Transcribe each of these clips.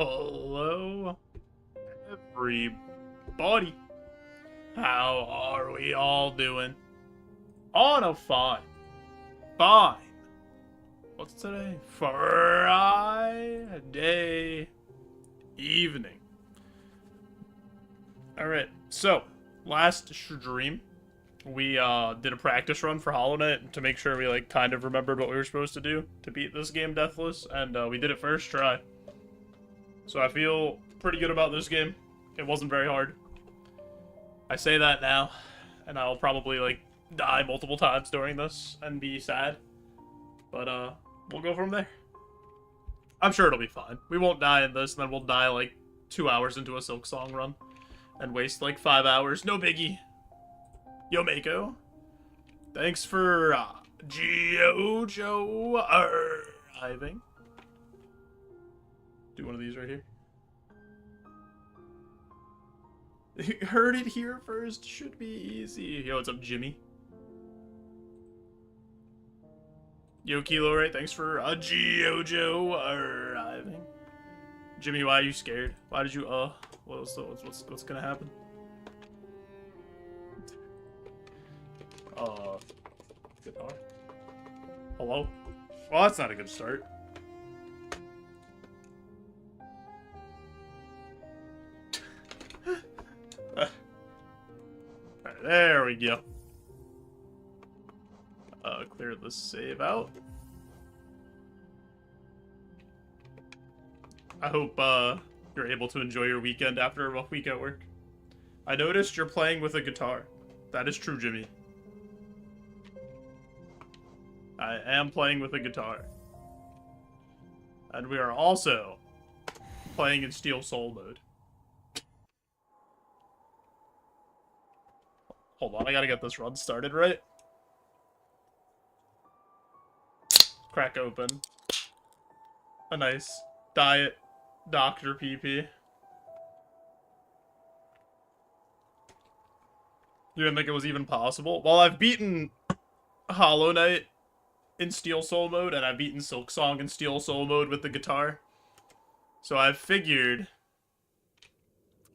Hello, everybody. How are we all doing? Oh, no, fine. Fine. What's today? Friday evening. Alright, so, last stream, we did a practice run for Hollow Knight to make sure we, like, kind of remembered what we were supposed to do to beat this game Deathless, and we did it first try. So I feel pretty good about this game. It wasn't very hard. I say that now, and I'll probably, like, die multiple times during this and be sad. But, we'll go from there. I'm sure it'll be fine. We won't die in this, and then we'll die, like, 2 hours into a Silksong run. And waste, like, 5 hours. No biggie. Yo, Mako. Thanks for, JoeJoe arriving. Do one of these right here. Heard it here first. Should be easy. Yo, what's up, Jimmy? Yo, Kilo, right? Thanks for JoeJoe arriving. Jimmy, why are you scared? Why did you what's gonna happen? Guitar. Hello? Well, that's not a good start. Alright, there we go. Clear the save out. I hope you're able to enjoy your weekend after a rough week at work. I noticed you're playing with a guitar. That is true, Jimmy. I am playing with a guitar. And we are also playing in Steel Soul mode. Hold on, I gotta get this run started right. Crack open a nice Diet Dr. PP. You didn't think it was even possible? Well, I've beaten Hollow Knight in Steel Soul mode, and I've beaten Silksong in Steel Soul mode with the guitar. So I've figured,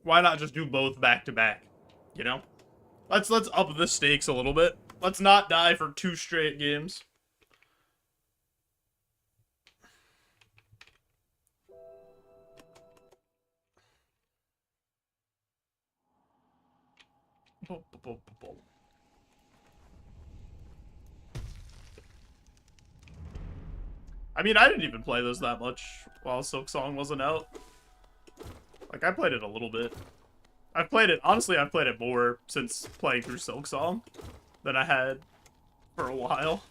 why not just do both back to back? You know? Let's up the stakes a little bit. Let's not die for 2 straight games. I mean, I didn't even play this that much while Silksong wasn't out. Like, I played it a little bit. I've played it, honestly, I've played it more since playing through Silksong than I had for a while.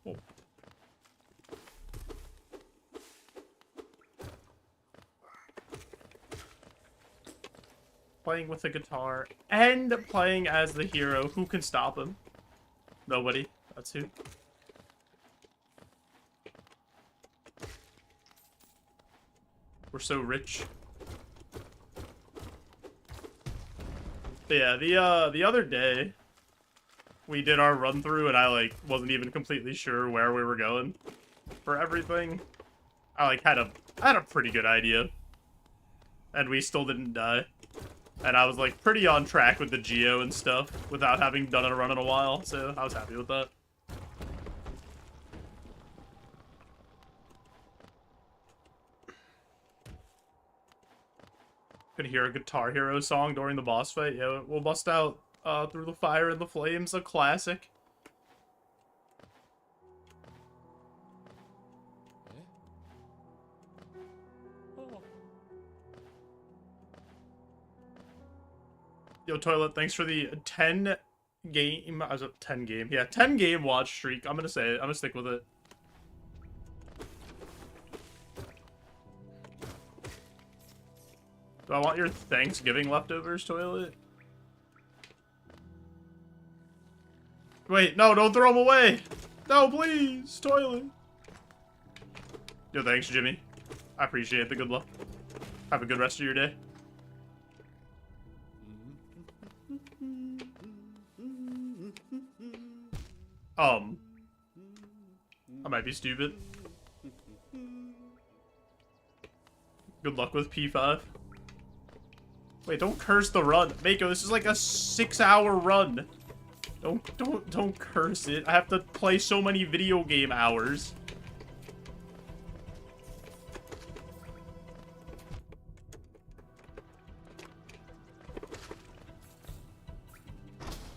Oh. Playing with a guitar and playing as the hero. Who can stop him? Nobody. That's who. We're so rich. But yeah, the other day we did our run through and I like wasn't even completely sure where we were going for everything. I like had a pretty good idea. And we still didn't die. And I was, like, pretty on track with the Geo and stuff without having done a run in a while, so I was happy with that. Could hear a Guitar Hero song during the boss fight. Yeah, we'll bust out Through the Fire and the Flames, a classic. Yo, Toilet, thanks for the 10 game, I was at 10 game, yeah, 10 game watch streak. I'm gonna say it, I'm gonna stick with it. Do I want your Thanksgiving leftovers, Toilet? Wait, no, don't throw them away! No, please, Toilet! Yo, thanks, Jimmy. I appreciate the good luck. Have a good rest of your day. I might be stupid. Good luck with P5. Wait, don't curse the run. Mako, this is like a 6-hour run. Don't curse it. I have to play so many video game hours.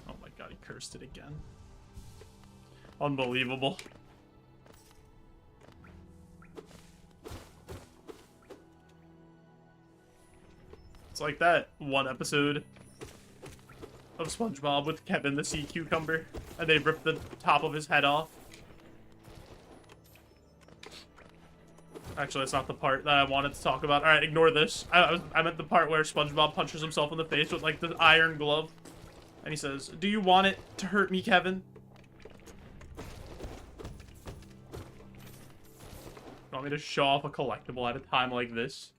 Oh my god, he cursed it again. Unbelievable. It's like that one episode of SpongeBob with Kevin the Sea Cucumber, and they ripped the top of his head off. Actually, that's not the part that I wanted to talk about. Alright, ignore this. I meant the part where SpongeBob punches himself in the face with, like, the iron glove. And he says, "Do you want it to hurt me, Kevin?" Want me to show off a collectible at a time like this?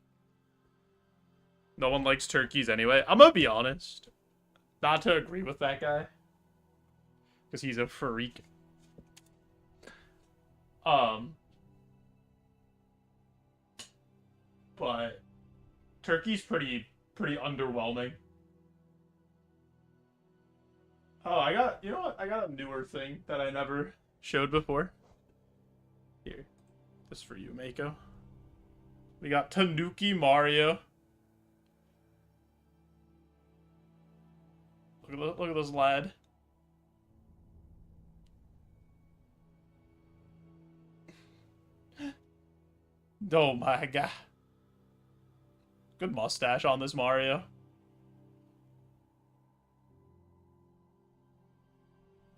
No one likes turkeys anyway. I'm gonna be honest. Not to agree with that guy. Because he's a freak. But turkey's pretty underwhelming. Oh, you know what? I got a newer thing that I never showed before. Here. This for you, Mako. We got Tanuki Mario. Look at this lad. Oh my god. Good mustache on this Mario.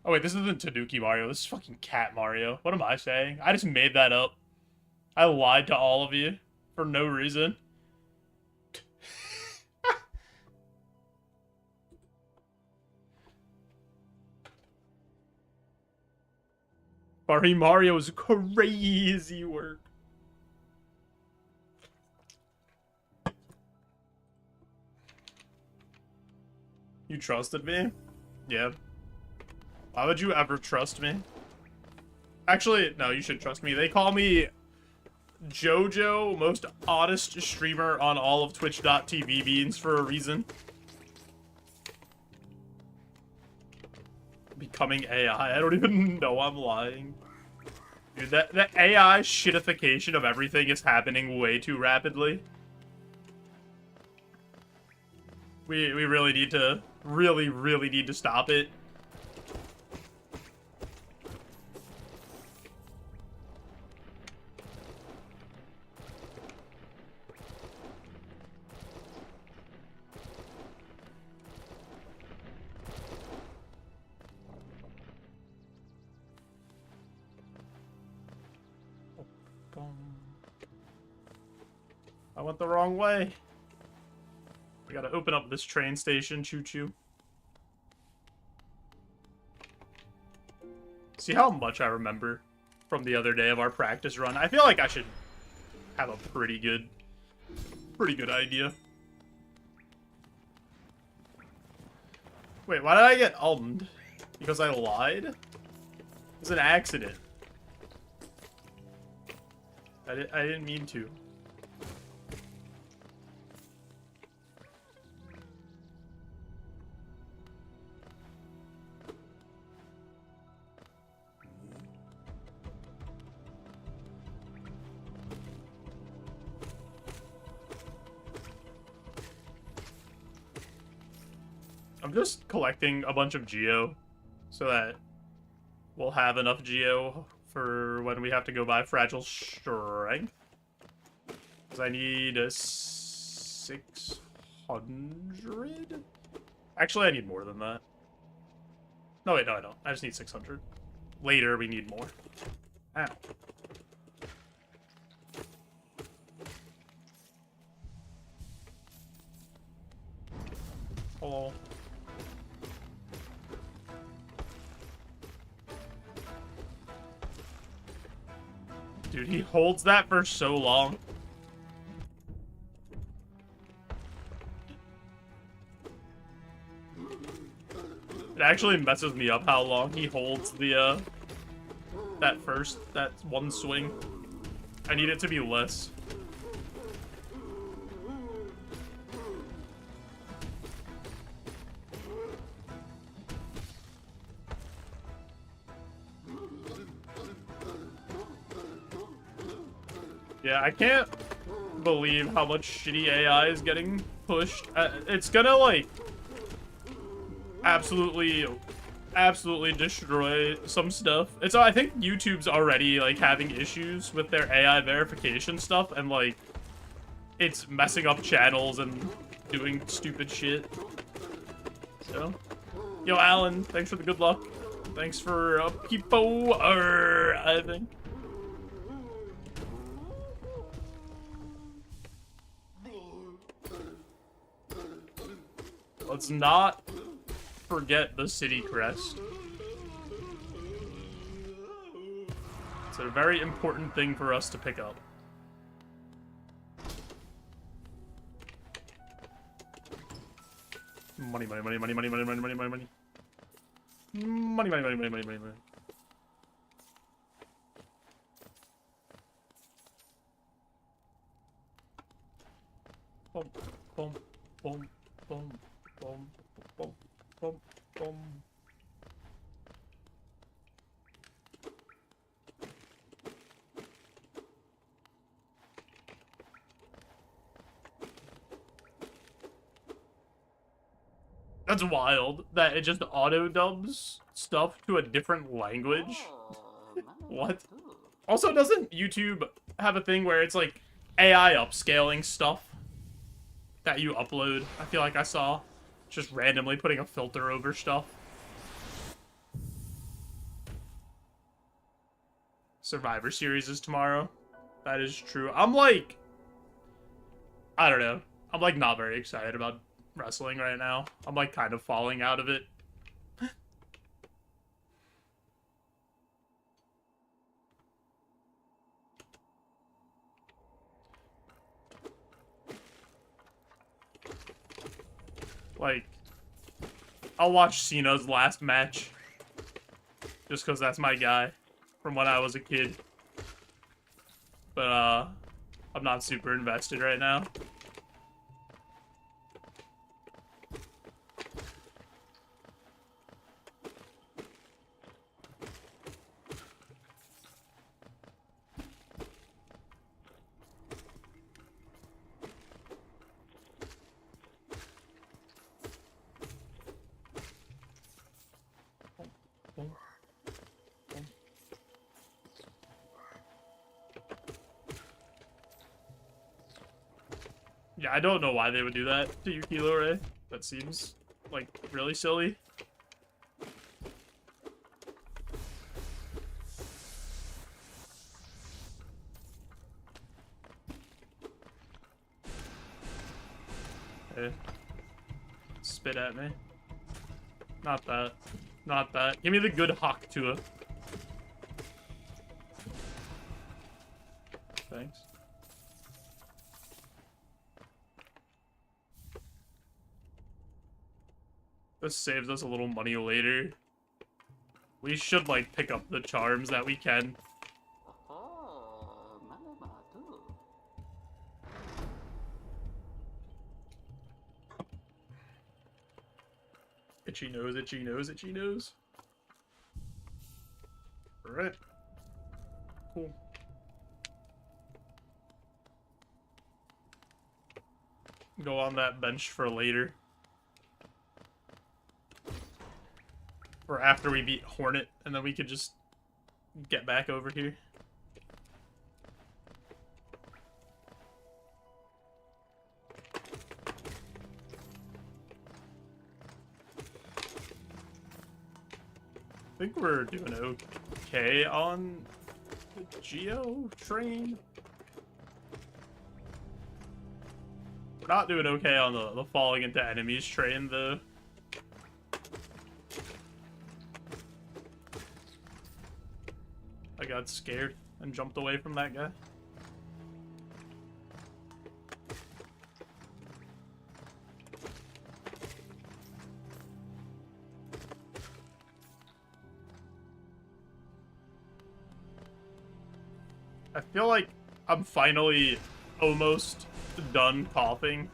Oh wait, this isn't Tanuki Mario. This is fucking Cat Mario. What am I saying? I just made that up. I lied to all of you for no reason. Mario is crazy work. You trusted me? Yeah. Why would you ever trust me? Actually, no, you should trust me. They call me JoeJoe, most honest streamer on all of Twitch.tv beans for a reason. Becoming AI. I don't even know I'm lying. Dude, the AI shitification of everything is happening way too rapidly. We really need to, really need to stop it. I went the wrong way. We gotta open up this train station, choo-choo. See how much I remember from the other day of our practice run? I feel like I should have a pretty good idea. Wait, why did I get ummed? Because I lied? It's an accident. I didn't mean to. I'm just collecting a bunch of Geo so that we'll have enough Geo for when we have to go buy Fragile Strength. Because I need a 600? Actually, I need more than that. No, wait, no, I don't. I just need 600. Later, we need more. Ow. Hello. Dude, he holds that for so long. It actually messes me up how long he holds the, that one swing. I need it to be less. Yeah, I can't believe how much shitty AI is getting pushed. It's gonna, like, absolutely destroy some stuff. I think YouTube's already, like, having issues with their AI verification stuff, and, like, it's messing up channels and doing stupid shit. So, yo, Alan, thanks for the good luck. Thanks for people, I think. Let's not forget the city crest. It's a very important thing for us to pick up. Money, money, money, money, money, money, money, money, money, money. Money, money, money, money, money, money, money. Boom, boom, boom, boom, boom, boom, boom, boom. That's wild that it just auto-dubs stuff to a different language. What? Also, doesn't YouTube have a thing where it's like AI upscaling stuff that you upload? I feel like I saw just randomly putting a filter over stuff. Survivor Series is tomorrow. That is true. I'm like, I don't know. I'm like not very excited about wrestling right now. I'm like kind of falling out of it. Like, I'll watch Cena's last match just because that's my guy from when I was a kid. But I'm not super invested right now. Yeah, I don't know why they would do that to Yukilo Ray. That seems, like, really silly. Hey. Spit at me. Not that. Not that. Give me the good hawk to it. Thanks. This saves us a little money later. We should, like, pick up the charms that we can. Itchy nose, itchy nose, itchy nose. Alright. Cool. Go on that bench for later. Or after we beat Hornet, and then we could just get back over here. I think we're doing okay on the Geo train. We're not doing okay on the falling into enemies train, though. I got scared and jumped away from that guy. I feel like I'm finally almost done coughing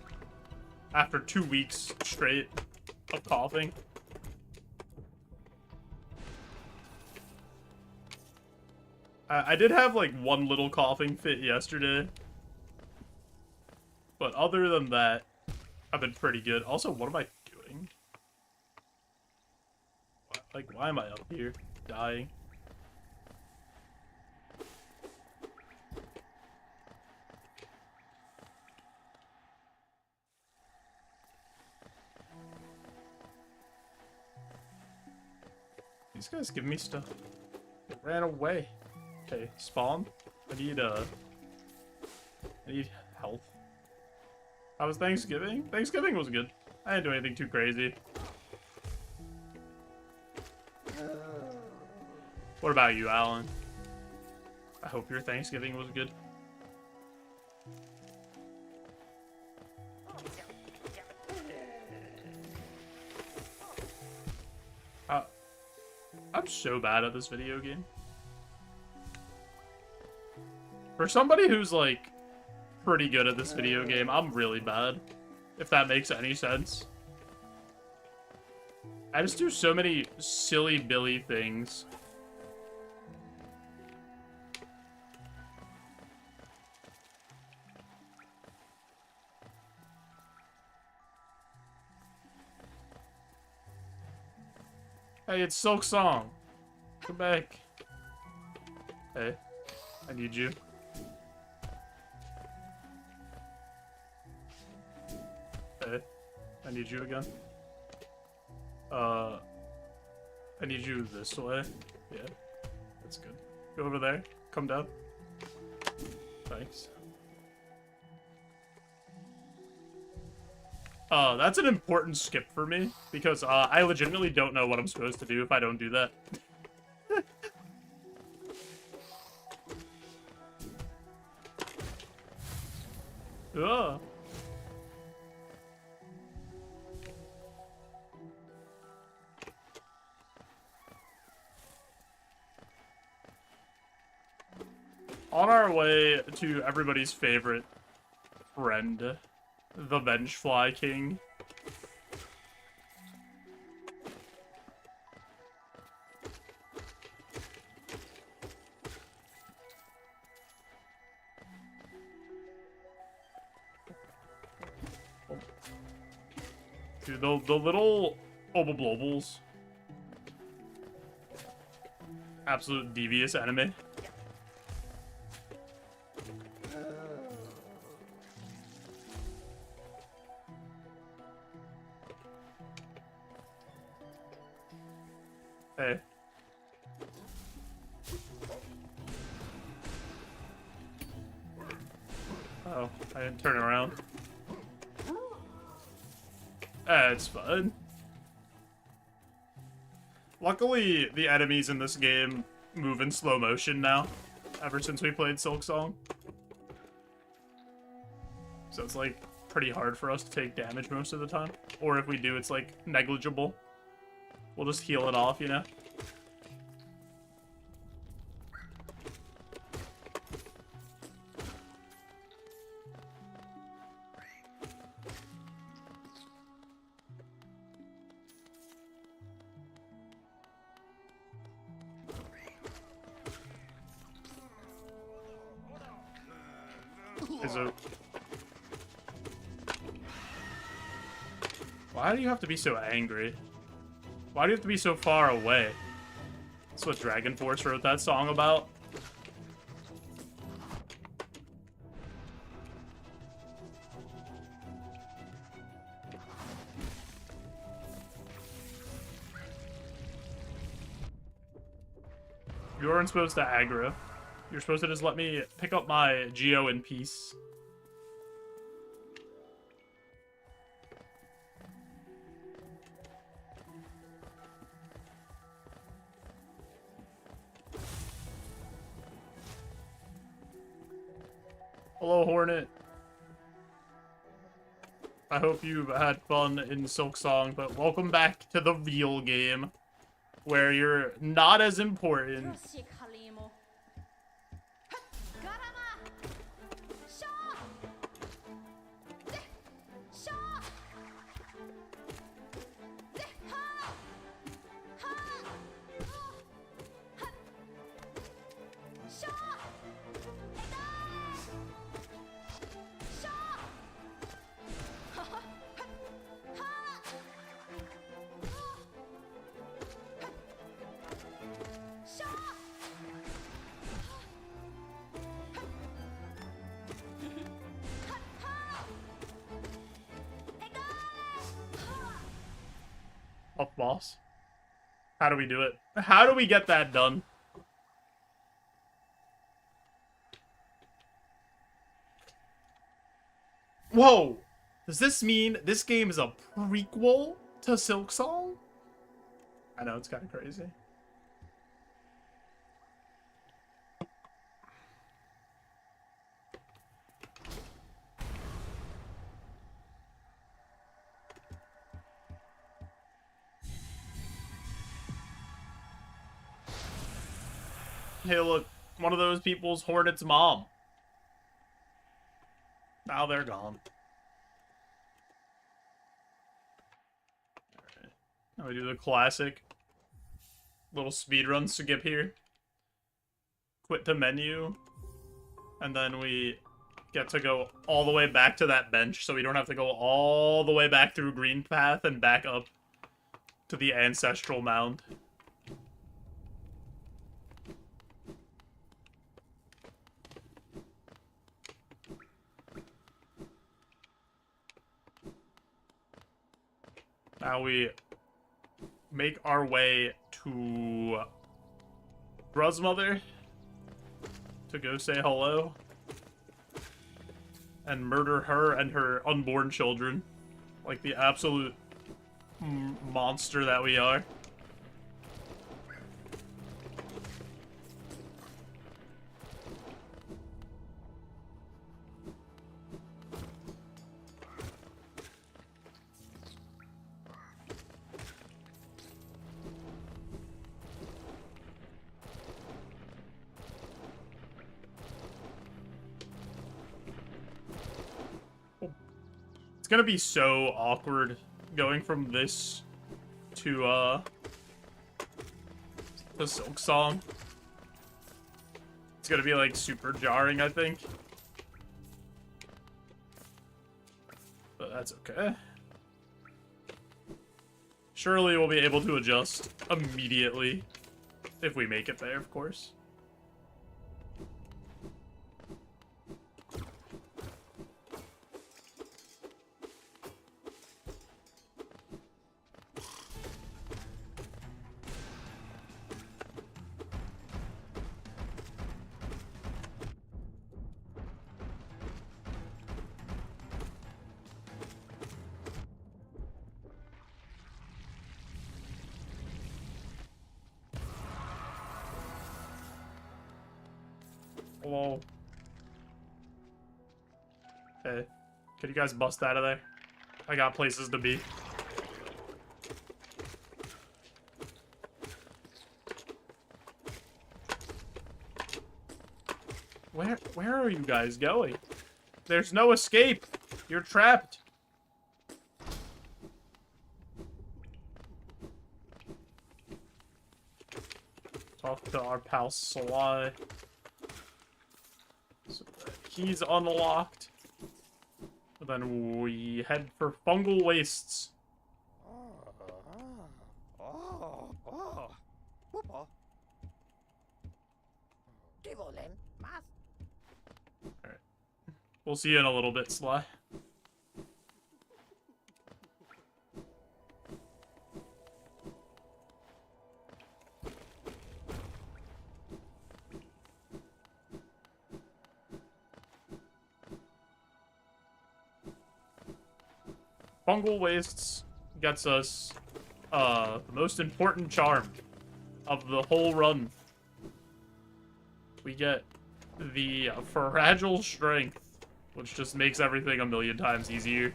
after 2 weeks straight of coughing. I did have like one little coughing fit yesterday, but other than that, I've been pretty good. Also, what am I doing? Like, why am I up here dying? These guys give me stuff. It ran away. Okay, spawn. I need health. How was Thanksgiving? Thanksgiving was good. I didn't do anything too crazy. What about you, Alan? I hope your Thanksgiving was good. I'm so bad at this video game. For somebody who's, like, pretty good at this video game, I'm really bad. If that makes any sense. I just do so many silly Billy things. Hey, it's Silksong. Come back. Hey, I need you. Hey, I need you again. I need you this way. Yeah, that's good. Go over there. Come down. Thanks. That's an important skip for me, because, I legitimately don't know what I'm supposed to do if I don't do that. Ugh. On our way to everybody's favorite friend, the Vengefly King. Dude, the little Oboblobbles. Absolute devious enemy. Hey. Oh, I didn't turn around. It's fun. Luckily, the enemies in this game move in slow motion now, ever since we played Silksong. So it's, like, pretty hard for us to take damage most of the time. Or if we do, it's, like, negligible. We'll just heal it off, you know? Why do you have to be so angry? Why do you have to be so far away? That's what Dragon Force wrote that song about. You weren't supposed to aggro. You're supposed to just let me pick up my Geo in peace. Hello, Hornet. I hope you've had fun in Silksong, but welcome back to the real game, where you're not as important Up boss. How do we do it? How do we get that done? Whoa! Does this mean this game is a prequel to Silksong? I know, it's kind of crazy. Hey, look, one of those people's Hornet's mom. Now they're gone. Alright. Now we do the classic little speedrun skip here. Quit to menu. And then we get to go all the way back to that bench, so we don't have to go all the way back through Green Path and back up to the Ancestral Mound. Now we make our way to Grandmother to go say hello and murder her and her unborn children like the absolute monster that we are. It's gonna be so awkward going from this to the Silksong. It's gonna be like super jarring, I think. But that's okay. Surely we'll be able to adjust immediately if we make it there, of course. Hello. Hey, can you guys bust out of there? I got places to be. Where are you guys going? There's no escape. You're trapped. Talk to our pal Sly. So he's unlocked. And then we head for fungal wastes. Alright. We'll see you in a little bit, Sly. Fungal wastes gets us the most important charm of the whole run. We get the fragile strength, which just makes everything a million times easier.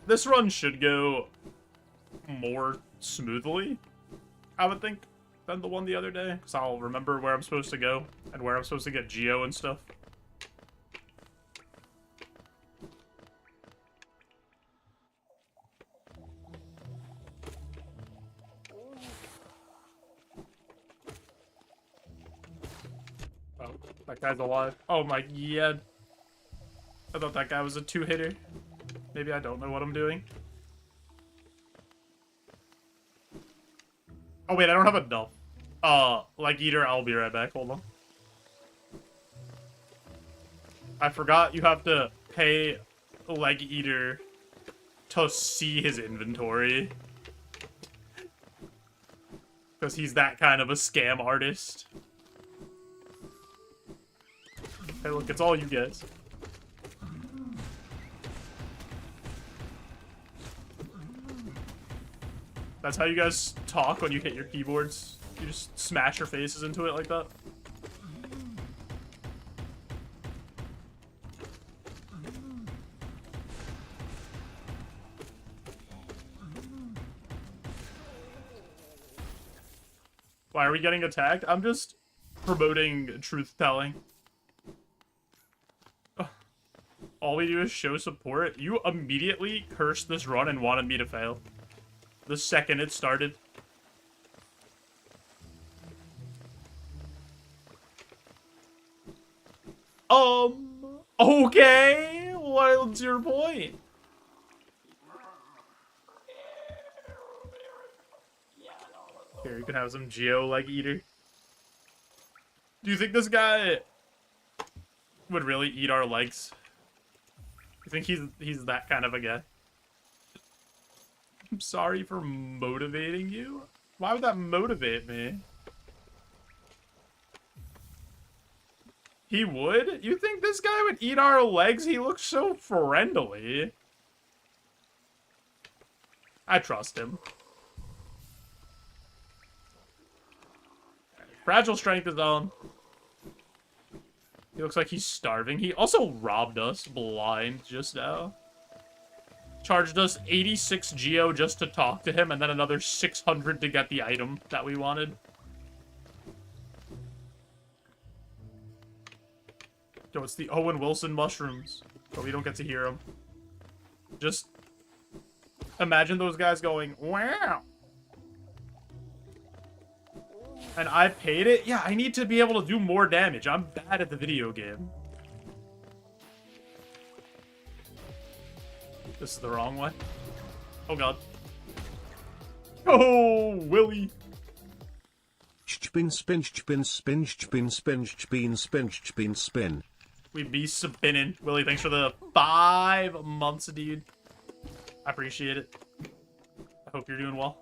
This run should go more smoothly, I would think, than the one the other day. Because I'll remember where I'm supposed to go and where I'm supposed to get Geo and stuff. Oh, that guy's alive. Oh my, yeah. I thought that guy was a two-hitter. Maybe I don't know what I'm doing. Oh wait, I don't have enough. Leg eater, I'll be right back. Hold on. I forgot you have to pay leg eater to see his inventory. Because he's that kind of a scam artist. Hey, look, it's all you guys. That's how you guys talk when you hit your keyboards? You just smash your faces into it like that? Why are we getting attacked? I'm just promoting truth-telling. All we do is show support. You immediately cursed this run and wanted me to fail. The second it started. Okay. What's your point? Here, you can have some Geo leg eater. Do you think this guy would really eat our legs? You think he's that kind of a guy? I'm sorry for motivating you. Why would that motivate me? He would? You think this guy would eat our legs? He looks so friendly. I trust him. Fragile strength is on. He looks like he's starving. He also robbed us blind just now. Charged us 86 Geo just to talk to him, and then another 600 to get the item that we wanted. Yo, it's the Owen Wilson mushrooms, but we don't get to hear them. Just imagine those guys going, wow. And I paid it? Yeah, I need to be able to do more damage. I'm bad at the video game. This is the wrong way. Oh, God. Oh, Willie. Spin, spin, spin, spin, spin, spin, spin, spin, spin, spin. We be spinning. Willie, thanks for the 5 months, dude. I appreciate it. I hope you're doing well.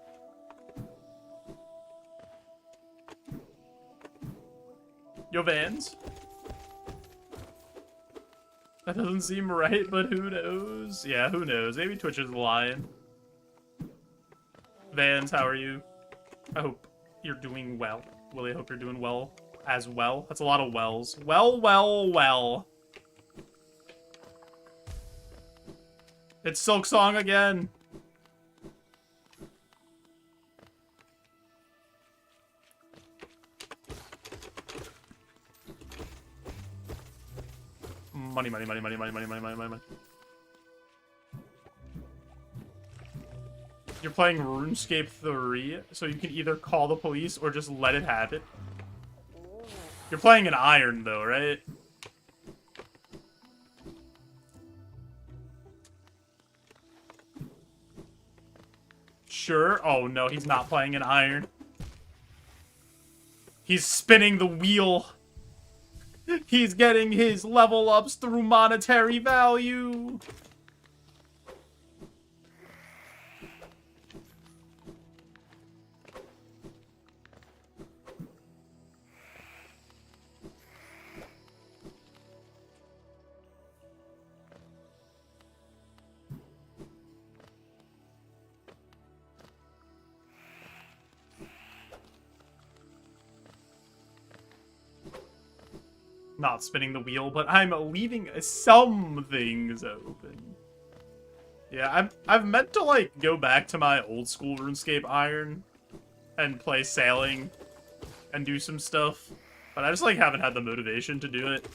Yo, Vans. That doesn't seem right, but who knows? Yeah, who knows? Maybe Twitch is lying. Vans, how are you? I hope you're doing well. Willie, I hope you're doing well as well. That's a lot of wells. Well. It's Silksong again. Money. You're playing RuneScape 3, so you can either call the police or just let it happen. You're playing an iron, though, right? Sure. Oh, no, he's not playing an iron. He's spinning the wheel. He's getting his level ups through monetary value. Not spinning the wheel, but I'm leaving some things open. Yeah, I've meant to, like, go back to my old school RuneScape Iron and play sailing and do some stuff, but I just, like, haven't had the motivation to do it.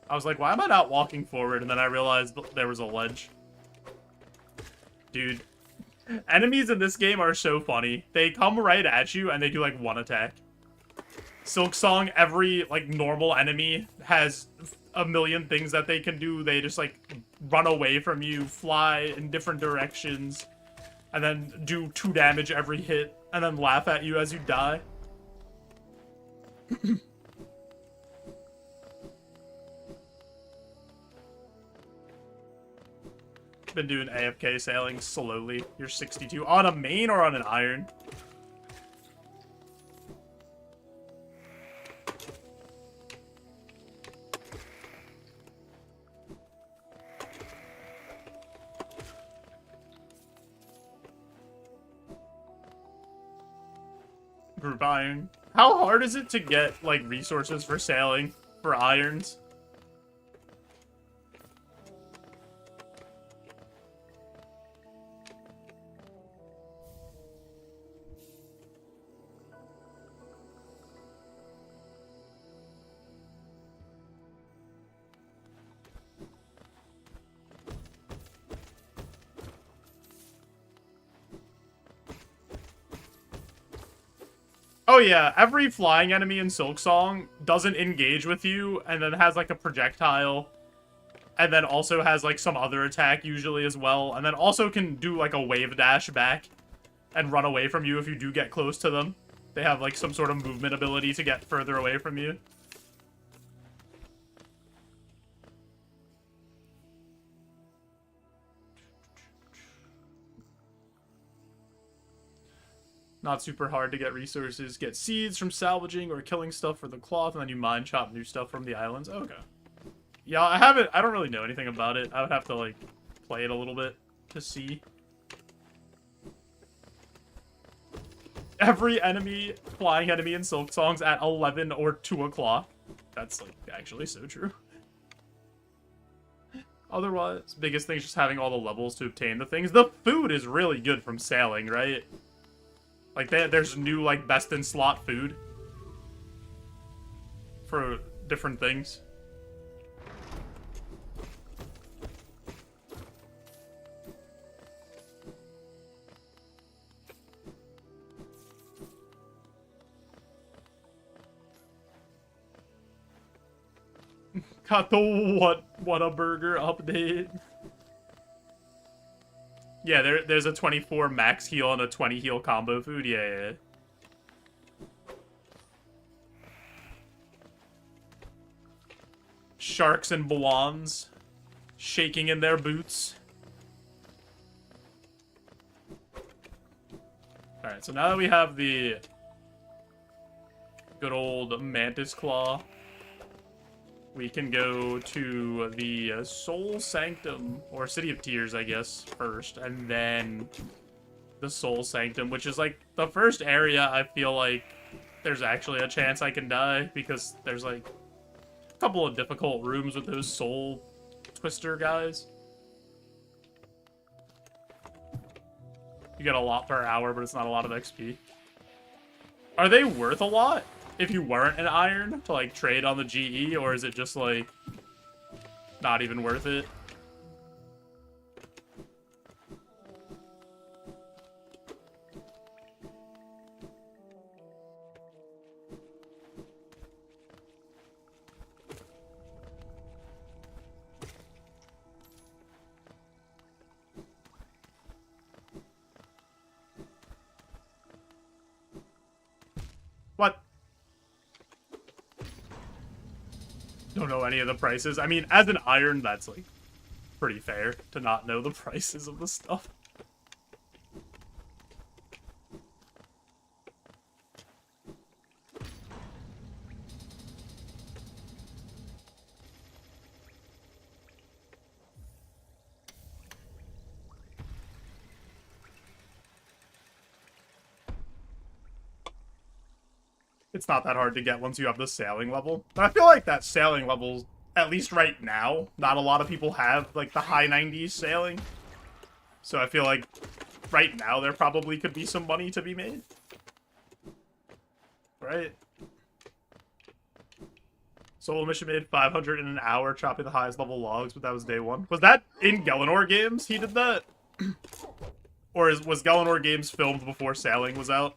I was like, why am I not walking forward? And then I realized there was a ledge. Dude, Enemies in this game are so funny. They come right at you and they do like one attack. Silksong, every like normal enemy has a million things that they can do. They just like run away from you, fly in different directions, and then do 2 damage every hit, and then laugh at you as you die. Been doing AFK sailing slowly. You're 62. On a main or on an iron? Group iron. How hard is it to get, like, resources for sailing for irons? Oh yeah, every flying enemy in Silksong doesn't engage with you, and then has like a projectile, and then also has like some other attack usually as well, and then also can do like a wave dash back and run away from you if you do get close to them. They have like some sort of movement ability to get further away from you. Not super hard to get resources. Get seeds from salvaging or killing stuff for the cloth, and then you mine chop new stuff from the islands. Okay. Yeah, I don't really know anything about it. I would have to, like, play it a little bit to see. Every enemy, flying enemy in Silksong's at 11 or 2 o'clock. That's, like, actually so true. Otherwise, biggest thing is just having all the levels to obtain the things. The food is really good from sailing, right? Like, there's new, like, best in slot food for different things. Got the what a burger update. Yeah, there's a 24 max heal and a 20 heal combo food. Yeah. Sharks and blondes shaking in their boots. Alright, so now that we have the good old mantis claw, we can go to the Soul Sanctum, or City of Tears, I guess, first, and then the Soul Sanctum, which is, like, the first area I feel like there's actually a chance I can die, because there's, like, a couple of difficult rooms with those Soul Twister guys. You get a lot per hour, but it's not a lot of XP. Are they worth a lot? If you weren't an iron to, like, trade on the GE, or is it just, like, not even worth it? What? Don't know any of the prices. I mean, as an iron, that's, like, pretty fair to not know the prices of the stuff. It's not that hard to get once you have the sailing level. But I feel like that sailing level, at least right now, not a lot of people have, like, the high 90s sailing. So I feel like right now there probably could be some money to be made. Right? Solo mission made 500 in an hour chopping the highest level logs, but that was day 1. Was that in Gelinor games he did that? Or was Galanor Games filmed before Sailing was out?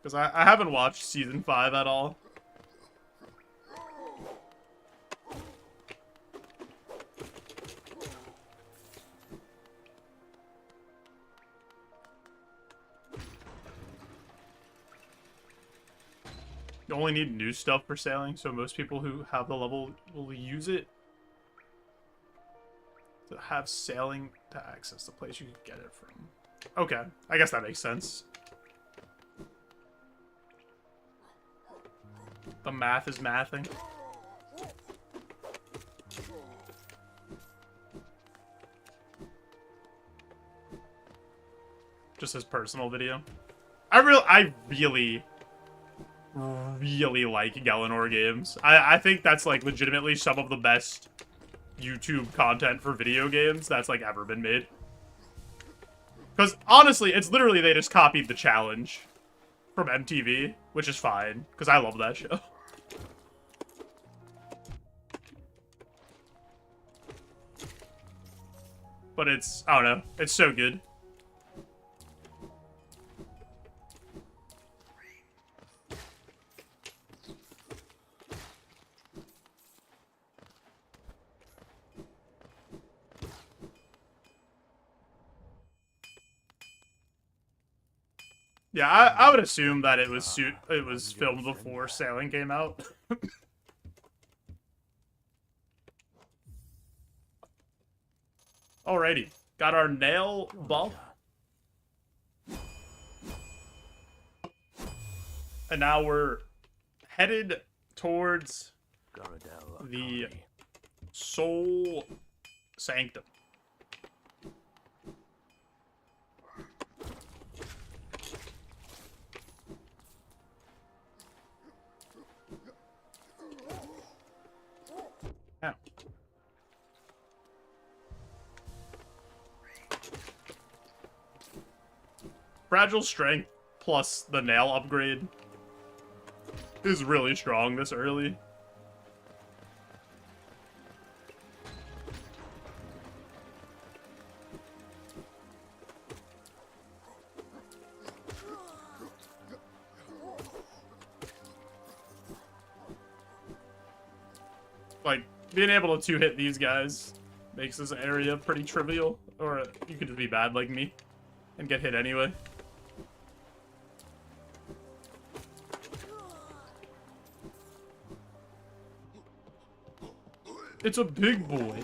Because I haven't watched Season 5 at all. You only need new stuff for Sailing, so most people who have the level will use it. To have Sailing to access the place you can get it from. Okay, I guess that makes sense. The math is mathing. Just his personal video. I really like Galanor Games. I think that's like legitimately some of the best YouTube content for video games that's like ever been made. Because honestly, it's literally they just copied the challenge from MTV, which is fine because I love that show. But it's, I don't know, it's so good. Yeah, I would assume that it was filmed before Sailing came out. Alrighty, got our nail buff. And now we're headed towards the Soul Sanctum. Yeah. Fragile Strength plus the nail upgrade is really strong this early. Like, being able to two-hit these guys makes this area pretty trivial. Or you could just be bad like me and get hit anyway. It's a big boy.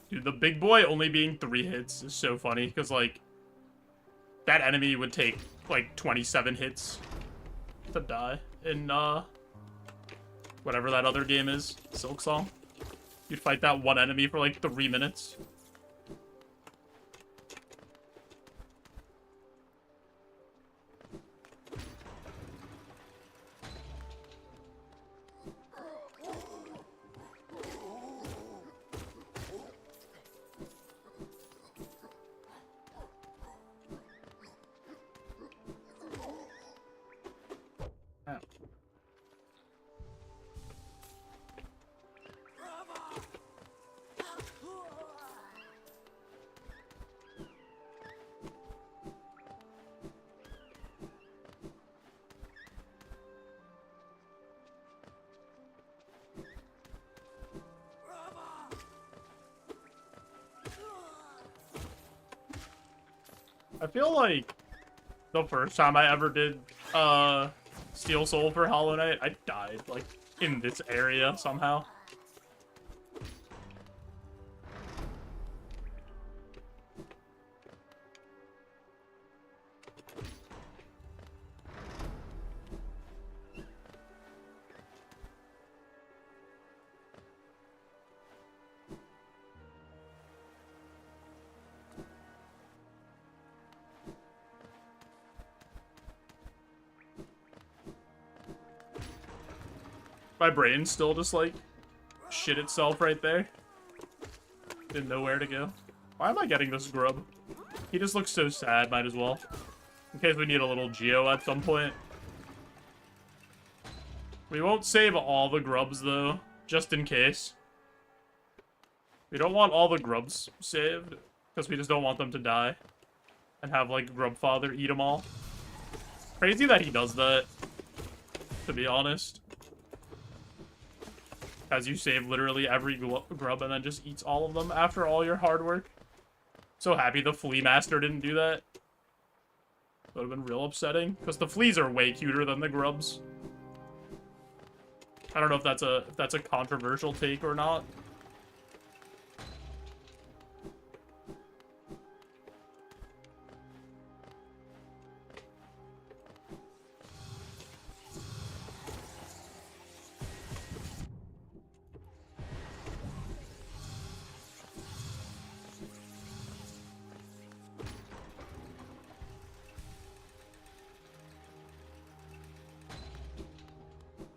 Dude, the big boy only being 3 hits is so funny, because, like, that enemy would take, like, 27 hits to die in, whatever that other game is, Silksong. You'd fight that one enemy for, like, 3 minutes. I feel like the first time I ever did Steel Soul for Hollow Knight, I died, like, in this area somehow. My brain's still just, like, shit itself right there. Didn't know where to go. Why am I getting this grub? He just looks so sad, might as well. In case we need a little Geo at some point. We won't save all the grubs, though, just in case. We don't want all the grubs saved, because we just don't want them to die. And have, like, Grubfather eat them all. Crazy that he does that, to be honest. As you save literally every grub and then just eats all of them after all your hard work. So happy the Flea Master didn't do that. That would have been real upsetting, because the fleas are way cuter than the grubs. I don't know if that's a controversial take or not.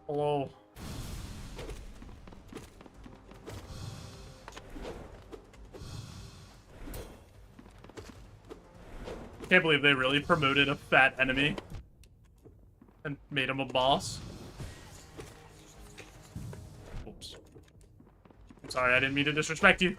Hello. Can't believe they really promoted a fat enemy and made him a boss. Oops. I'm sorry, I didn't mean to disrespect you.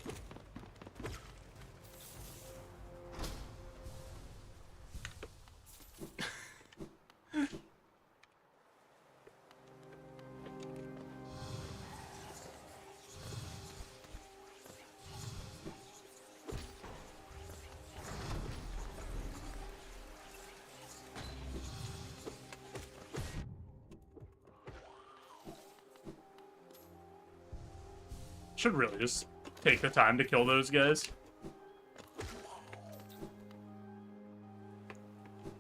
Should really just take the time to kill those guys.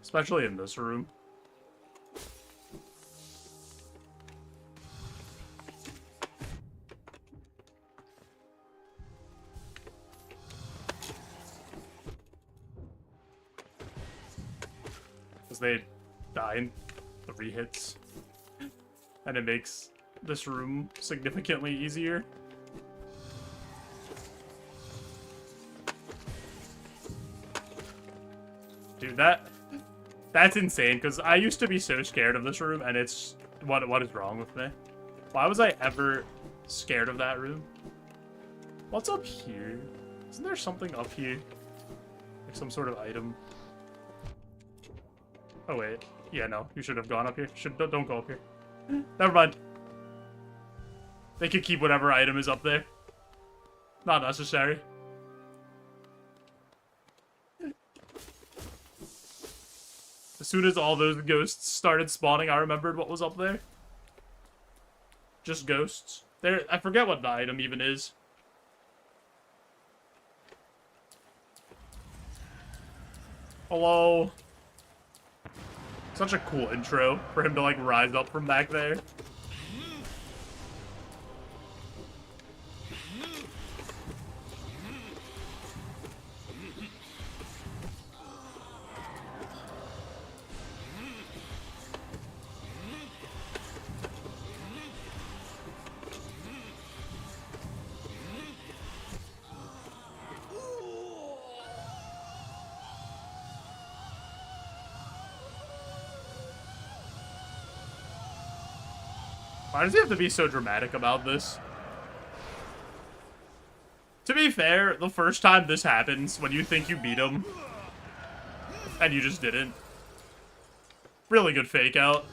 Especially in this room. Because they die in 3 hits. And it makes this room significantly easier. Dude, that's insane, because I used to be so scared of this room, and it's... What is wrong with me? Why was I ever scared of that room? What's up here? Isn't there something up here? Like some sort of item? Oh, wait. Yeah, no. You should have gone up here. Don't go up here. Never mind. They could keep whatever item is up there. Not necessary. As soon as all those ghosts started spawning, I remembered what was up there. Just ghosts. There, I forget what the item even is. Hello. Such a cool intro for him to, like, rise up from back there. Why does he have to be so dramatic about this? To be fair, the first time this happens, when you think you beat him, and you just didn't. Really good fake out.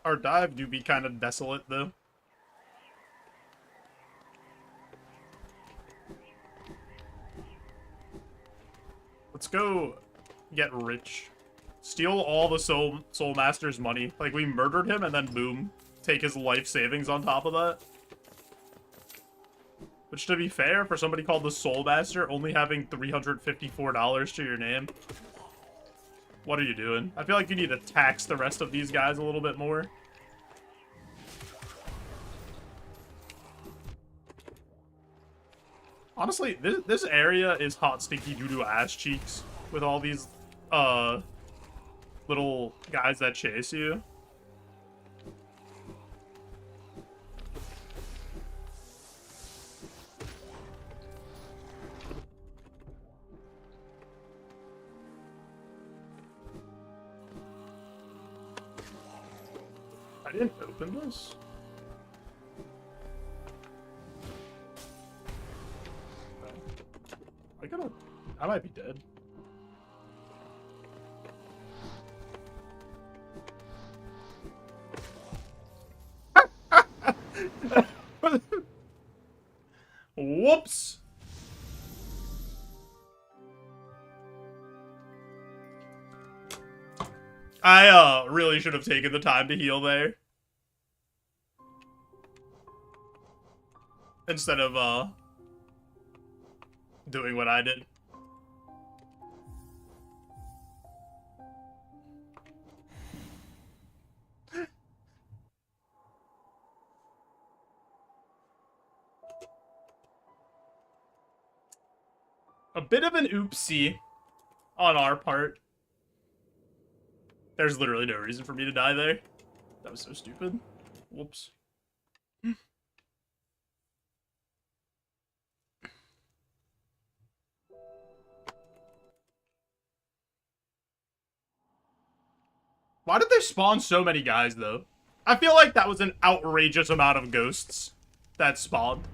Our dive do be kind of desolate, though. Let's go get rich. Steal all the Soul Master's money. Like, we murdered him and then boom. Take his life savings on top of that. Which, to be fair, for somebody called the Soul Master, only having $354 to your name. What are you doing? I feel like you need to tax the rest of these guys a little bit more. Honestly, this area is hot, stinky doo-doo ass cheeks with all these, little guys that chase you. I didn't open this. I might be dead. Whoops. I really should have taken the time to heal there. Instead of doing what I did. A bit of an oopsie on our part. There's literally no reason for me to die there. That was so stupid. Whoops. Why did they spawn so many guys, though? I feel like that was an outrageous amount of ghosts that spawned.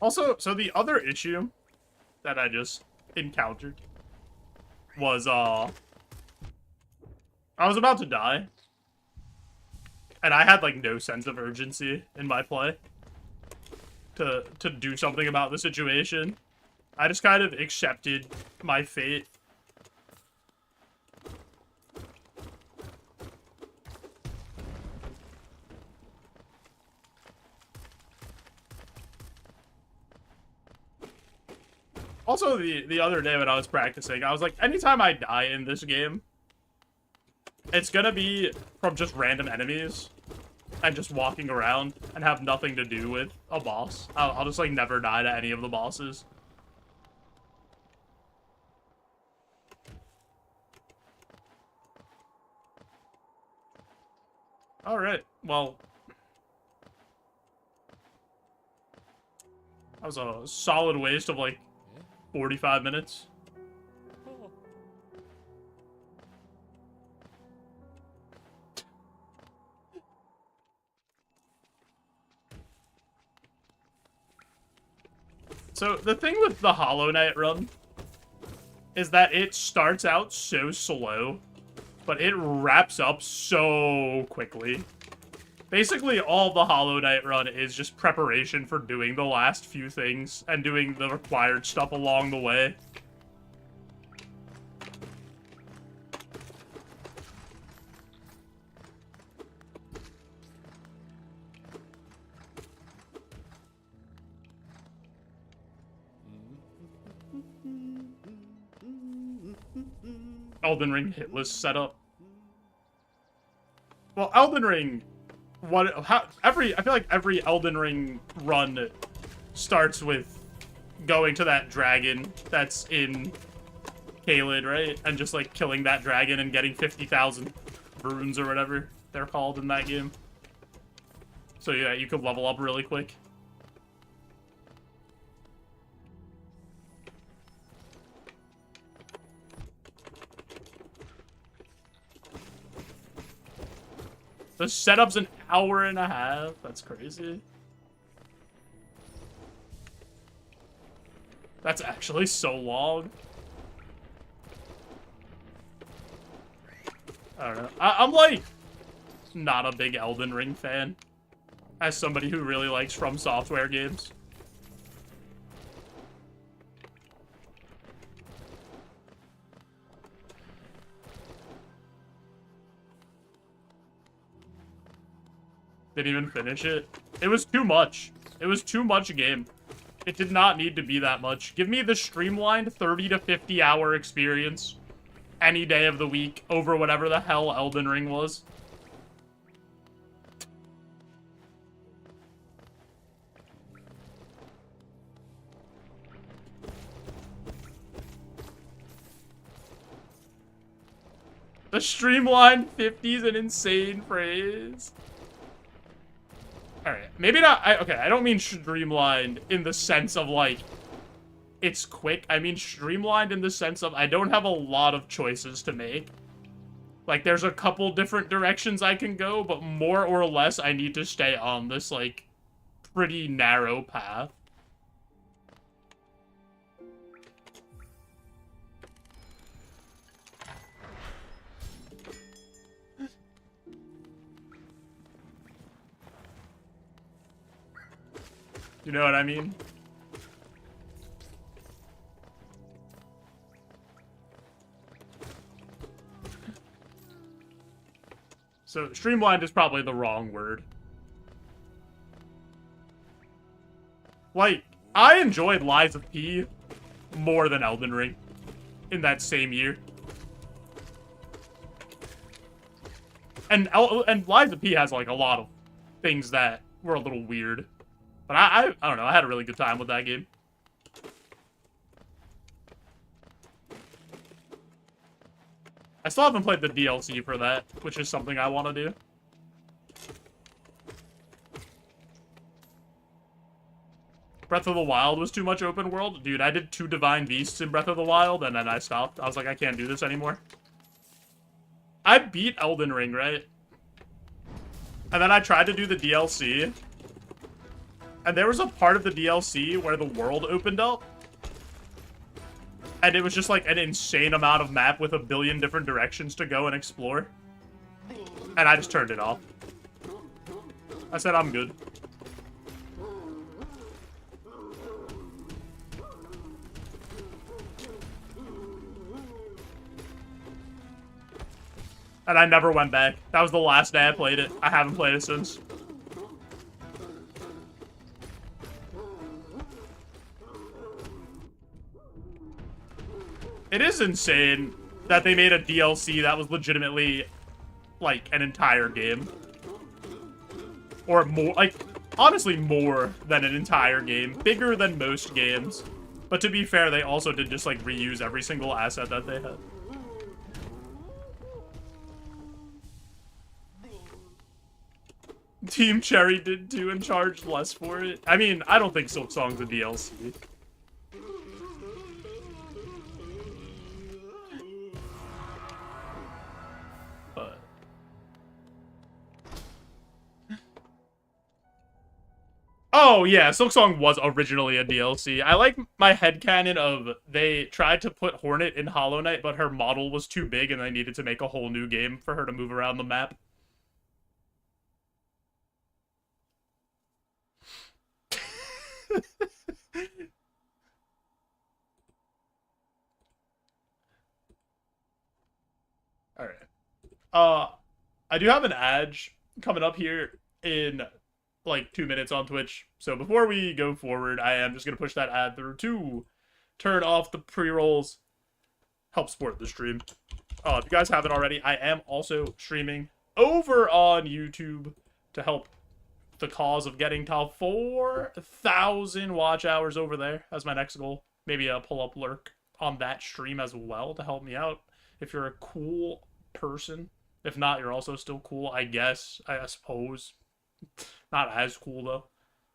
Also, so the other issue that I just encountered was, I was about to die. And I had, like, no sense of urgency in my play to do something about the situation. I just kind of accepted my fate. Also, the other day when I was practicing, I was like, anytime I die in this game, it's gonna be from just random enemies and just walking around and have nothing to do with a boss. I'll just, like, never die to any of the bosses. Alright, well, that was a solid waste of, like, 45 minutes. So, the thing with the Hollow Knight run is that it starts out so slow, but it wraps up so quickly. Basically, all the Hollow Knight run is just preparation for doing the last few things and doing the required stuff along the way. Elden Ring hitless setup. Well, Elden Ring... I feel like every Elden Ring run starts with going to that dragon that's in Caelid, right? And just, like, killing that dragon and getting 50,000 runes or whatever they're called in that game. So, yeah, you could level up really quick. The setup's an hour and a half. That's crazy. That's actually so long. I don't know. I'm like not a big Elden Ring fan. As somebody who really likes From Software games. Didn't even finish it. It was too much. It was too much game. It did not need to be that much. Give me the streamlined 30 to 50 hour experience any day of the week over whatever the hell Elden Ring was. The streamlined 50 is an insane phrase. Alright, maybe not. Okay, I don't mean streamlined in the sense of, like, it's quick. I mean streamlined in the sense of I don't have a lot of choices to make. Like, there's a couple different directions I can go, but more or less I need to stay on this, like, pretty narrow path. You know what I mean? So, streamlined is probably the wrong word. Like, I enjoyed Lies of P more than Elden Ring in that same year. And Lies of P has, like, a lot of things that were a little weird. But I don't know, I had a really good time with that game. I still haven't played the DLC for that, which is something I want to do. Breath of the Wild was too much open world. Dude, I did 2 Divine Beasts in Breath of the Wild, and then I stopped. I was like, I can't do this anymore. I beat Elden Ring, right? And then I tried to do the DLC. And there was a part of the DLC where the world opened up. And it was just like an insane amount of map with a billion different directions to go and explore. And I just turned it off. I said, I'm good. And I never went back. That was the last day I played it. I haven't played it since. It is insane that they made a DLC that was legitimately, like, an entire game. Or more, like, honestly more than an entire game. Bigger than most games. But to be fair, they also did just, like, reuse every single asset that they had. Team Cherry did too and charged less for it. I mean, I don't think Silksong's a DLC. Oh, yeah, Silksong was originally a DLC. I like my headcanon of they tried to put Hornet in Hollow Knight, but her model was too big and they needed to make a whole new game for her to move around the map. Alright. I do have an ad coming up here in like 2 minutes on Twitch. So before we go forward, I am just going to push that ad through to turn off the pre-rolls, help support the stream. If you guys haven't already, I am also streaming over on YouTube to help the cause of getting to 4,000 watch hours over there as my next goal. Maybe a pull-up lurk on that stream as well to help me out if you're a cool person. If not, you're also still cool, I guess. I suppose. Not as cool, though.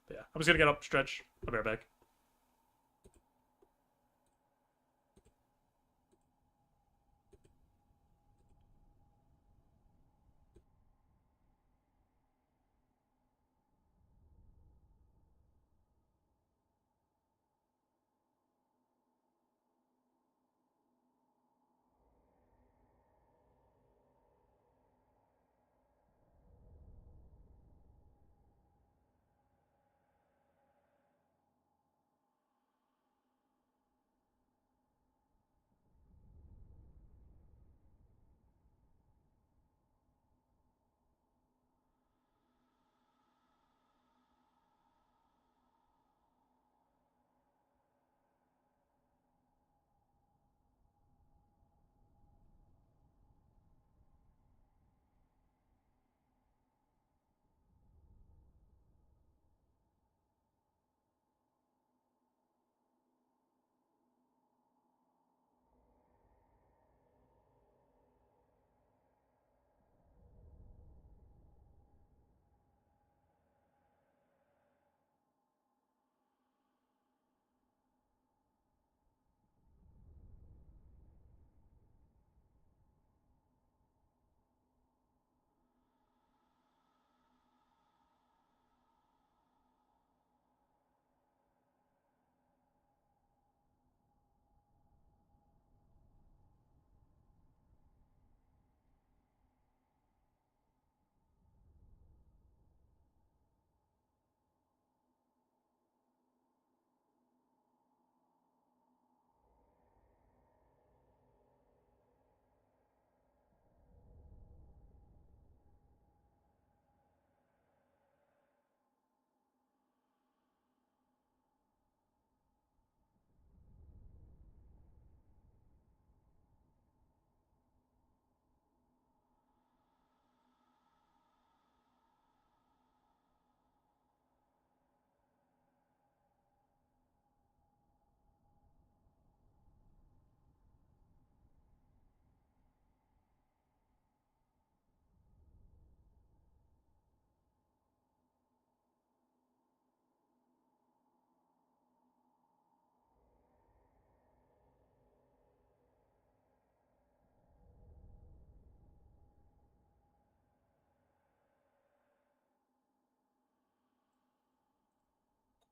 But yeah, I'm just gonna get up, stretch. I'll be right back.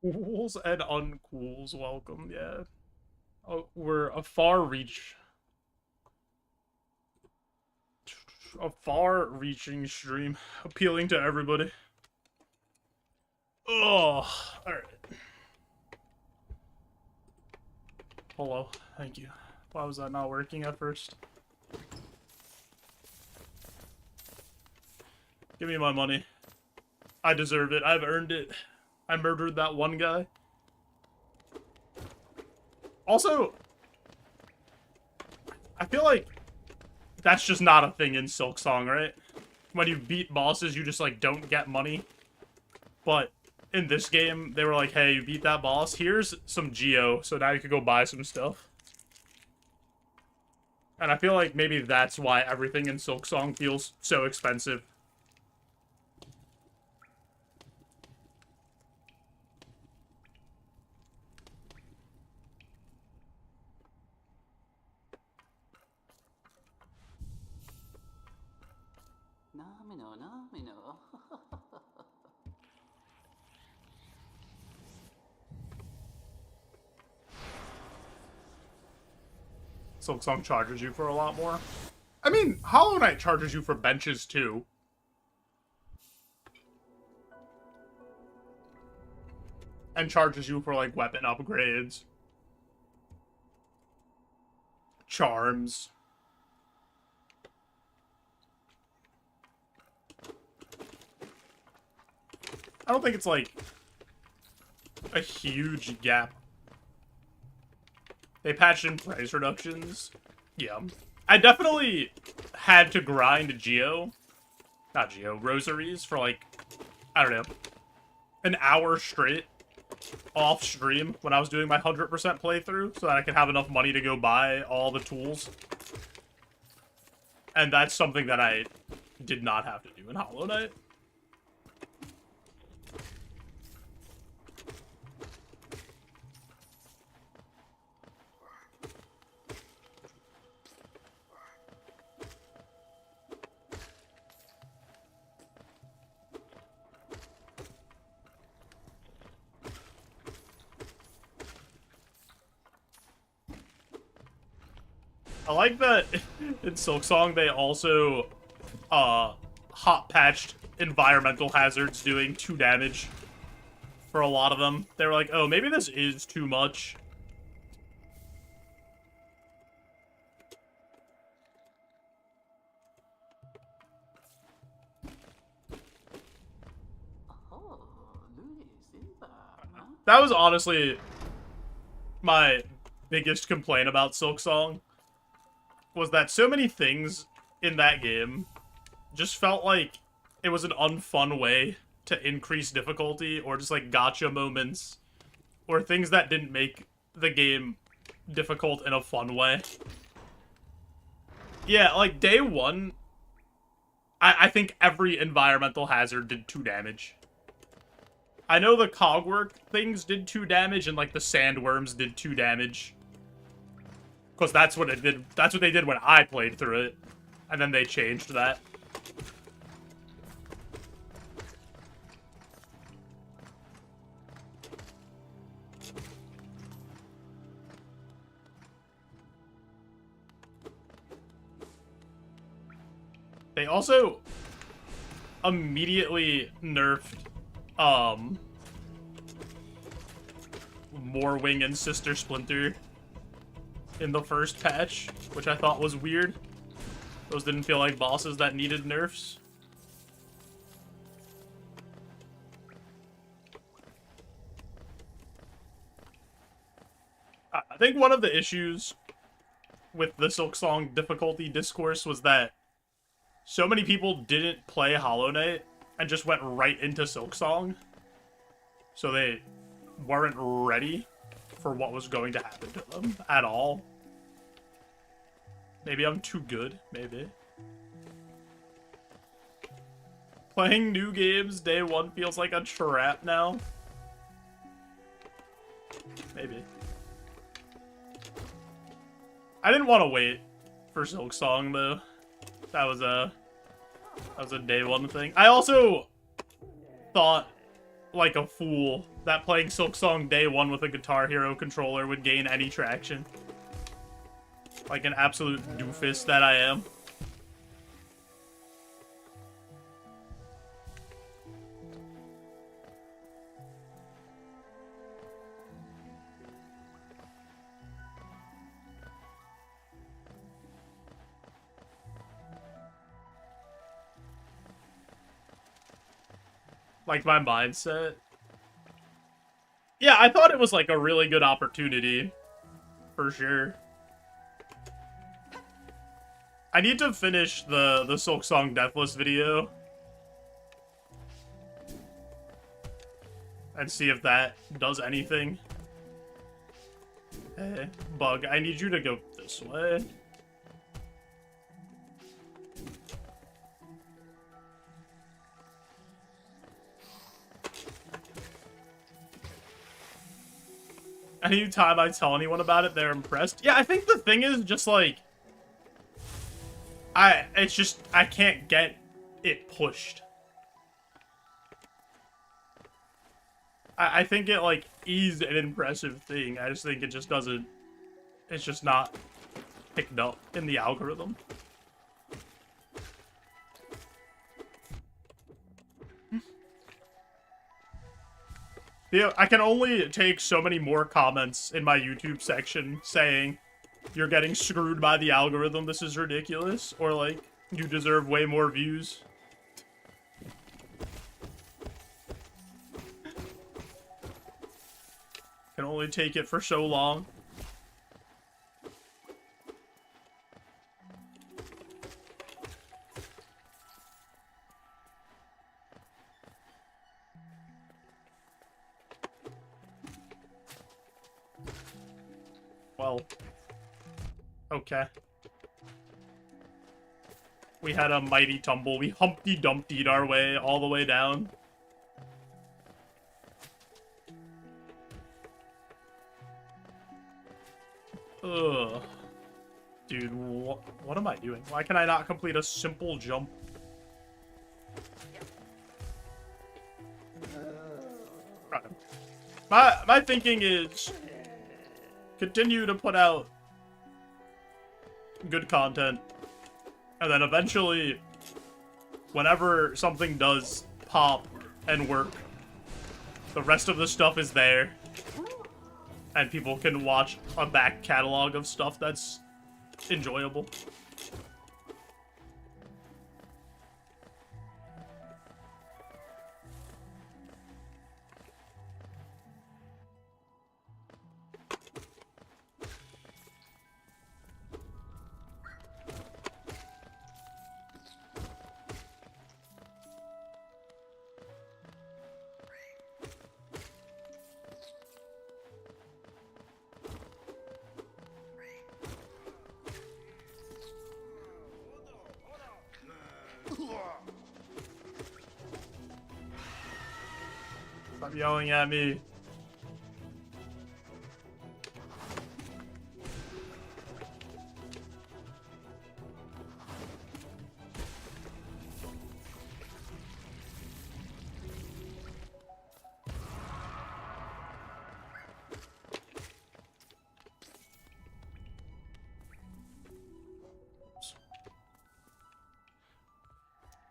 Cools and uncools, welcome, yeah. Oh, we're a far-reaching stream, appealing to everybody. Oh, alright. Hello, thank you. Why was that not working at first? Give me my money. I deserve it. I've earned it. I murdered that one guy. Also, I feel like that's just not a thing in Silksong, right? When you beat bosses, you just, like, don't get money. But in this game, they were like, hey, you beat that boss, here's some Geo, so now you can go buy some stuff. And I feel like maybe that's why everything in Silksong feels so expensive. Silksong charges you for a lot more. I mean, Hollow Knight charges you for benches too. And charges you for, like, weapon upgrades. Charms. I don't think it's, like, a huge gap. They patched in price reductions. Yeah. I definitely had to grind rosaries for, like, I don't know, an hour straight off stream when I was doing my 100% playthrough so that I could have enough money to go buy all the tools. And that's something that I did not have to do in Hollow Knight. I like that in Silksong they also hot patched environmental hazards doing 2 damage for a lot of them. They were like, oh, maybe this is too much. That was honestly my biggest complaint about Silksong. Was that so many things in that game just felt like it was an unfun way to increase difficulty, or just, like, gotcha moments, or things that didn't make the game difficult in a fun way. Yeah, like, day 1, I think every environmental hazard did 2 damage. I know the cogwork things did 2 damage, and, like, the sandworms did 2 damage. Because that's what it did. That's what they did when I played through it. And then they changed that. They also immediately nerfed Moorwing and Sister Splinter in the first patch, which I thought was weird. Those didn't feel like bosses that needed nerfs. I think one of the issues with the Silksong difficulty discourse was that so many people didn't play Hollow Knight and just went right into Silksong. So they weren't ready for what was going to happen to them at all. Maybe I'm too good, maybe. Playing new games day 1 feels like a trap now. Maybe. I didn't want to wait for Silksong though. That was a day 1 thing. I also thought like a fool that playing Silksong Day 1 with a Guitar Hero controller would gain any traction. Like an absolute doofus that I am. Like my mindset. Yeah, I thought it was like a really good opportunity. For sure. I need to finish the Silksong Deathless video. And see if that does anything. Hey, Bug, I need you to go this way. Anytime I tell anyone about it, they're impressed. Yeah, I think the thing is just like... I can't get it pushed. I think it, like, is an impressive thing. I just think it just doesn't... It's just not picked up in the algorithm. Yeah, I can only take so many more comments in my YouTube section saying, you're getting screwed by the algorithm, this is ridiculous, or like, you deserve way more views. Can only take it for so long. Well, okay. We had a mighty tumble. We Humpty Dumptied our way all the way down. Ugh. Dude, what am I doing? Why can I not complete a simple jump? My thinking is continue to put out good content, and then eventually, whenever something does pop and work, the rest of the stuff is there, and people can watch a back catalog of stuff that's enjoyable. Stop yelling at me.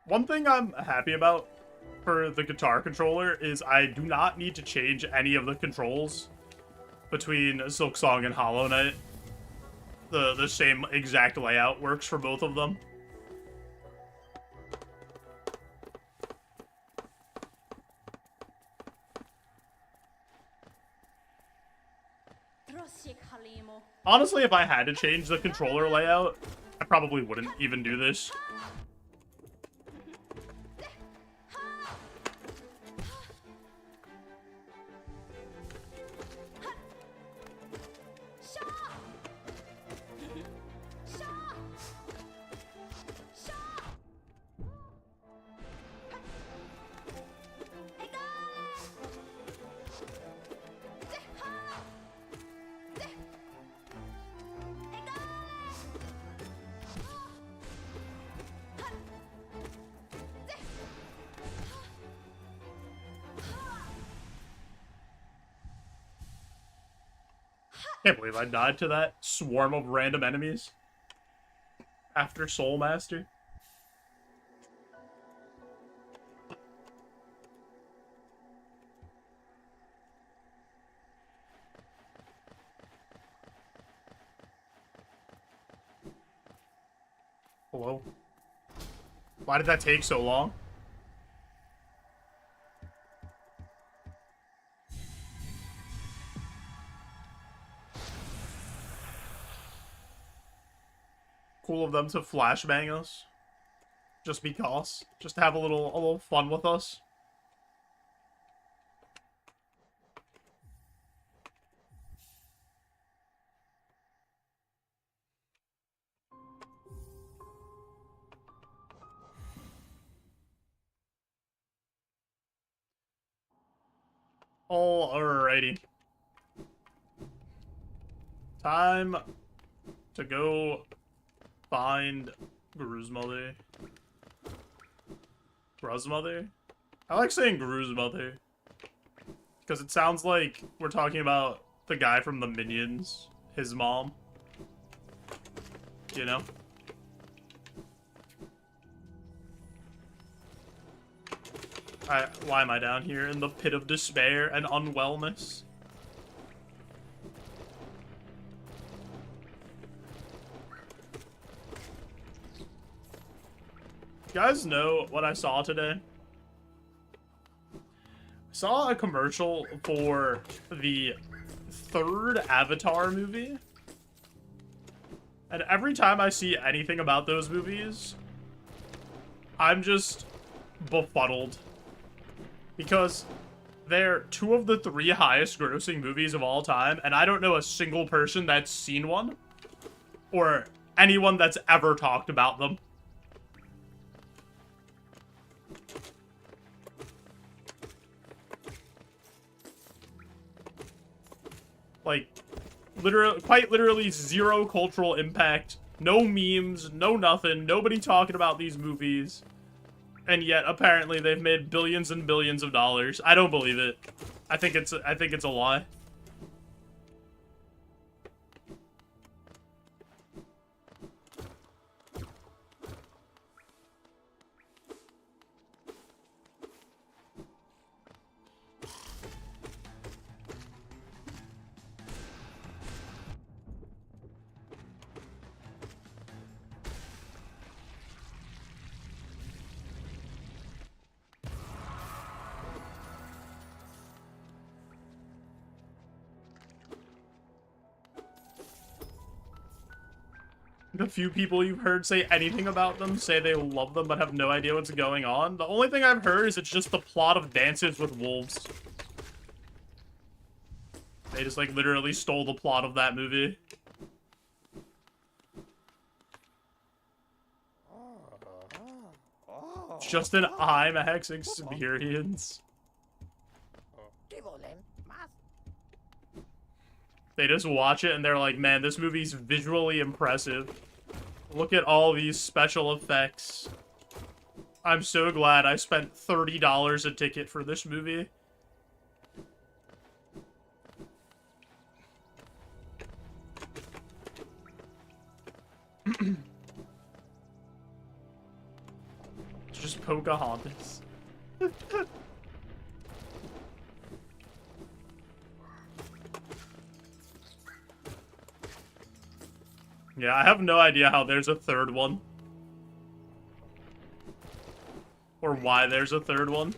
One thing I'm happy about for the guitar controller is I do not need to change any of the controls between Silksong and Hollow Knight. The same exact layout works for both of them. Honestly, if I had to change the controller layout, I probably wouldn't even do this. Can't believe I died to that swarm of random enemies after Soul Master. Hello? Why did that take so long? Cool of them to flashbang us. Just because. Just to have a little fun with us. Alrighty. Time to go find Gru's mother. Gru's mother? I like saying Gru's mother. Because it sounds like we're talking about the guy from the Minions. His mom. You know? Why am I down here in the pit of despair and unwellness? You guys know what I saw today? I saw a commercial for the third Avatar movie. And every time I see anything about those movies, I'm just befuddled. Because they're two of the 3 highest grossing movies of all time, and I don't know a single person that's seen one. Or anyone that's ever talked about them. Like, quite literally 0 cultural impact. No memes, no nothing, nobody talking about these movies. And yet, apparently, they've made billions and billions of dollars. I don't believe it. I think it's a lie. The few people you've heard say anything about them say they love them but have no idea what's going on. The only thing I've heard is it's just the plot of Dances with Wolves. They just, like, literally stole the plot of that movie. It's just an IMAX experience. They just watch it and they're like, man, this movie's visually impressive. Look at all these special effects. I'm so glad I spent $30 a ticket for this movie. It's just Pocahontas. Yeah, I have no idea how there's a third one. Or why there's a third one.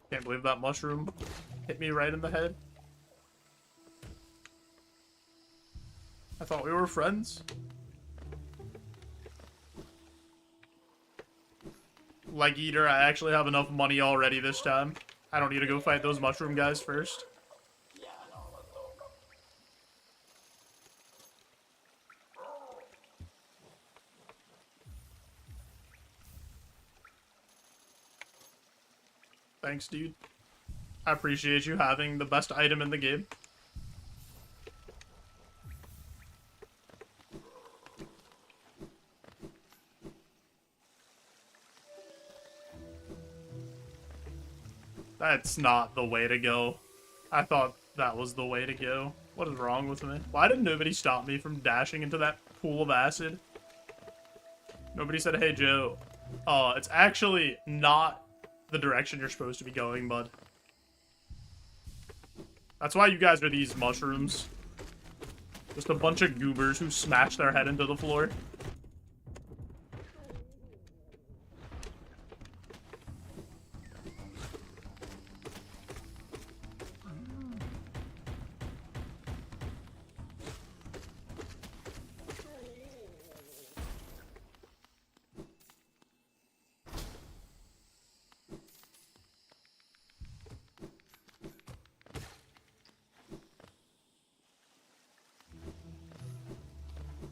Can't believe that mushroom hit me right in the head. I thought we were friends. Leg Eater, I actually have enough money already this time. I don't need to go fight those mushroom guys first. Thanks, dude. I appreciate you having the best item in the game. That's not the way to go. I thought that was the way to go. What is wrong with me? Why did nobody stop me from dashing into that pool of acid? Nobody said, hey, Joe. It's actually not the direction you're supposed to be going, bud. That's why you guys are these mushrooms. Just a bunch of goobers who smash their head into the floor.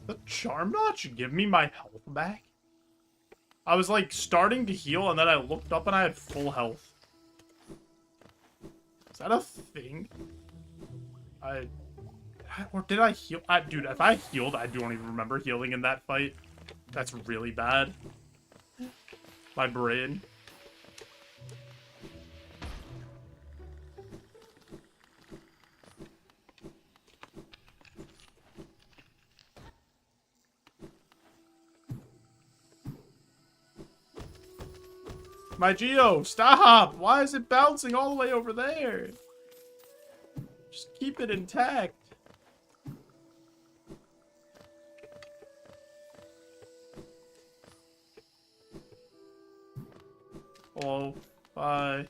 The charm notch give me my health back? I was like starting to heal and then I looked up and I had full health. Is that a thing? Or did I heal? Dude, if I healed, I don't even remember healing in that fight. That's really bad. My brain. My Geo, stop! Why is it bouncing all the way over there? Just keep it intact. Hello. Bye.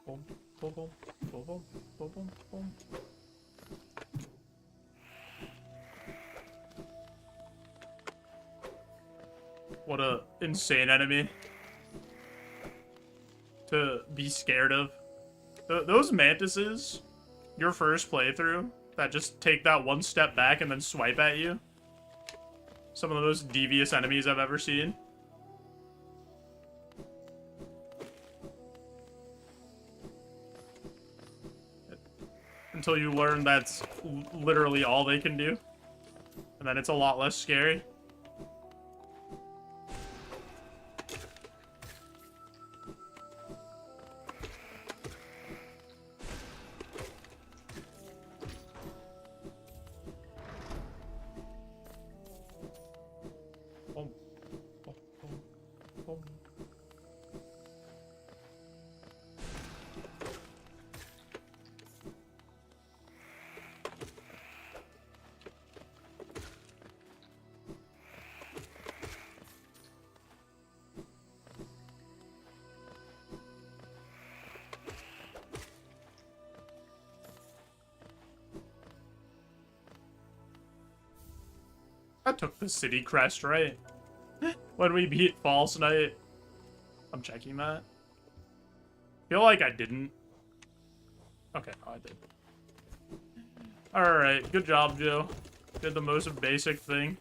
Boom, boom, boom, boom, boom, boom, boom, boom. What a insane enemy to be scared of. Those mantises, your first playthrough, that just take that one step back and then swipe at you. Some of the most devious enemies I've ever seen. Until you learn that's literally all they can do. And then it's a lot less scary. I took the city crest, right? When we beat False Knight. I'm checking that. Feel like I didn't. Okay, no, I did. Alright, good job, Joe. Did the most basic thing.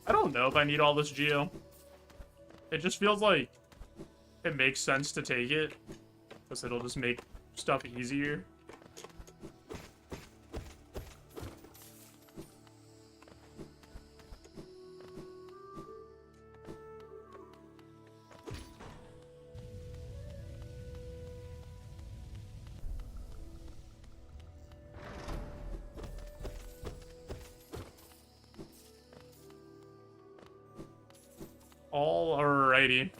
I don't know if I need all this Geo. It just feels like it makes sense to take it, because it'll just make stuff easier. Alrighty.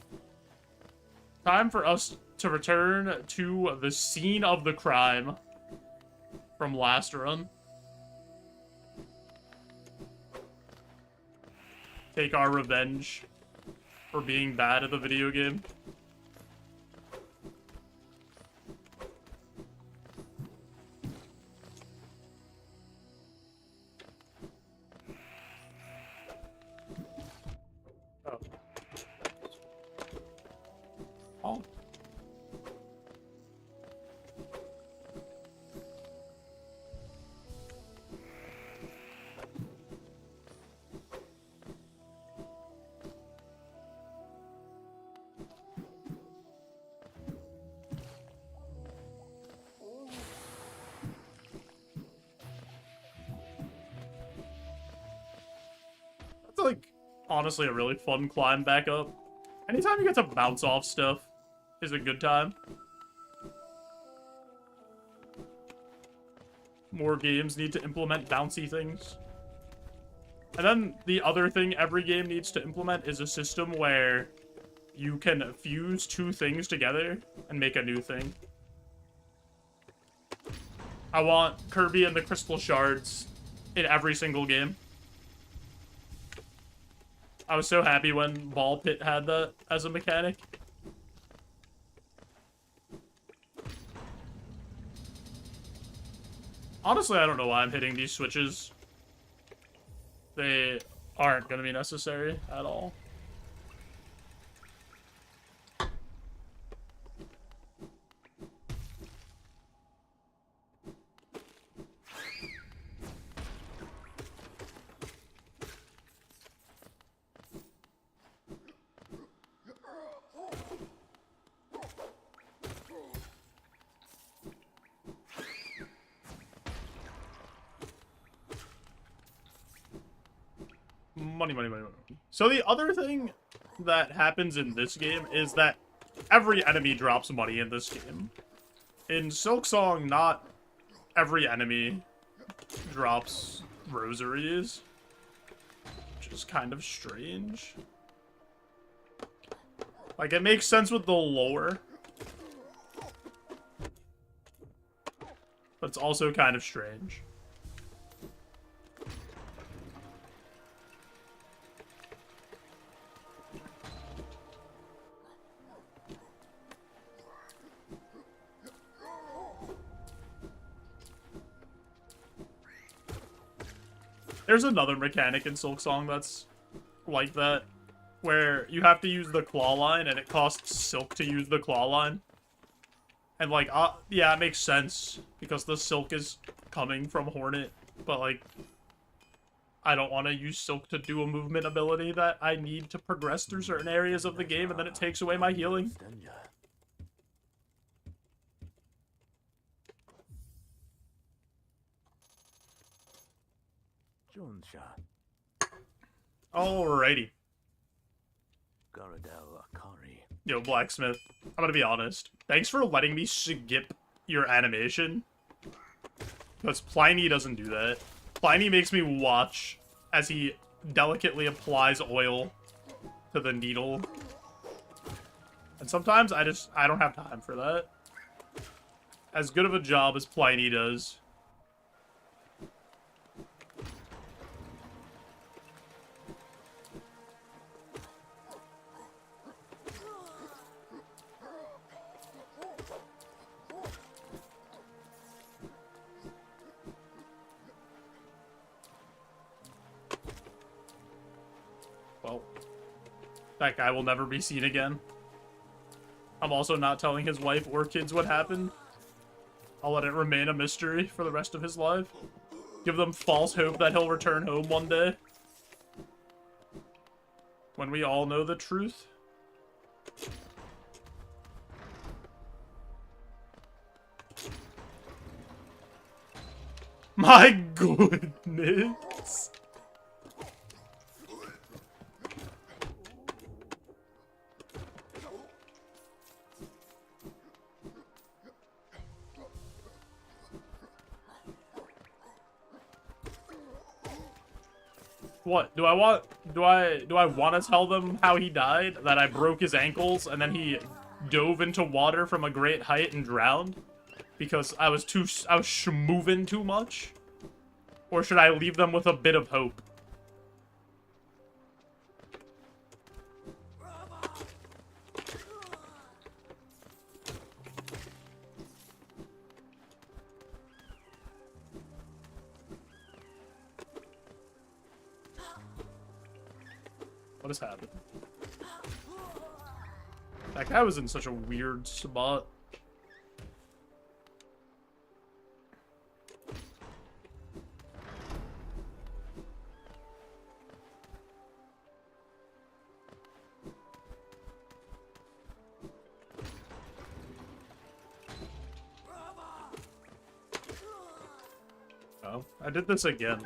Time for us to return to the scene of the crime from last run. take our revenge for being bad at the video game. Oh. Oh. That's like honestly a really fun climb back up. Anytime you get to bounce off stuff is a good time. More games need to implement bouncy things. And then the other thing every game needs to implement is a system where you can fuse two things together and make a new thing. I want Kirby and the Crystal Shards in every single game. I was so happy when Ball Pit had that as a mechanic. Honestly, I don't know why I'm hitting these switches. They aren't going to be necessary at all. Money, money, money, money. So the other thing that happens in this game is that every enemy drops money in this game. In Silksong, not every enemy drops rosaries, which is kind of strange. Like, it makes sense with the lore, but it's also kind of strange. There's another mechanic in Silksong that's like that, where you have to use the claw line, and it costs silk to use the claw line. And, like, yeah, it makes sense, because the silk is coming from Hornet, but, like, I don't want to use silk to do a movement ability that I need to progress through certain areas of the game, and then it takes away my healing. Alrighty. Yo, Blacksmith, I'm gonna be honest. Thanks for letting me skip your animation. Because Pliny doesn't do that. Pliny makes me watch as he delicately applies oil to the needle. And sometimes I don't have time for that. As good of a job as Pliny does. Well, that guy will never be seen again. I'm also not telling his wife or kids what happened. I'll let it remain a mystery for the rest of his life. Give them false hope that he'll return home one day. When we all know the truth. My goodness. What? Do I want to tell them how he died? That I broke his ankles and then he dove into water from a great height and drowned? Because I was schmoovin' too much? Or should I leave them with a bit of hope? What has happened? That guy was in such a weird spot. Oh, I did this again.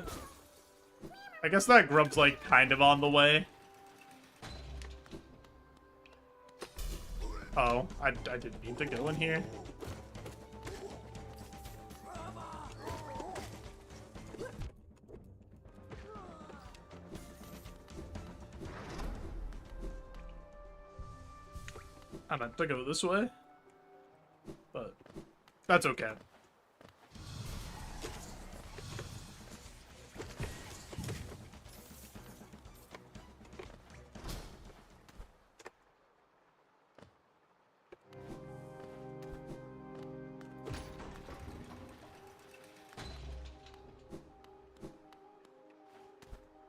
I guess that grub's like kind of on the way. Oh, I didn't mean to go in here. I meant to go this way, but that's okay.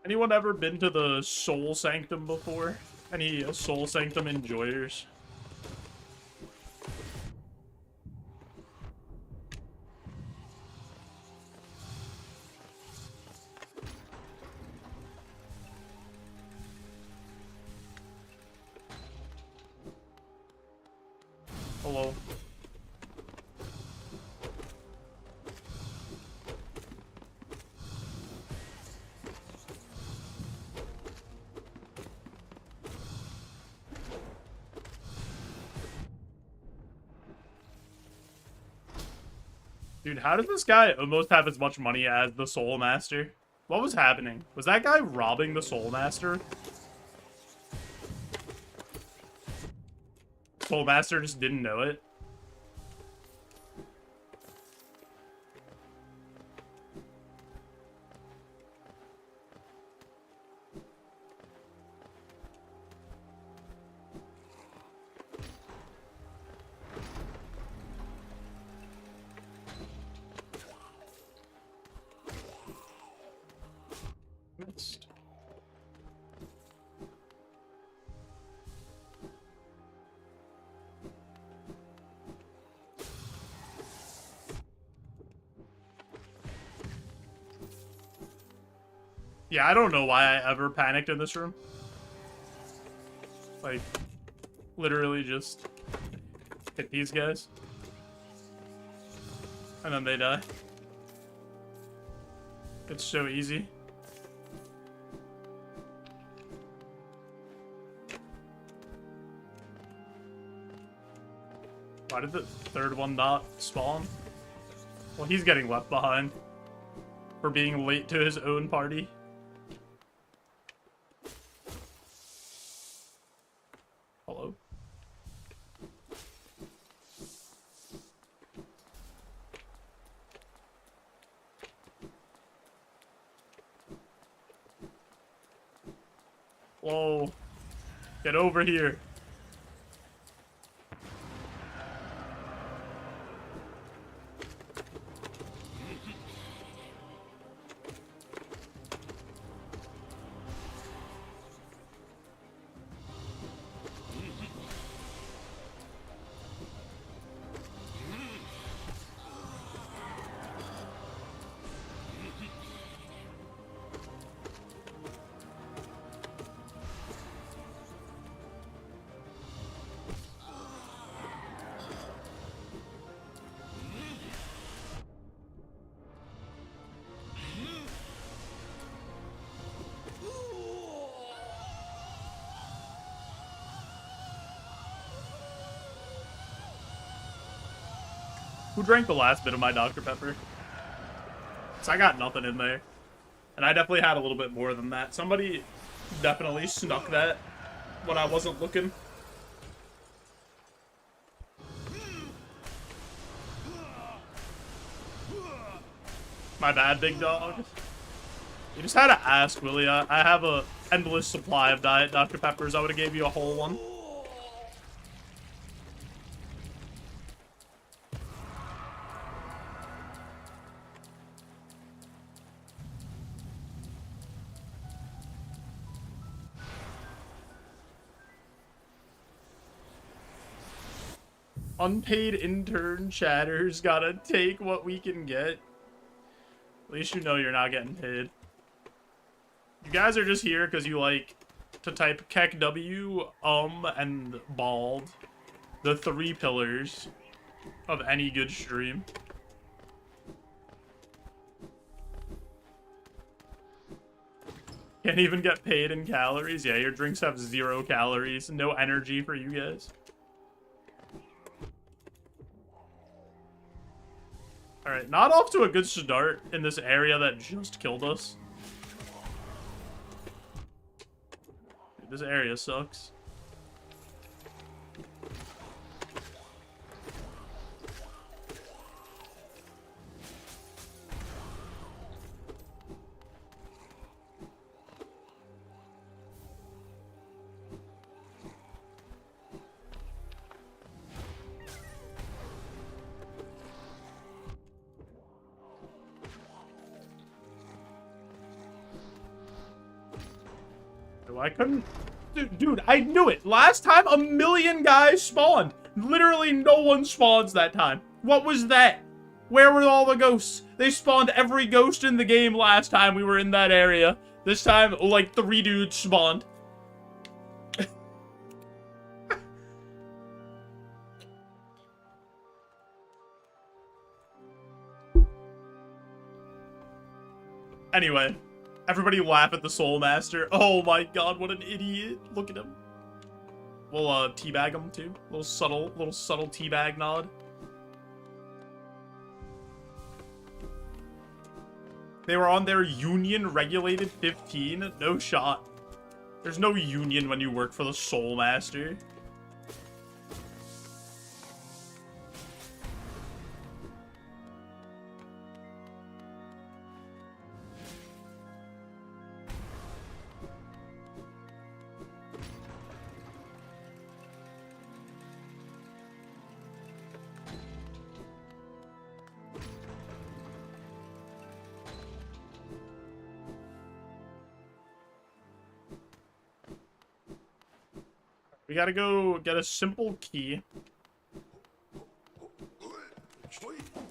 Anyone ever been to the Soul Sanctum before? Any Soul Sanctum enjoyers? Hello. Dude, how did this guy almost have as much money as the Soul Master? What was happening? Was that guy robbing the Soul Master? Soul Master just didn't know it. Missed. Yeah, I don't know why I ever panicked in this room. Like, literally just hit these guys. And then they die. It's so easy. Why did the third one not spawn? Well, he's getting left behind for being late to his own party. Hello? Whoa. Get over here. Who drank the last bit of my Dr. Pepper? So I got nothing in there. And I definitely had a little bit more than that. Somebody definitely snuck that when I wasn't looking. My bad, big dog. You just had to ask, Willie. I have a endless supply of Diet Dr. Peppers. I would have gave you a whole one. Unpaid intern chatters gotta take what we can get. At least you know you're not getting paid. You guys are just here because you like to type kek W, and bald. The 3 pillars of any good stream. Can't even get paid in calories. Yeah, your drinks have 0 calories. No energy for you guys. Alright, not off to a good start in this area that just killed us. Dude, this area sucks. I couldn't... Dude, I knew it. Last time, 1,000,000 guys spawned. Literally no one spawns that time. What was that? Where were all the ghosts? They spawned every ghost in the game last time we were in that area. This time, like, 3 dudes spawned. Anyway. Everybody laugh at the Soul Master. Oh my god, what an idiot. Look at him. We'll, teabag him, too. Little subtle teabag nod. They were on their union-regulated 15? No shot. There's no union when you work for the Soul Master. We gotta go get a simple key.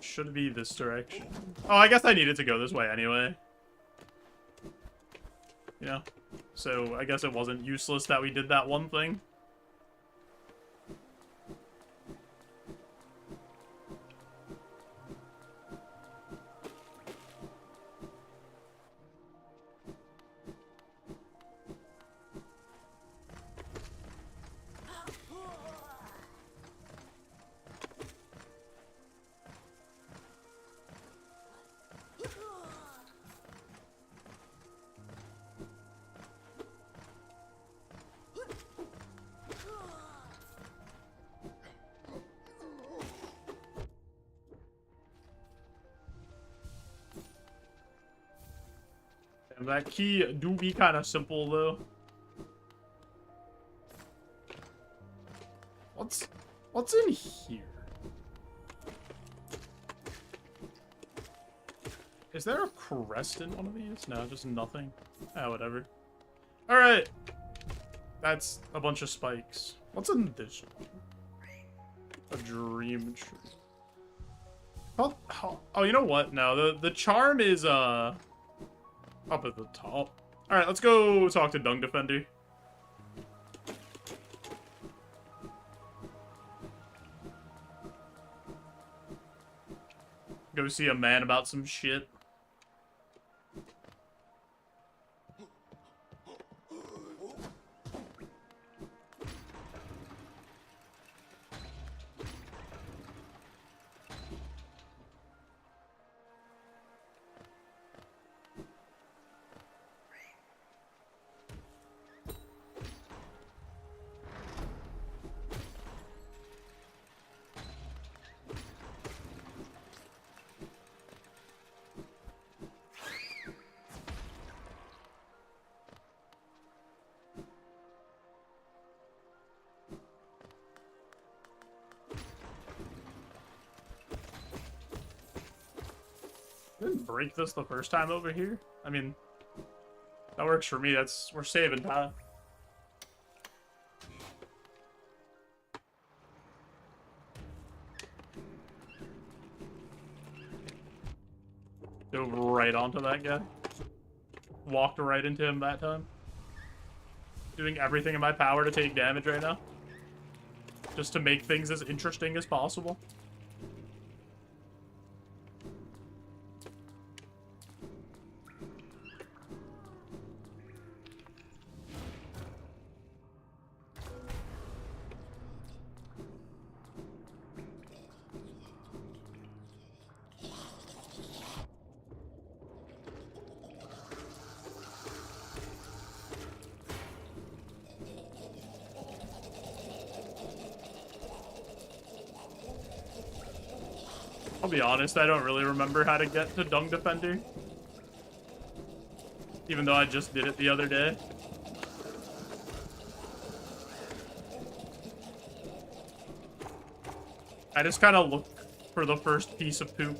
Should be this direction. Oh, I guess I needed to go this way anyway. You know? So, I guess it wasn't useless that we did that one thing. That key do be kind of simple, though. What's in here? Is there a crest in one of these? No, just nothing. Ah, whatever. Alright. That's a bunch of spikes. What's in this one? A dream tree. Oh, you know what? No, the charm is, up at the top. Alright, let's go talk to Dung Defender. Go see a man about some shit. Didn't break this the first time over here. I mean, that works for me. We're saving time. dove right onto that guy. Walked right into him that time. Doing everything in my power to take damage right now. Just to make things as interesting as possible. I'll be honest, I don't really remember how to get to Dung Defender. Even though I just did it the other day. I just kind of look for the first piece of poop.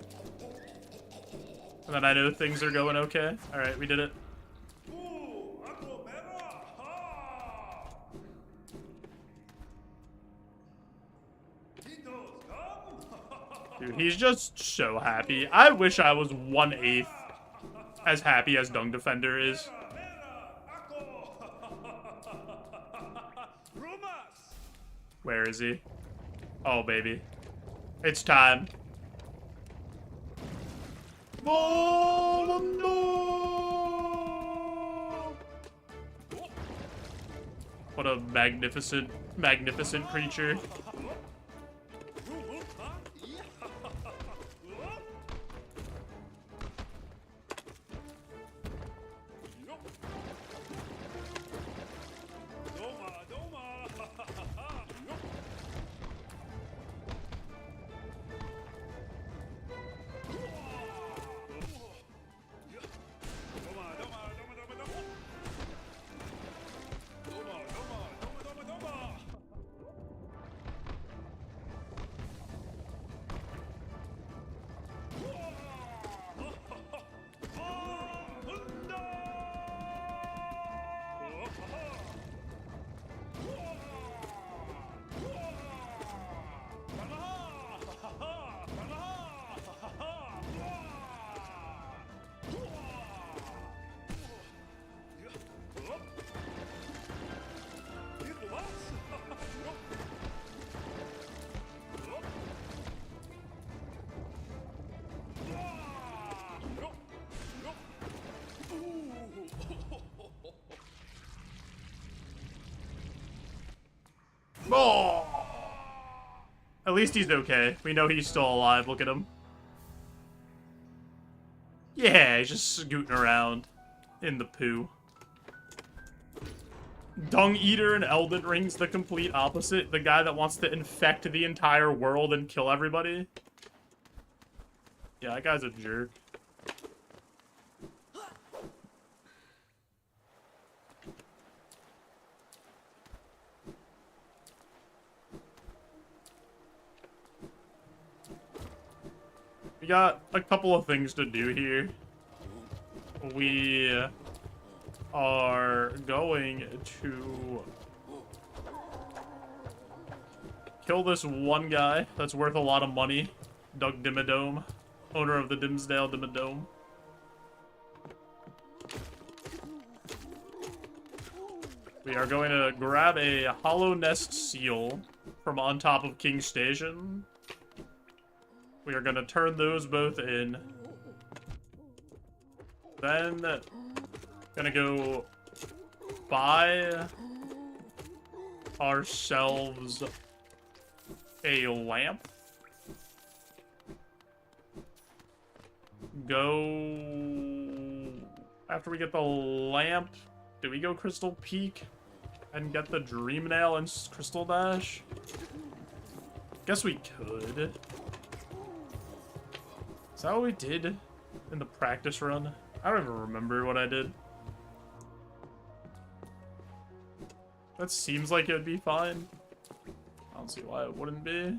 And then I know things are going okay. Alright, we did it. Dude, he's just so happy. I wish I was 1/8 as happy as Dung Defender is. Where is he? Oh, baby. It's time. Oh, no! What a magnificent, magnificent creature. Oh! At least he's okay. We know he's still alive. Look at him. Yeah, he's just scooting around in the poo. Dung Eater in Elden Ring's the complete opposite. The guy that wants to infect the entire world and kill everybody. Yeah, that guy's a jerk. We got a couple of things to do here. We are going to kill this one guy that's worth a lot of money. Doug Dimmadome, owner of the Dimsdale Dimmadome. We are going to grab a Hollownest seal from on top of King Station. We are going to turn those both in. Then, gonna go buy ourselves a lamp. Go... After we get the lamp, do we go Crystal Peak and get the Dream Nail and Crystal Dash? Guess we could. Is that what we did in the practice run? I don't even remember what I did. That seems like it would be fine. I don't see why it wouldn't be.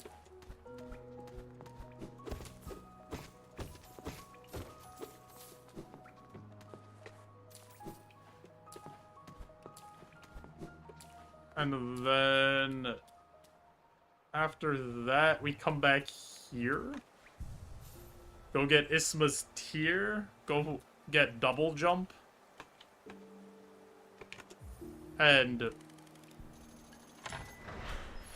And then after that, we come back here. Go get Isma's Tear. Go get Double Jump. And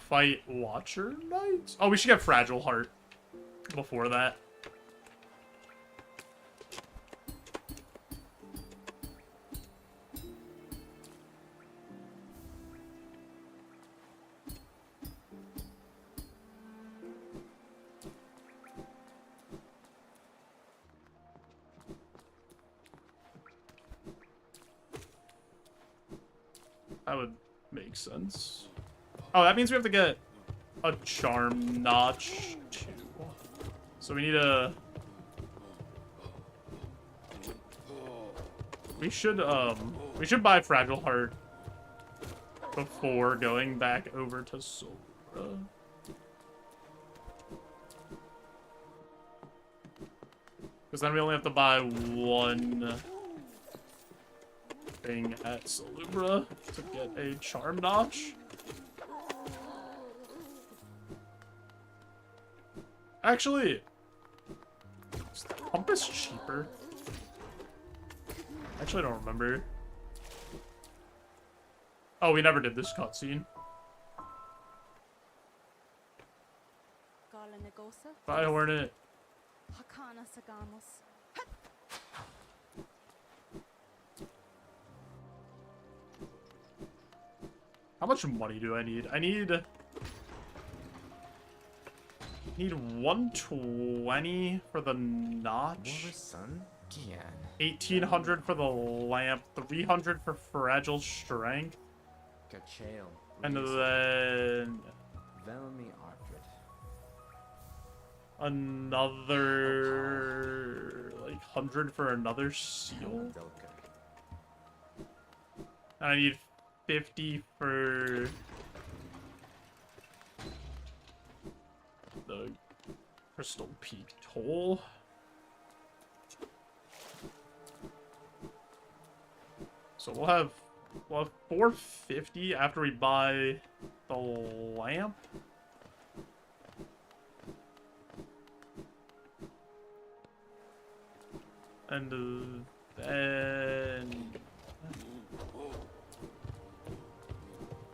fight Watcher Knights. Oh, we should get Fragile Heart before that. That would make sense. Oh, that means we have to get a charm notch too. So we need a... We should buy Fragile Heart before going back over to Sora. Because then we only have to buy one thing at Salubra to get a charm notch. Actually, is the compass cheaper? Actually, I don't remember. Oh, we never did this cutscene. Bye, Hornet. How much money do I need? I need 120 for the notch. 1800 for the lamp, 300 for fragile strength, and then another like 100 for another seal. And I need 50 for the Crystal Peak toll. So we'll have 450 after we buy the lamp. And then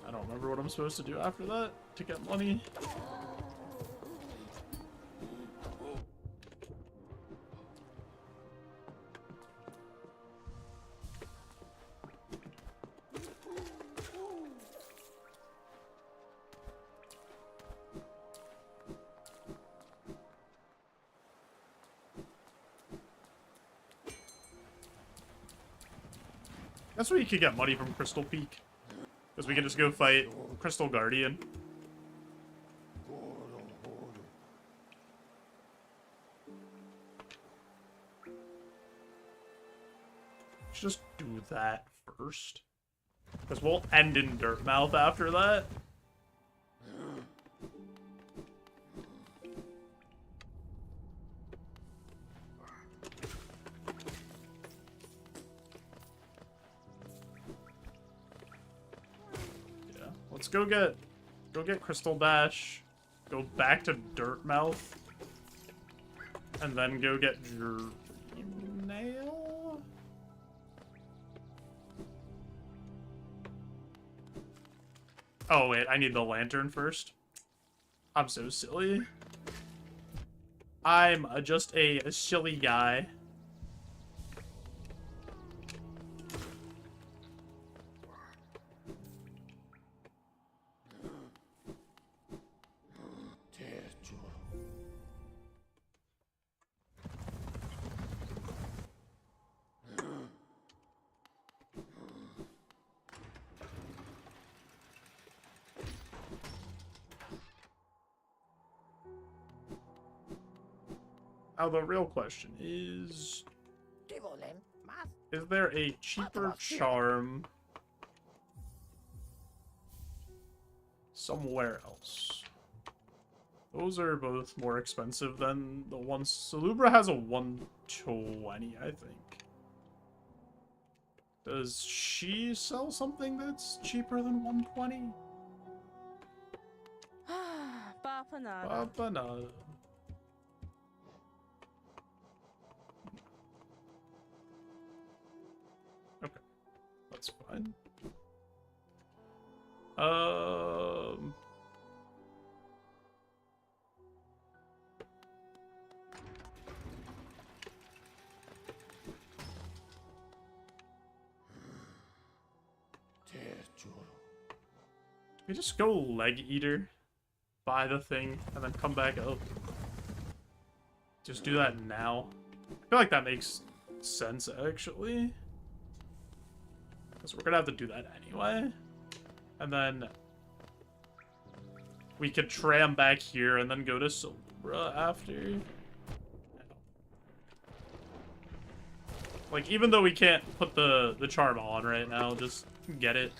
I don't remember what I'm supposed to do after that to get money. That's where you could get money from Crystal Peak. Because we can just go fight Crystal Guardian. Let's just do that first. Because we'll end in Dirtmouth after that. Let's go get Crystal Dash, go back to Dirtmouth, and then go get Dream Nail. Oh wait, I need the lantern first. I'm so silly. I'm just a silly guy. Now the real question is there a cheaper charm somewhere else? Those are both more expensive than the ones. Salubra has a 120, I think. Does she sell something that's cheaper than 120? Bapanada. It's fine. Um... We just go leg eater, buy the thing, and then come back up. Just do that now. I feel like that makes sense, actually. Because we're gonna have to do that anyway. And then we could tram back here and then go to Silubra after. Like, even though we can't put the charm on right now, just get it.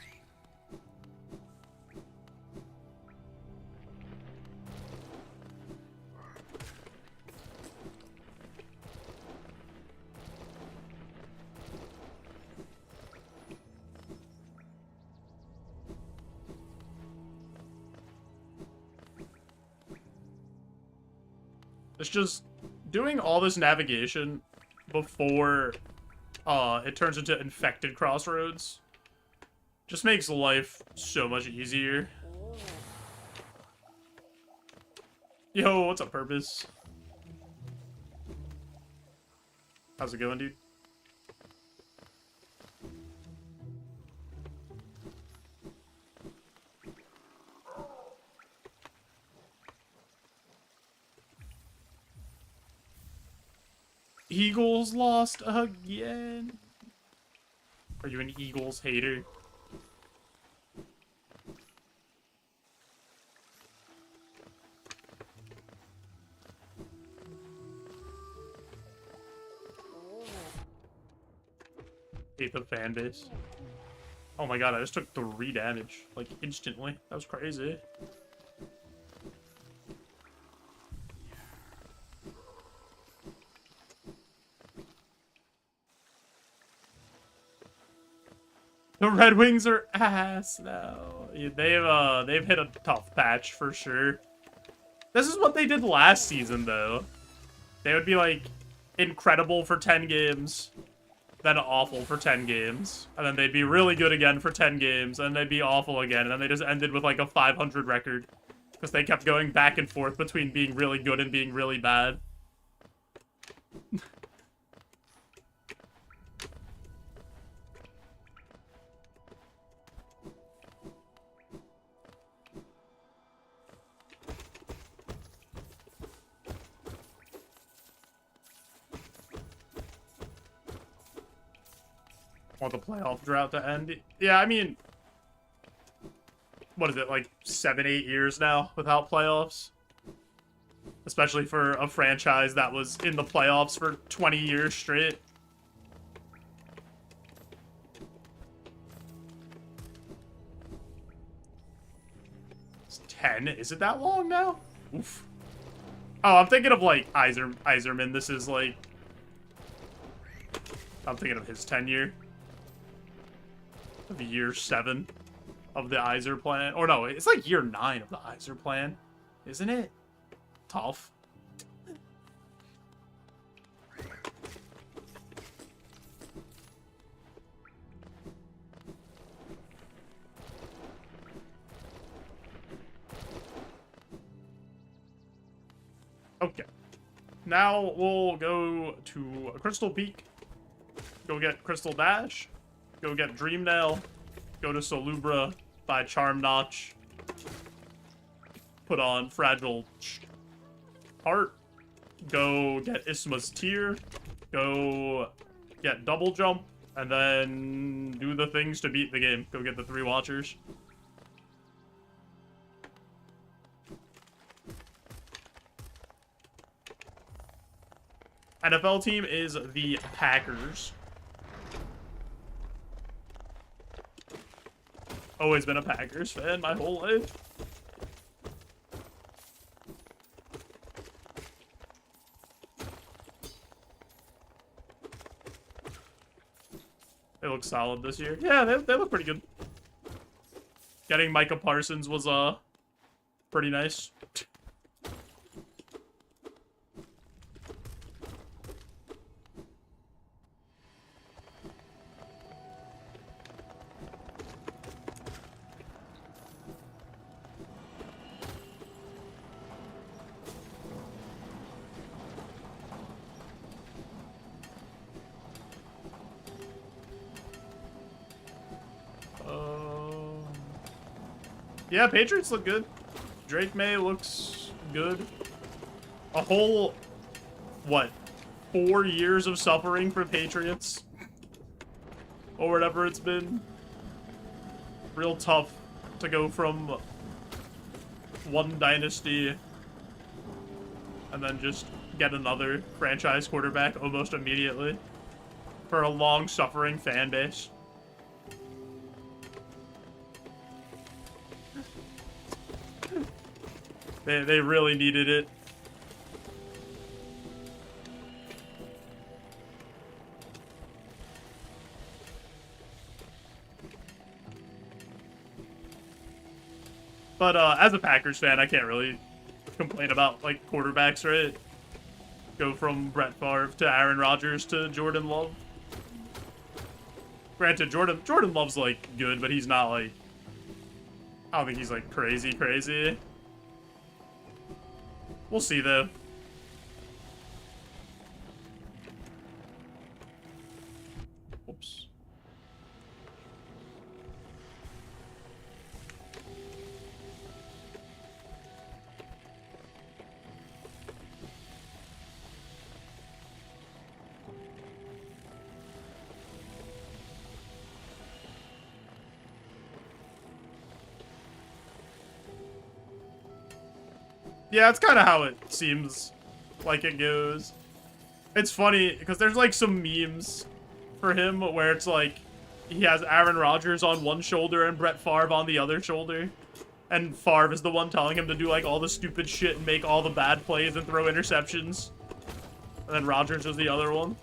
It's just doing all this navigation before it turns into infected crossroads just makes life so much easier. Yo, what's up, Purpose? How's it going, dude? Eagles lost again. Are you an Eagles hater? Hate the fan base. Oh my god, I just took 3 damage, like, instantly. That was crazy. The Red Wings are ass now. They've hit a tough patch for sure. This is what they did last season, though. They would be, like, incredible for 10 games, then awful for 10 games, and then they'd be really good again for 10 games, and they'd be awful again, and then they just ended with, like, a 500 record. Because they kept going back and forth between being really good and being really bad. Want the playoff drought to end? Yeah, I mean, what is it, like 7-8 years now without playoffs? Especially for a franchise that was in the playoffs for 20 years straight. It's 10? Is it that long now? Oof. Oh, I'm thinking of, like, Iserman. This is, like... I'm thinking of his tenure. Of year 7 of the Iser plan. Or no, it's like year 9 of the Iser plan. Isn't it? Tough. Okay. Now we'll go to Crystal Peak. Go get Crystal Dash. Go get Dream Nail. Go to Silubra. Buy Charm Notch. Put on Fragile Heart. Go get Isma's Tear. Go get Double Jump. And then do the things to beat the game. Go get the 3 Watchers. NFL team is the Packers. Always been a Packers fan my whole life. They look solid this year. Yeah, they look pretty good. Getting Micah Parsons was pretty nice. Yeah, Patriots look good. Drake May looks good. A whole, what, 4 years of suffering for Patriots? Or whatever it's been. Real tough to go from one dynasty and then just get another franchise quarterback almost immediately for a long-suffering fan base. They really needed it. But as a Packers fan, I can't really complain about like quarterbacks, right? Go from Brett Favre to Aaron Rodgers to Jordan Love. Granted, Jordan Love's like good, but he's not like, I don't think he's like crazy. We'll see though. Oops. Yeah, it's kind of how it seems like it goes. It's funny, because there's like some memes for him where it's like, he has Aaron Rodgers on one shoulder and Brett Favre on the other shoulder. And Favre is the one telling him to do like all the stupid shit and make all the bad plays and throw interceptions. And then Rodgers is the other one.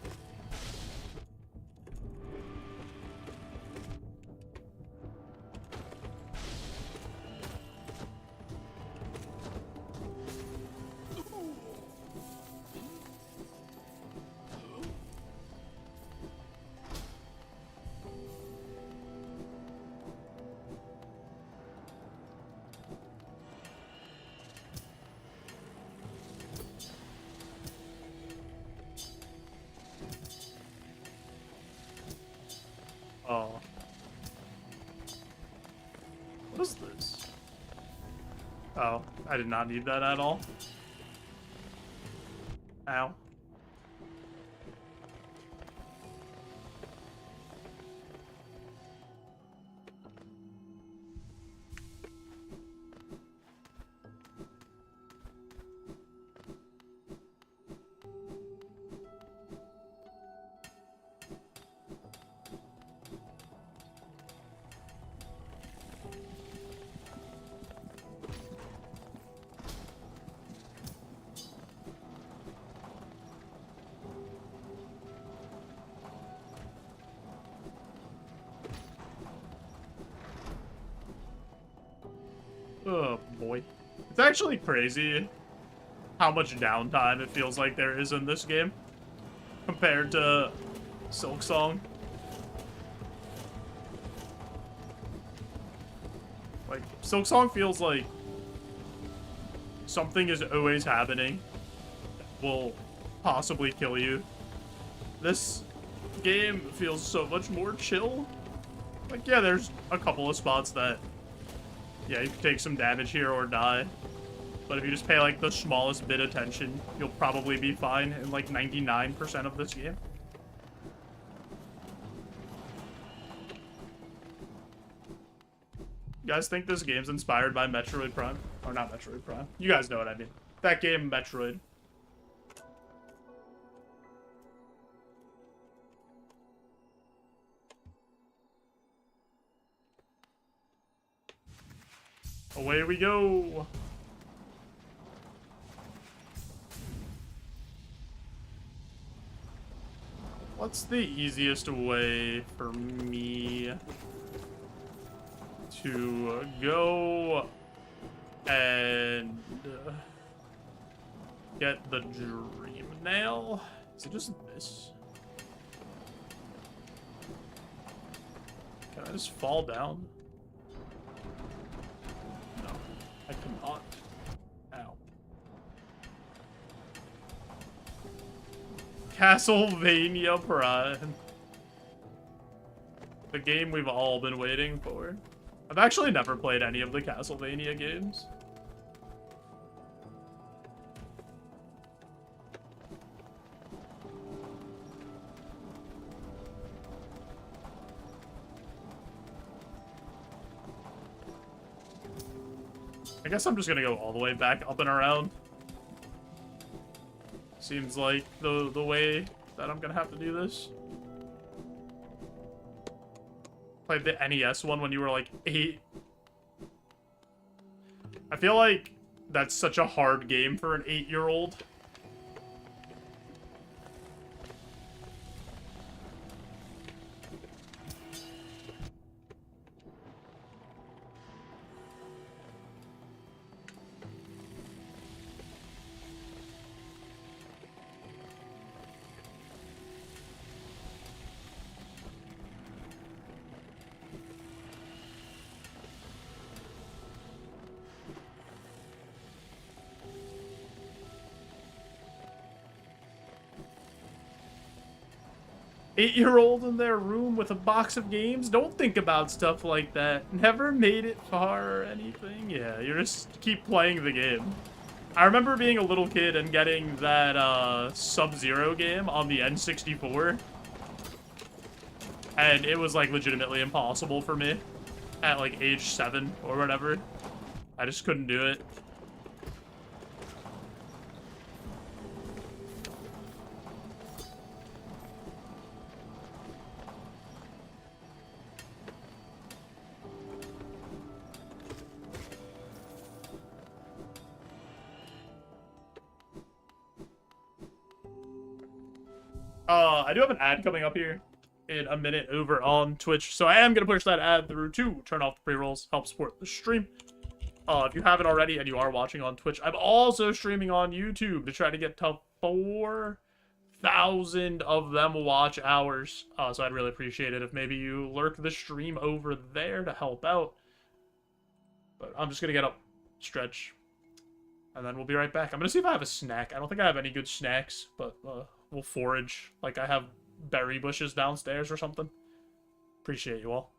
Oh. What is this? Oh, I did not need that at all. Ow. Oh boy. It's actually crazy how much downtime it feels like there is in this game compared to Silksong. Like, Silksong feels like something is always happening that will possibly kill you. This game feels so much more chill. Like, yeah, there's a couple of spots that, yeah, you can take some damage here or die. But if you just pay, like, the smallest bit of attention, you'll probably be fine in, like, 99% of this game. You guys think this game's inspired by Metroid Prime? Or not Metroid Prime. You guys know what I mean. That game, Metroid. Away we go. What's the easiest way for me to go and get the dream nail? Is it just this? Can I just fall down? No, I cannot. Ow. Castlevania Prime. The game we've all been waiting for. I've actually never played any of the Castlevania games. I guess I'm just gonna go all the way back up and around. Seems like the way that I'm gonna have to do this. Played the NES one when you were like 8. I feel like that's such a hard game for an 8-year-old. Eight-year-old in their room with a box of games? Don't think about stuff like that. Never made it far or anything. Yeah, you just keep playing the game. I remember being a little kid and getting that Sub-Zero game on the N64. And it was like legitimately impossible for me at like age 7 or whatever. I just couldn't do it. I do have an ad coming up here in a minute over on Twitch, so I am going to push that ad through to turn off the pre-rolls, help support the stream. If you haven't already and you are watching on Twitch, I'm also streaming on YouTube to try to get to 4,000 of them watch hours. So I'd really appreciate it if maybe you lurk the stream over there to help out. But I'm just going to get up, stretch, and then we'll be right back. I'm going to see if I have a snack. I don't think I have any good snacks, but we'll forage. Like I have berry bushes downstairs or something. Appreciate you all.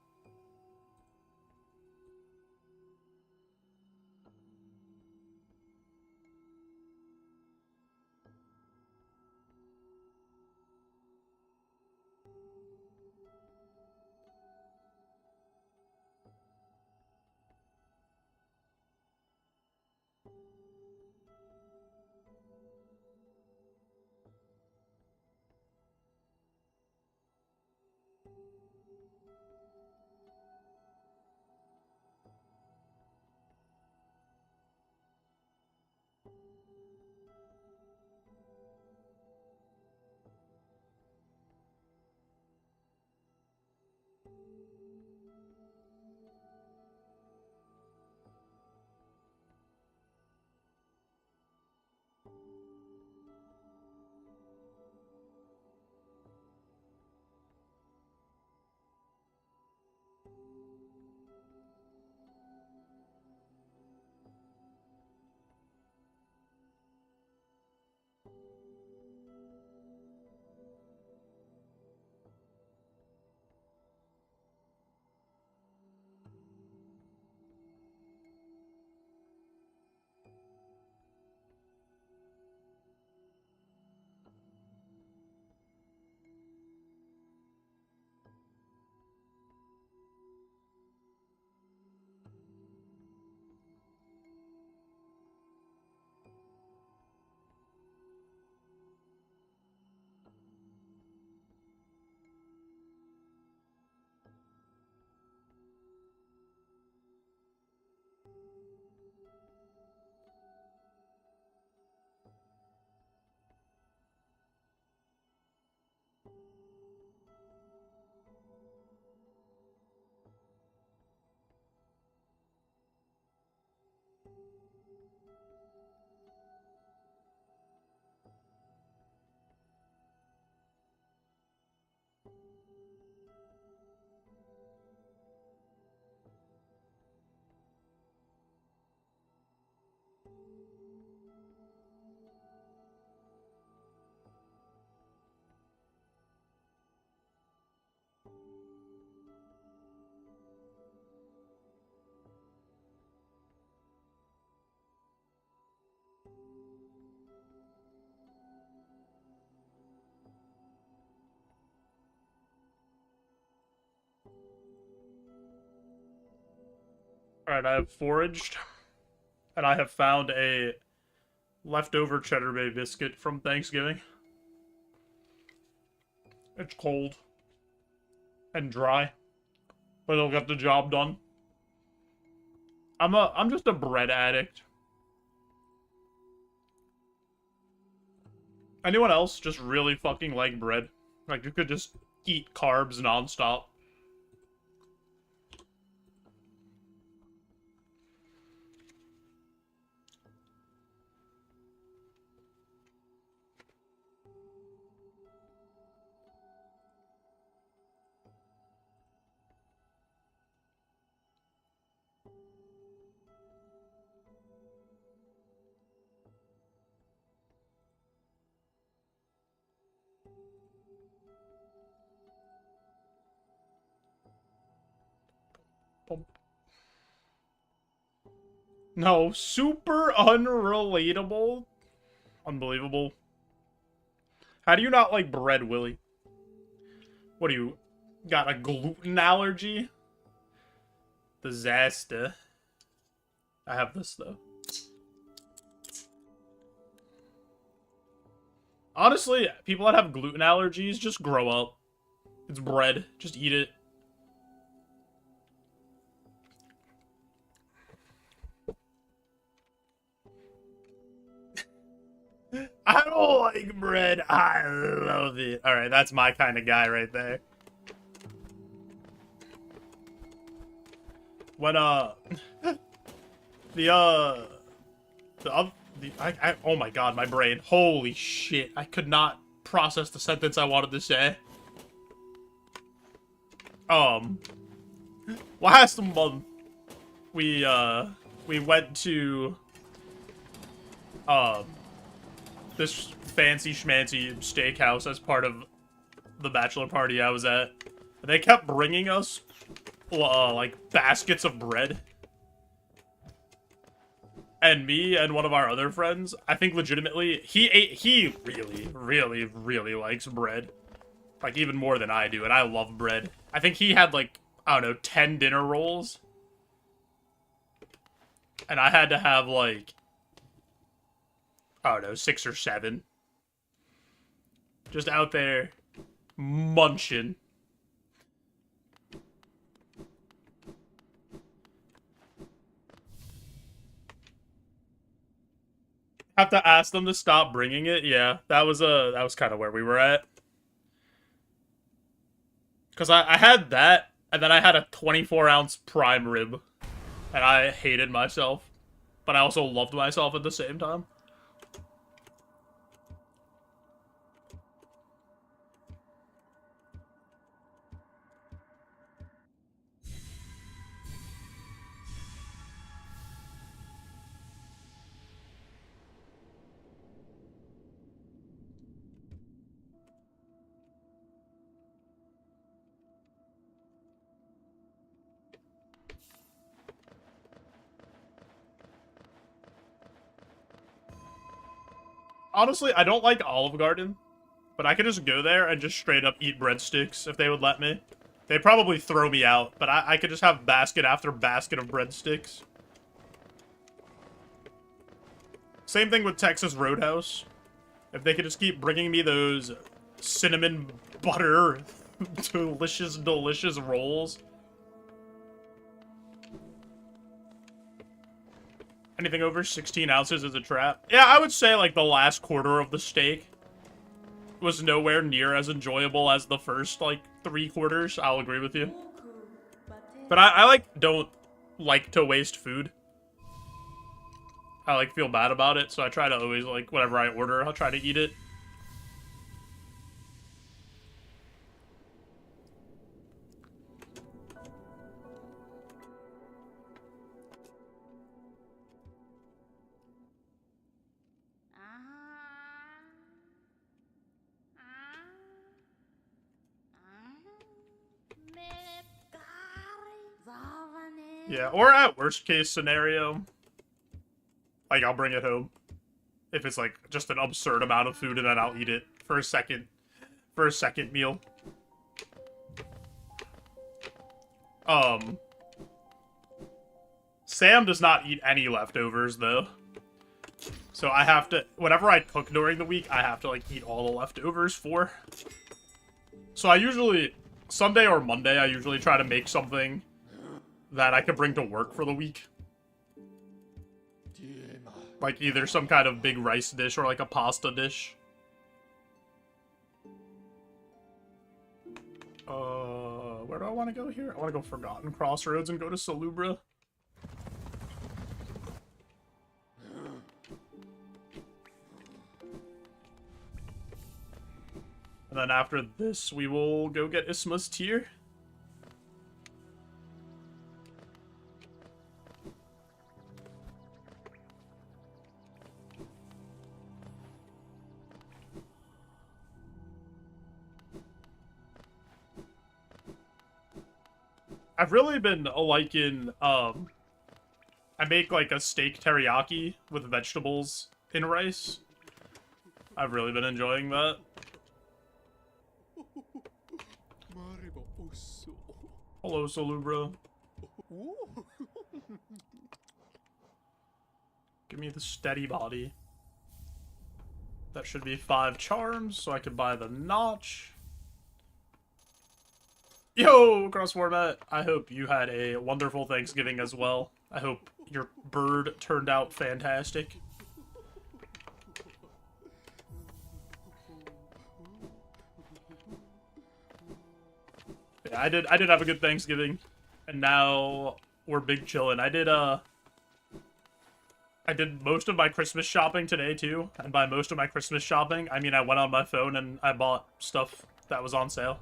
Alright, I have foraged. And I have found a leftover Cheddar Bay biscuit from Thanksgiving. It's cold. And dry. But it'll get the job done. I'm just a bread addict. Anyone else just really fucking like bread? Like, you could just eat carbs nonstop. No, super unrelatable. Unbelievable. How do you not like bread, Willie? What do you... got a gluten allergy? Disaster. I have this, though. Honestly, people that have gluten allergies, just grow up. It's bread. Just eat it. I don't like bread. I love it. Alright, that's my kind of guy right there. When, oh my god, my brain. Holy shit. I could not process the sentence I wanted to say. Last month, we went to, this fancy schmancy steakhouse as part of the bachelor party I was at. They kept bringing us, like, baskets of bread. And me and one of our other friends, I think legitimately, he really, really, really likes bread. Like, even more than I do, and I love bread. I think he had, like, I don't know, 10 dinner rolls. And I had to have, like, I don't know, 6 or 7. Just out there, munching. Have to ask them to stop bringing it. Yeah, that was kind of where we were at. Because I had that, and then I had a 24-ounce prime rib, and I hated myself, but I also loved myself at the same time. Honestly, I don't like Olive Garden, but I could just go there and just straight up eat breadsticks if they would let me. They'd probably throw me out, but I could just have basket after basket of breadsticks. Same thing with Texas Roadhouse. If they could just keep bringing me those cinnamon butter delicious, delicious rolls. Anything over 16 ounces is a trap. Yeah, I would say, like, the last quarter of the steak was nowhere near as enjoyable as the first, like, 3 quarters. I'll agree with you. But I like, don't like to waste food. I, like, feel bad about it, so I try to always, like, whatever I order, I'll try to eat it. Yeah, or at worst case scenario, like, I'll bring it home. If it's, like, just an absurd amount of food, and then I'll eat it for a second meal. Sam does not eat any leftovers, though. So I have to, whenever I cook during the week, I have to, like, eat all the leftovers for. So I usually, Sunday or Monday, I usually try to make something that I can bring to work for the week. Like either some kind of big rice dish or like a pasta dish. Where do I want to go here? I want to go Forgotten Crossroads and go to Salubra. And then after this, we will go get Isma's Tear. I've really been liking, I make like a steak teriyaki with vegetables in rice. I've really been enjoying that. Hello, Salubra. Give me the steady body. That should be 5 charms, so I can buy the notch. Yo, cross format. I hope you had a wonderful Thanksgiving as well. I hope your bird turned out fantastic. Yeah, I did have a good Thanksgiving. And now we're big chillin'. I did most of my Christmas shopping today too. And by most of my Christmas shopping, I mean I went on my phone and I bought stuff that was on sale.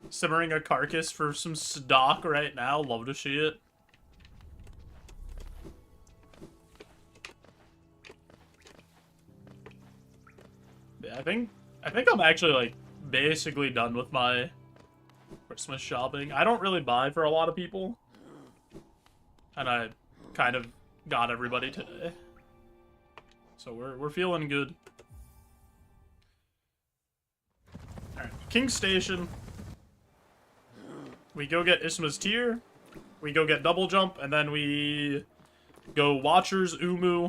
Simmering a carcass for some stock right now. Love to see it. Yeah, I think I'm actually like basically done with my Christmas shopping. I don't really buy for a lot of people. And I kind of got everybody today. So we're feeling good. Alright, King Station. We go get Isma's Tear, we go get Double Jump, and then we go Watchers, Umu,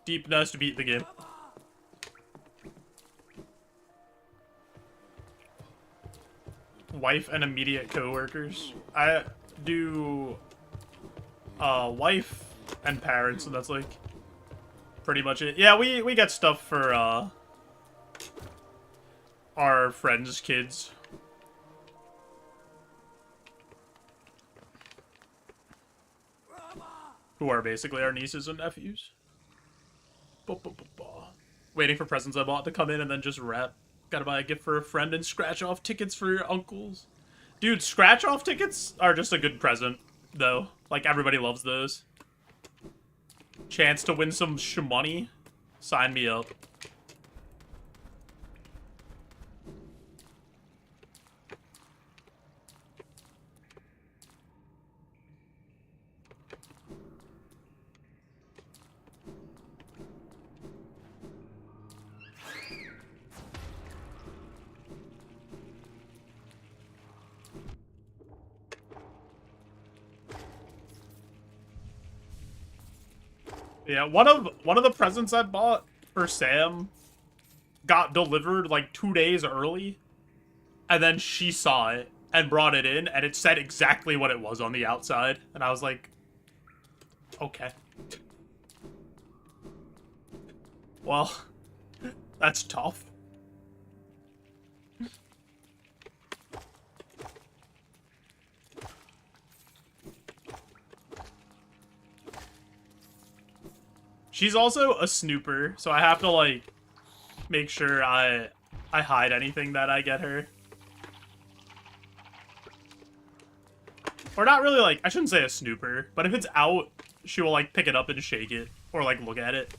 Deep Nest to beat the game. Wife and immediate co-workers. I do wife and parents, and that's like pretty much it. Yeah, we get stuff for our friends' kids. Who are basically our nieces and nephews. Waiting for presents I bought to come in and then just wrap. Gotta buy a gift for a friend and scratch off tickets for your uncles. Dude, scratch off tickets are just a good present, though. Like, everybody loves those. Chance to win some shmoney? Sign me up. Yeah, one of the presents I bought for Sam got delivered like 2 days early, and then she saw it and brought it in, and it said exactly what it was on the outside, and I was like, okay. Well, that's tough. She's also a snooper, so I have to, like, make sure I hide anything that I get her. Or not really, like, I shouldn't say a snooper, but if it's out, she will, like, pick it up and shake it, or, like, look at it.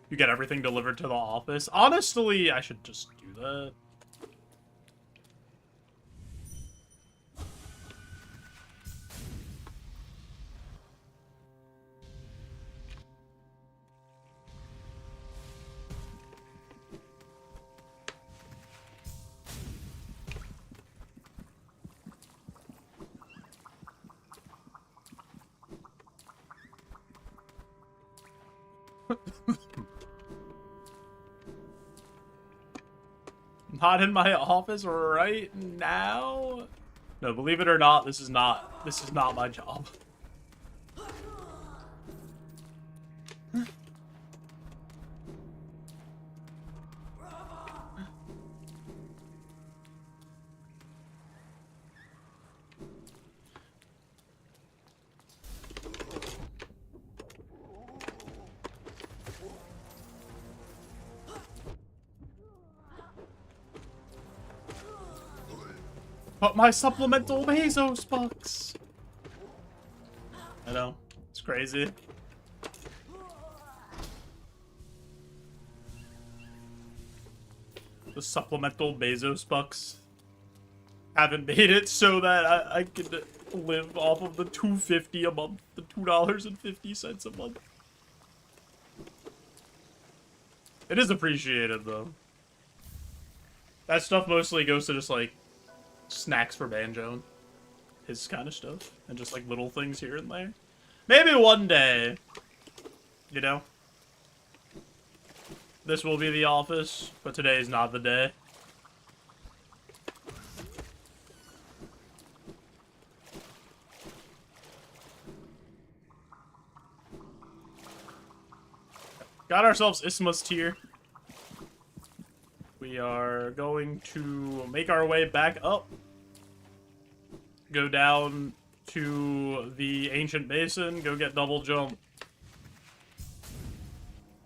You get everything delivered to the office. Honestly, I should just do that. Not in my office right now. No, believe it or not, this is not my job. But my supplemental Bezos bucks. I know, it's crazy. The supplemental Bezos bucks haven't made it so that I could live off of the $2.50 a month, the $2.50 a month. It is appreciated though. That stuff mostly goes to just like snacks for Banjo, his kind of stuff, and just like little things here and there. Maybe one day, you know, this will be the office, but today is not the day. Got ourselves Isthmus tier. We are going to make our way back up. Go down to the Ancient Basin, go get double jump.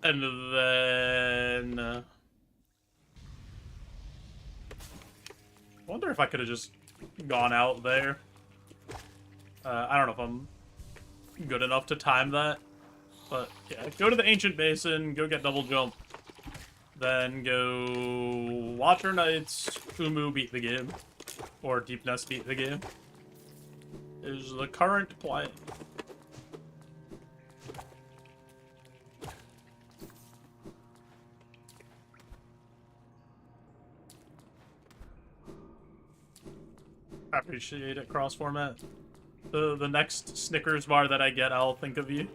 And then... I wonder if I could have just gone out there. I don't know if I'm good enough to time that. But, yeah, go to the Ancient Basin, go get double jump. Then go Watcher Knights, Umu beat the game. Or Deep Nest beat the game. Is the current plan. I appreciate it, cross format. The next Snickers bar that I get, I'll think of you.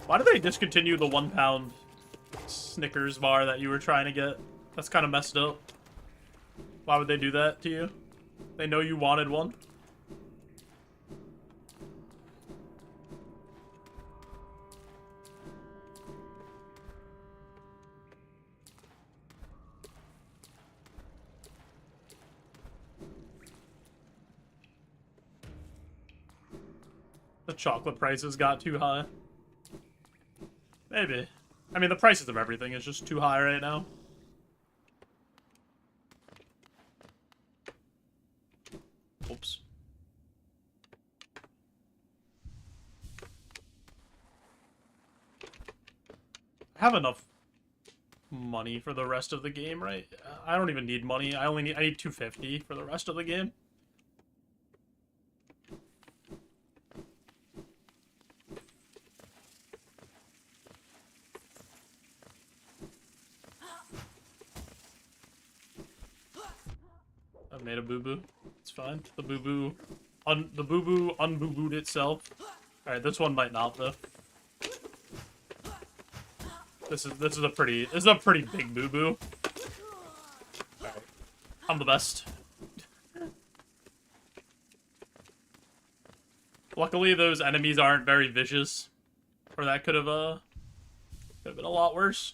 Why did they discontinue the £1 Snickers bar that you were trying to get? That's kind of messed up. Why would they do that to you? They know you wanted one. The chocolate prices got too high. Maybe. I mean, the prices of everything is just too high right now. Oops. I have enough money for the rest of the game, right? I don't even need money. I need $250 for the rest of the game. I've made a boo-boo. It's fine. The boo-boo unboo-booed itself. Alright, this one might not though. This is a pretty big boo-boo. Alright. I'm the best. Luckily those enemies aren't very vicious. Or that could have been a lot worse.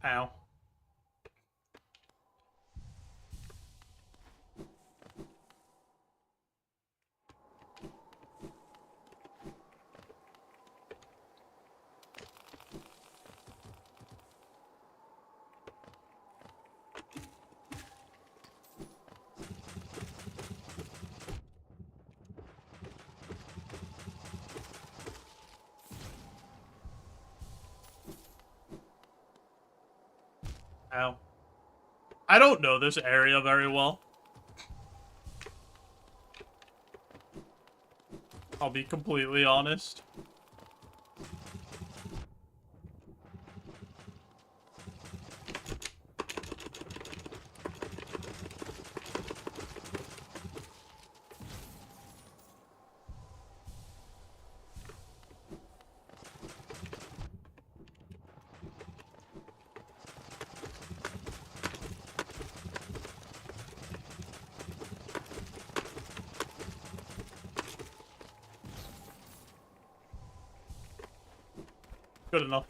Ow. Ow. I don't know this area very well. I'll be completely honest. Good enough.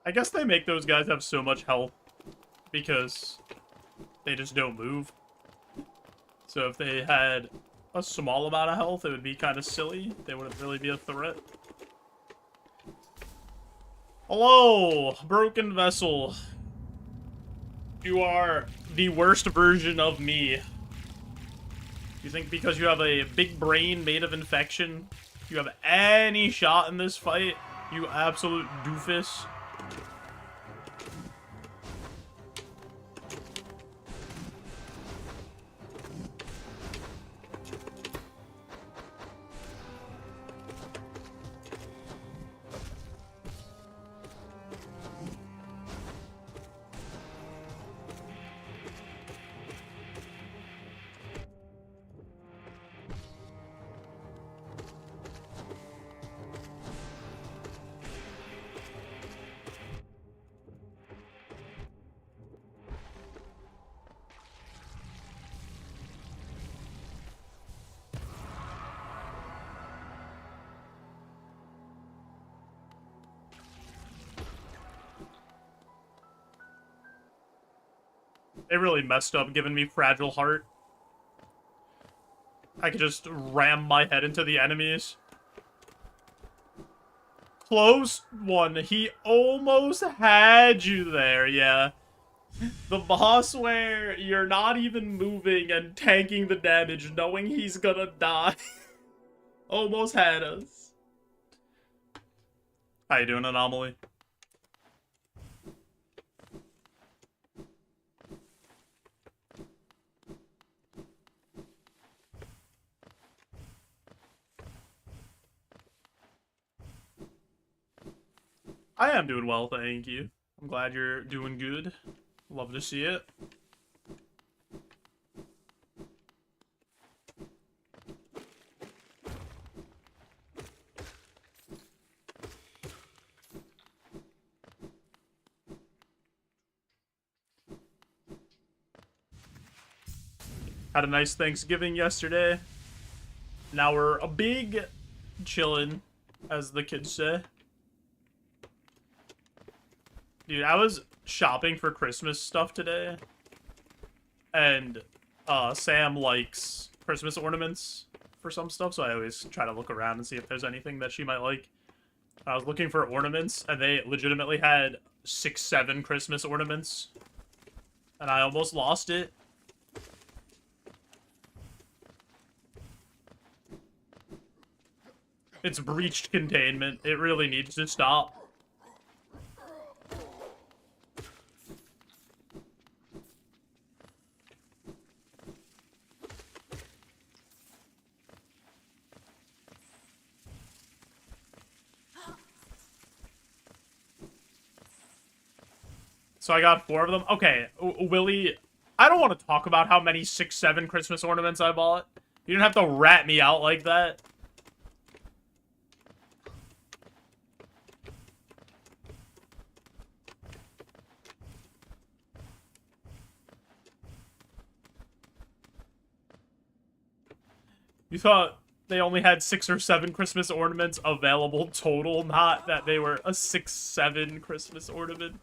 I guess they make those guys have so much health because they just don't move. So if they had a small amount of health, it would be kind of silly. They wouldn't really be a threat. Hello, broken vessel. You are the worst version of me. You think because you have a big brain made of infection, you have any shot in this fight? You absolute doofus. They really messed up giving me Fragile Heart. I could just ram my head into the enemies. Close one. He almost had you there, yeah. The boss where you're not even moving and tanking the damage knowing he's gonna die. Almost had us. How you doing, Anomaly? I am doing well, thank you. I'm glad you're doing good. Love to see it. Had a nice Thanksgiving yesterday. Now we're a big chillin', as the kids say. Dude, I was shopping for Christmas stuff today, and Sam likes Christmas ornaments for some stuff, so I always try to look around and see if there's anything that she might like. I was looking for ornaments, and they legitimately had 6-7 Christmas ornaments, and I almost lost it. It's breached containment. It really needs to stop. So I got 4 of them. Okay, Willie, I don't want to talk about how many 6-7 Christmas ornaments I bought. You didn't have to rat me out like that. You thought they only had 6 or 7 Christmas ornaments available total, not that they were a 6-7 Christmas ornament.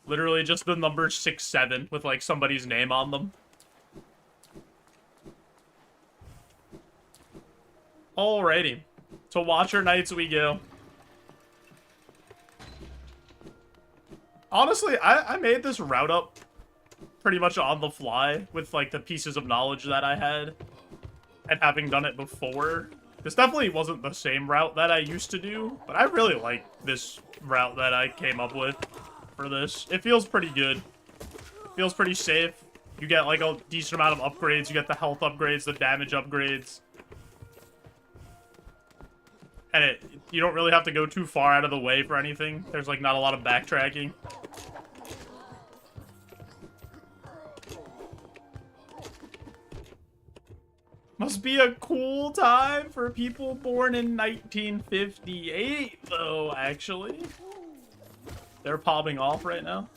Literally just the number 6-7 with, like, somebody's name on them. Alrighty. To Watcher Nights we go. Honestly, I made this route up pretty much on the fly with, like, the pieces of knowledge that I had. And having done it before. This definitely wasn't the same route that I used to do, but I really like this route that I came up with for this. It feels pretty good. It feels pretty safe. You get, like, a decent amount of upgrades. You get the health upgrades, the damage upgrades. And you don't really have to go too far out of the way for anything. There's, like, not a lot of backtracking. Must be a cool time for people born in 1958, though, actually. They're popping off right now.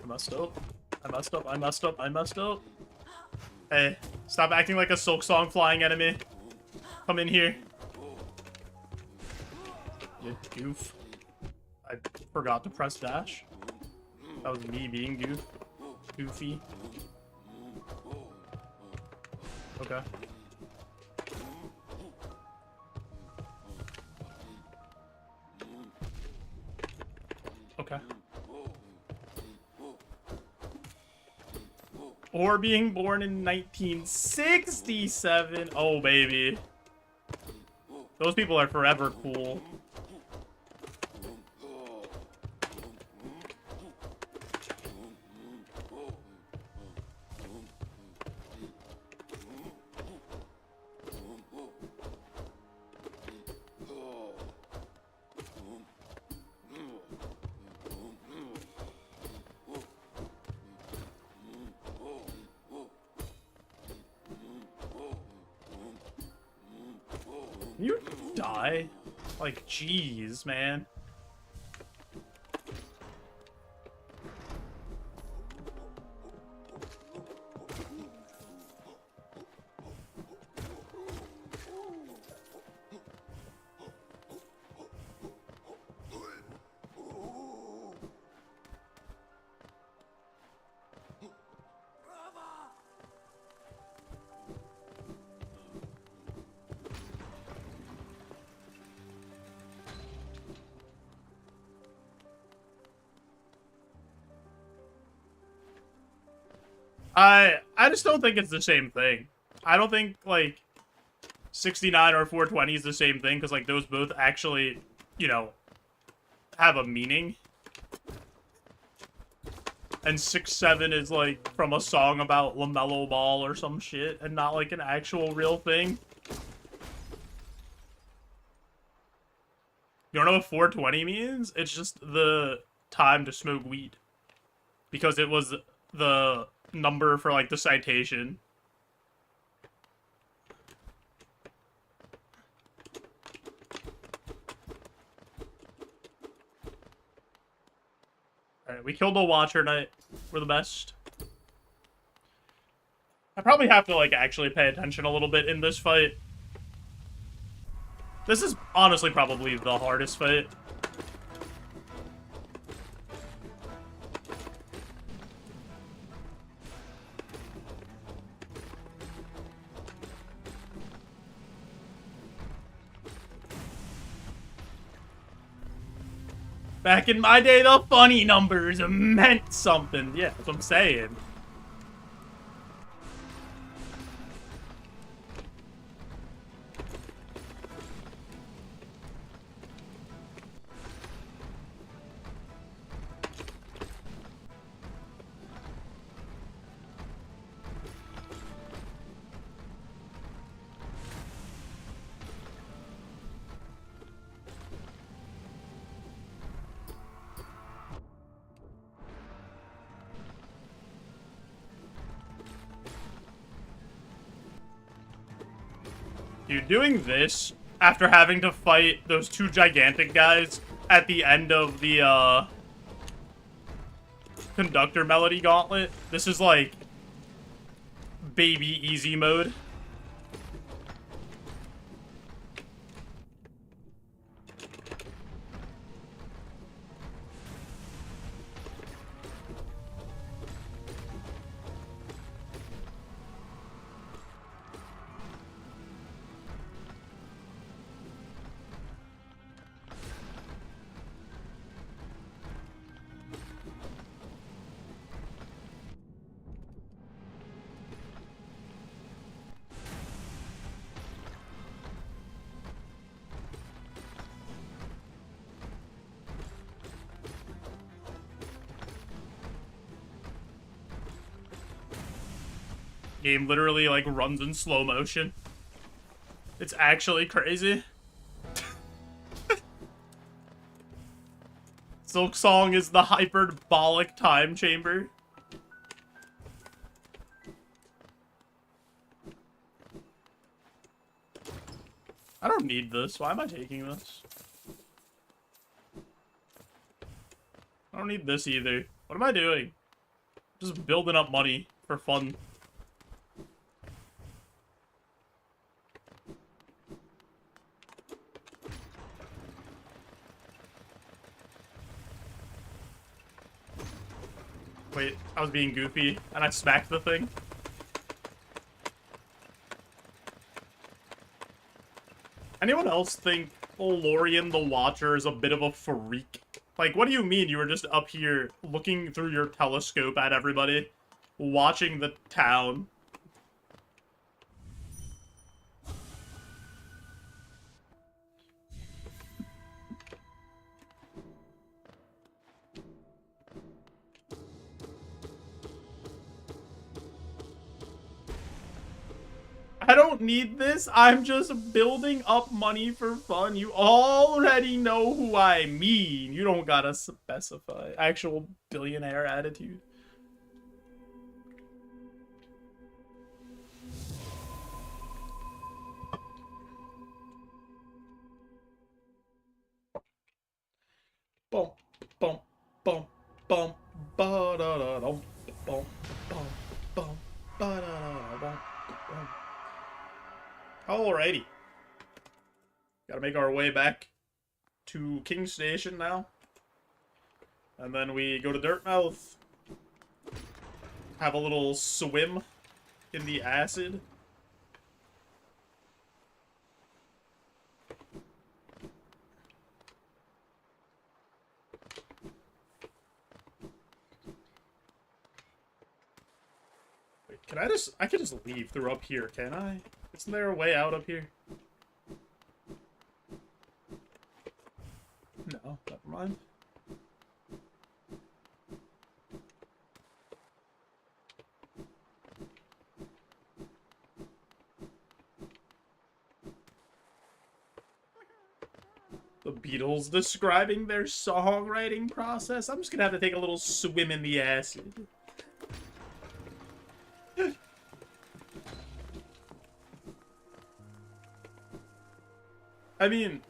I messed up. I messed up. I messed up. I messed up. Hey, stop acting like a Silksong flying enemy. Come in here. You goof. I forgot to press dash. That was me being goofy. Okay. Okay. Or being born in 1967. Oh, baby. Those people are forever cool. You die? Like, jeez, man. I just don't think it's the same thing. I don't think, like, 69 or 420 is the same thing, because, like, those both actually, you know, have a meaning. And 6-7 is, like, from a song about LaMelo Ball or some shit, and not, like, an actual real thing. You don't know what 420 means? It's just the time to smoke weed. Because it was the number for, like, the citation. Alright, we killed the Watcher Knight. We're the best. I probably have to, like, actually pay attention a little bit in this fight. This is honestly probably the hardest fight. Back in my day, the funny numbers meant something. Yeah, that's what I'm saying. Dude, doing this after having to fight those two gigantic guys at the end of the, Conductor Melody Gauntlet, this is like baby easy mode. Game literally, like, runs in slow motion. It's actually crazy. Silksong is the hyperbolic time chamber. I don't need this. Why am I taking this? I don't need this either. What am I doing? Just building up money for fun. Wait, I was being goofy, and I smacked the thing. Anyone else think Lorien the Watcher is a bit of a freak? Like, what do you mean you were just up here looking through your telescope at everybody, watching the town? I don't need this. I'm just building up money for fun. You already know who I mean. You don't gotta specify. Actual billionaire attitude. Boom, boom, boom, boom, ba da da dum, boom, boom, boom, ba da da dum, boom. Alrighty. Gotta make our way back to King Station now. And then we go to Dirtmouth. Have a little swim in the acid. Wait, I can just leave through up here, can I? Isn't there a way out up here? No, never mind. The Beatles describing their songwriting process. I'm just gonna have to take a little swim in the acid. I mean,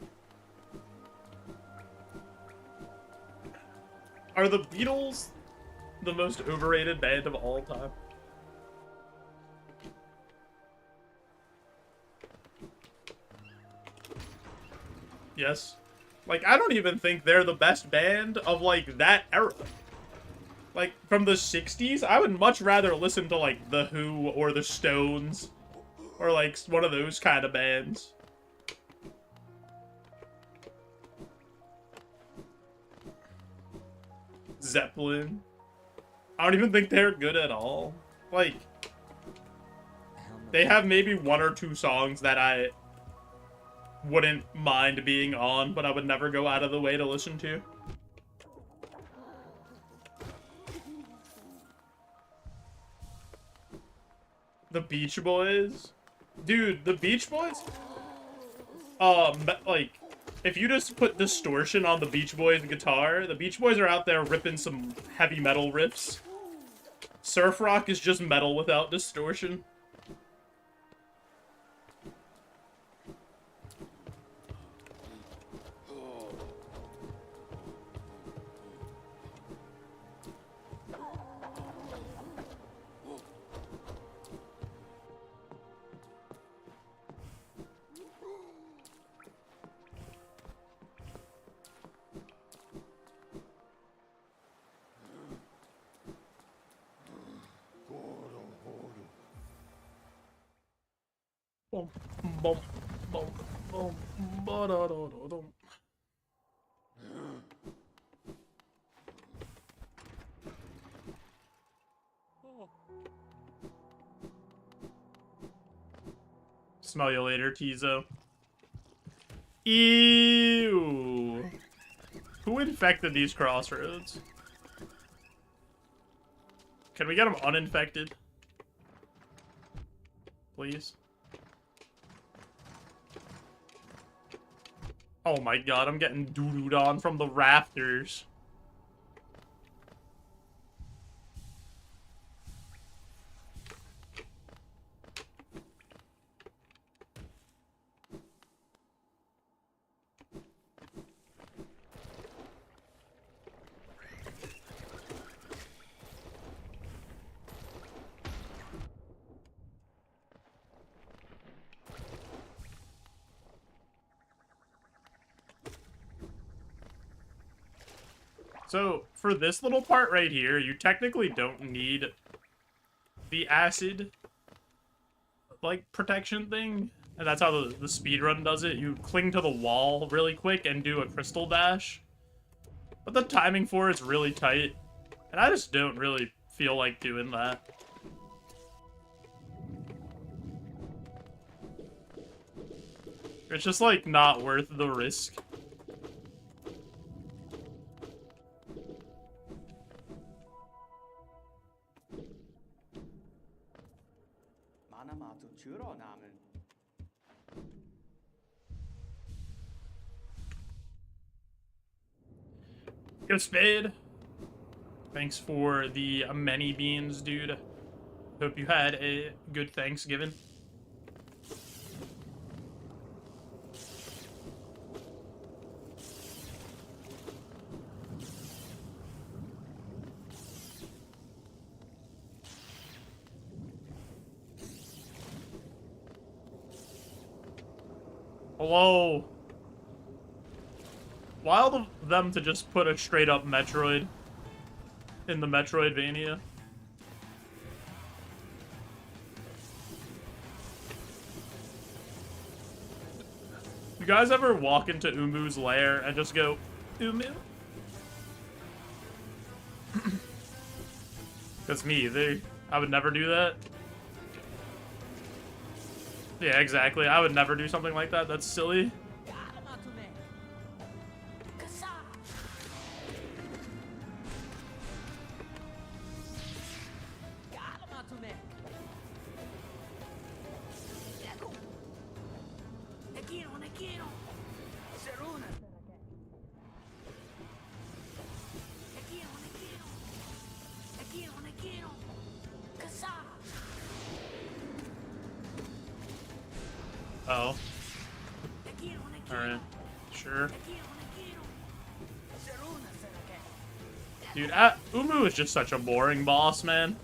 are the Beatles the most overrated band of all time? Yes. Like, I don't even think they're the best band of, like, that era. Like, from the 60s, I would much rather listen to, like, The Who or The Stones. Or, like, one of those kind of bands. Zeppelin. I don't even think they're good at all. Like, they have maybe one or two songs that I wouldn't mind being on, but I would never go out of the way to listen to. The Beach Boys? Dude, the Beach Boys? Like, if you just put distortion on the Beach Boys guitar, the Beach Boys are out there ripping some heavy metal riffs. Surf rock is just metal without distortion. Boom, boom, boom, boom, ba-da-da-da-dum. Smell you later, Tizo. Ew. Who infected these crossroads? Can we get them uninfected? please. Oh my god, I'm getting doo-dooed on from the rafters. So, for this little part right here, you technically don't need the acid, like, protection thing. And that's how the speedrun does it. You cling to the wall really quick and do a crystal dash. But the timing for it's really tight. And I just don't really feel like doing that. It's just, like, not worth the risk. Yo, Spade. Thanks for the many beans, dude. Hope you had a good Thanksgiving. Hello. Wild of them to just put a straight up Metroid in the Metroidvania. You guys ever walk into Umu's lair and just go, Umu? That's me. I would never do that. Yeah, exactly. I would never do something like that. That's silly. Oh. Alright. Sure. Dude, Umu is just such a boring boss, man.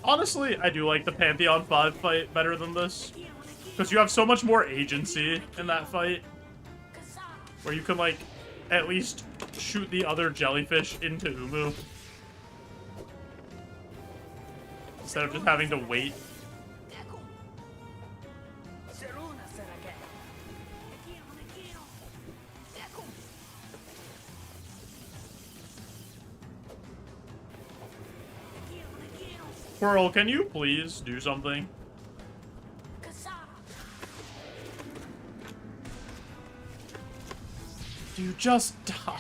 Honestly, I do like the Pantheon 5 fight better than this. Because you have so much more agency in that fight. Where you can, like, at least shoot the other jellyfish into Umu. Instead of just having to wait. Squirrel, can you please do something? Dude, just die.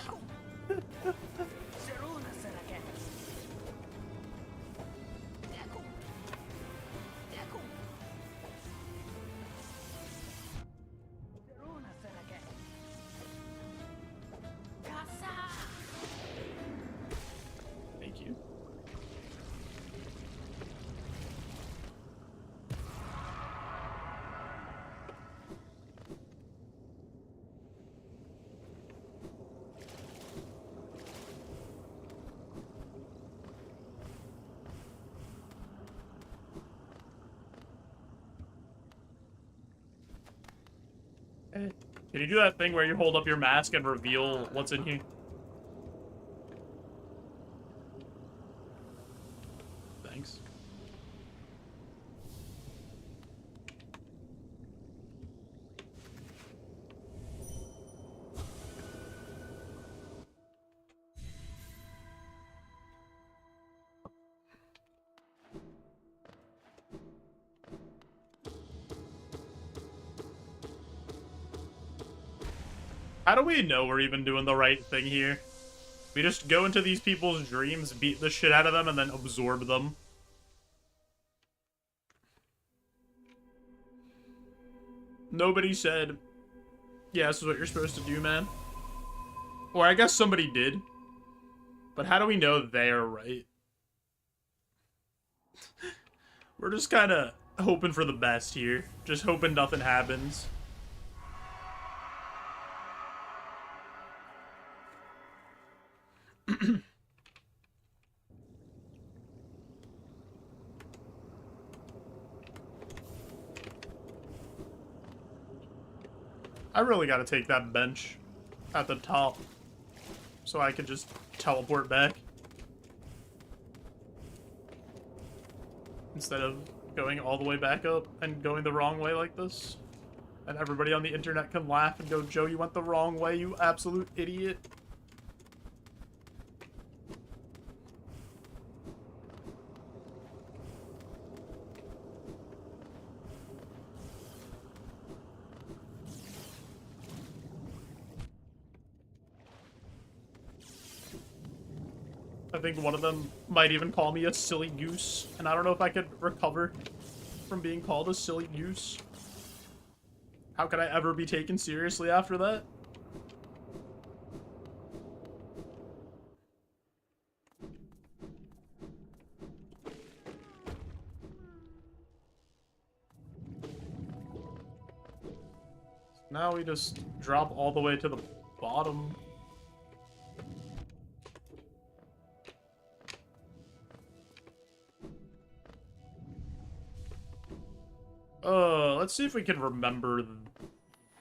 Thank you. Can you do that thing where you hold up your mask and reveal what's in here? Thanks. How do we know we're even doing the right thing here? We just go into these people's dreams, beat the shit out of them, and then absorb them. Nobody said, yeah, this is what you're supposed to do, man. Or I guess somebody did. But how do we know they're right? We're just kind of hoping for the best here. Just hoping nothing happens. I really gotta take that bench at the top so I can just teleport back. Instead of going all the way back up and going the wrong way like this. And everybody on the internet can laugh and go, Joe, you went the wrong way, you absolute idiot. I think one of them might even call me a silly goose, and I don't know if I could recover from being called a silly goose. How could I ever be taken seriously after that? Now we just drop all the way to the bottom. Let's see if we can remember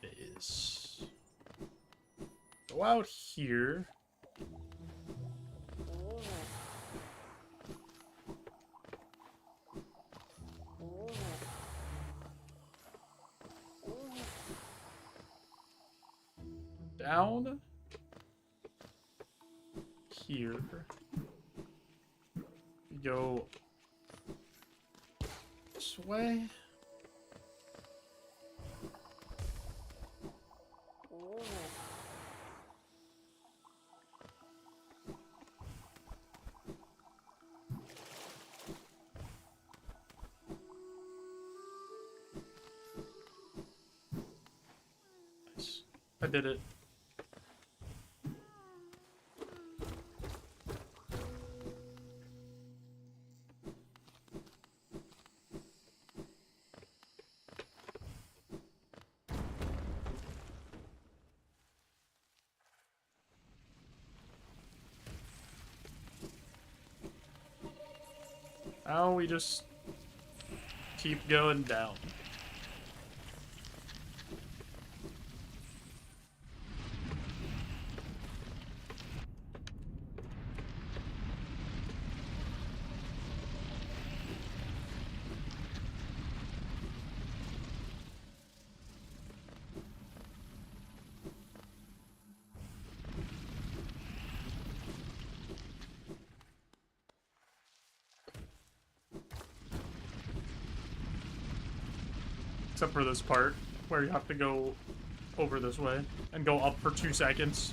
this. Go out here. Down. Here. We go this way. I did it. Now we just keep going down. Except for this part, where you have to go over this way and go up for 2 seconds.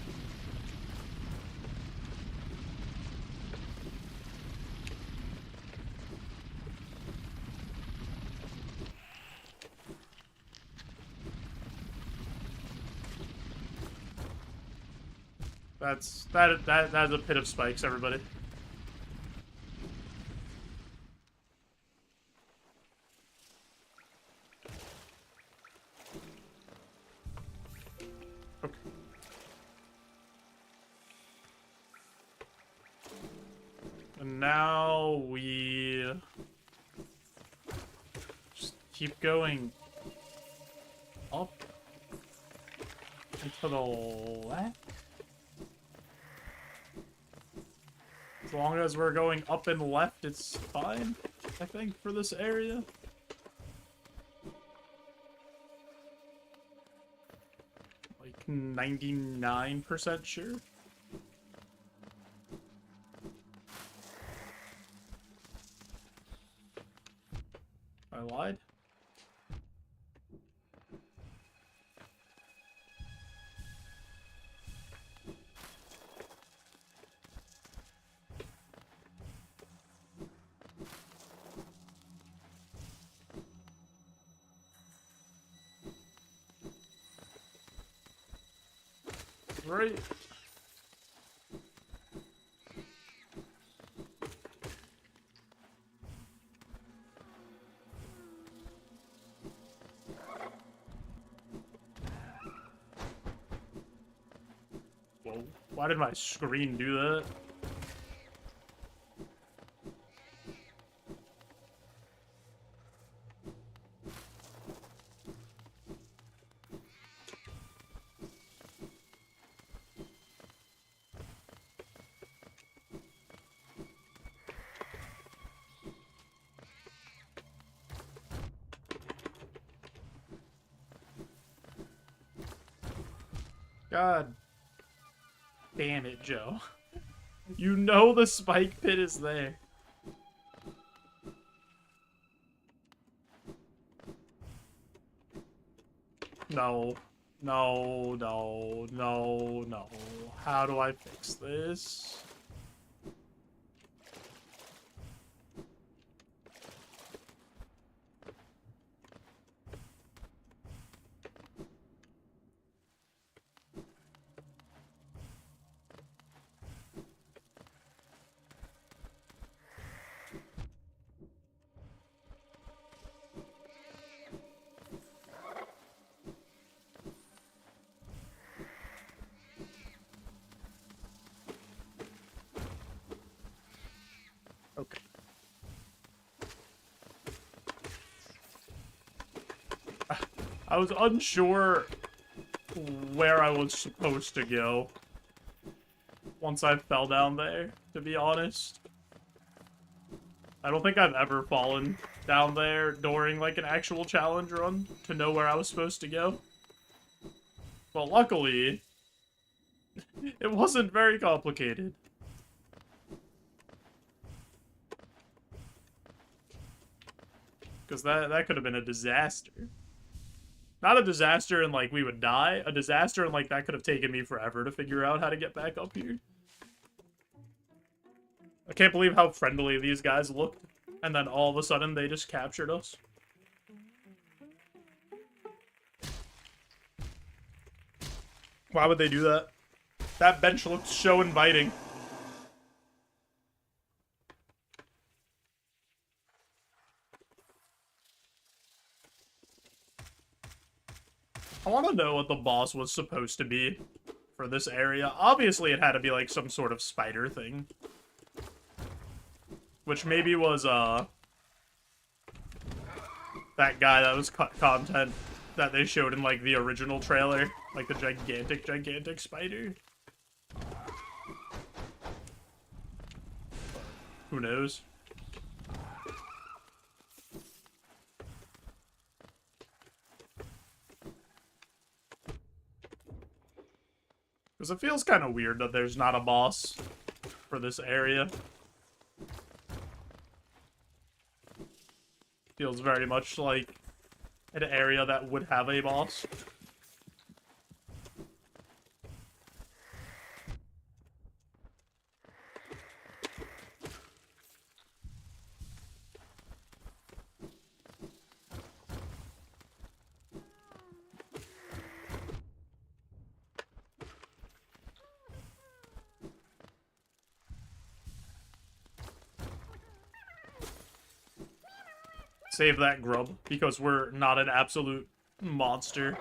That's a pit of spikes, everybody. Okay. And now we just keep going up and to the left. As long as we're going up and left, it's fine, I think, for this area. Like 99% sure. I lied. right? Whoa, why did my screen do that? God damn it, Joe. You know the spike pit is there. No. No, no, no, no. How do I fix this? Okay. I was unsure where I was supposed to go once I fell down there, to be honest. I don't think I've ever fallen down there during, like, an actual challenge run to know where I was supposed to go. But luckily, it wasn't very complicated. Because that could have been a disaster. Not a disaster and, like, we would die. A disaster and, like, that could have taken me forever to figure out how to get back up here. I can't believe how friendly these guys looked. And then all of a sudden, they just captured us. Why would they do that? That bench looked so inviting. I want to know what the boss was supposed to be for this area. Obviously, it had to be, like, some sort of spider thing. Which maybe was, that guy that was content that they showed in, like, the original trailer. Like, the gigantic spider. Who knows? Because it feels kind of weird that there's not a boss for this area. Feels very much like an area that would have a boss. Save that grub, because we're not an absolute monster.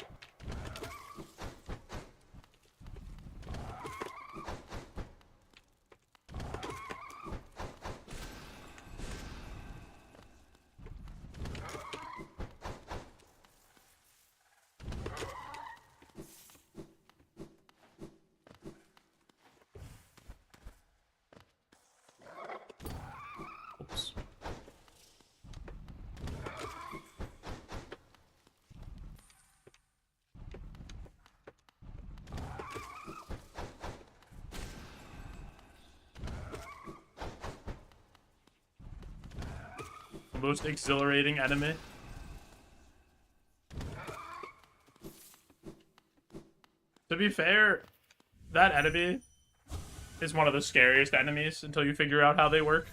Oops. The most exhilarating enemy. To be fair, that enemy is one of the scariest enemies until you figure out how they work.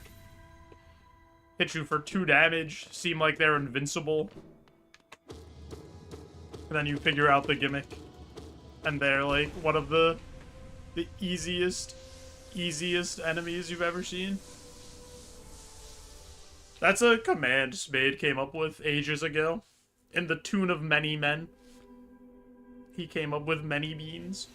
Hit you for 2 damage, seem like they're invincible. And then you figure out the gimmick. And they're like one of the The easiest enemies you've ever seen. That's a command Spade came up with ages ago. In the tune of many men. He came up with many beans.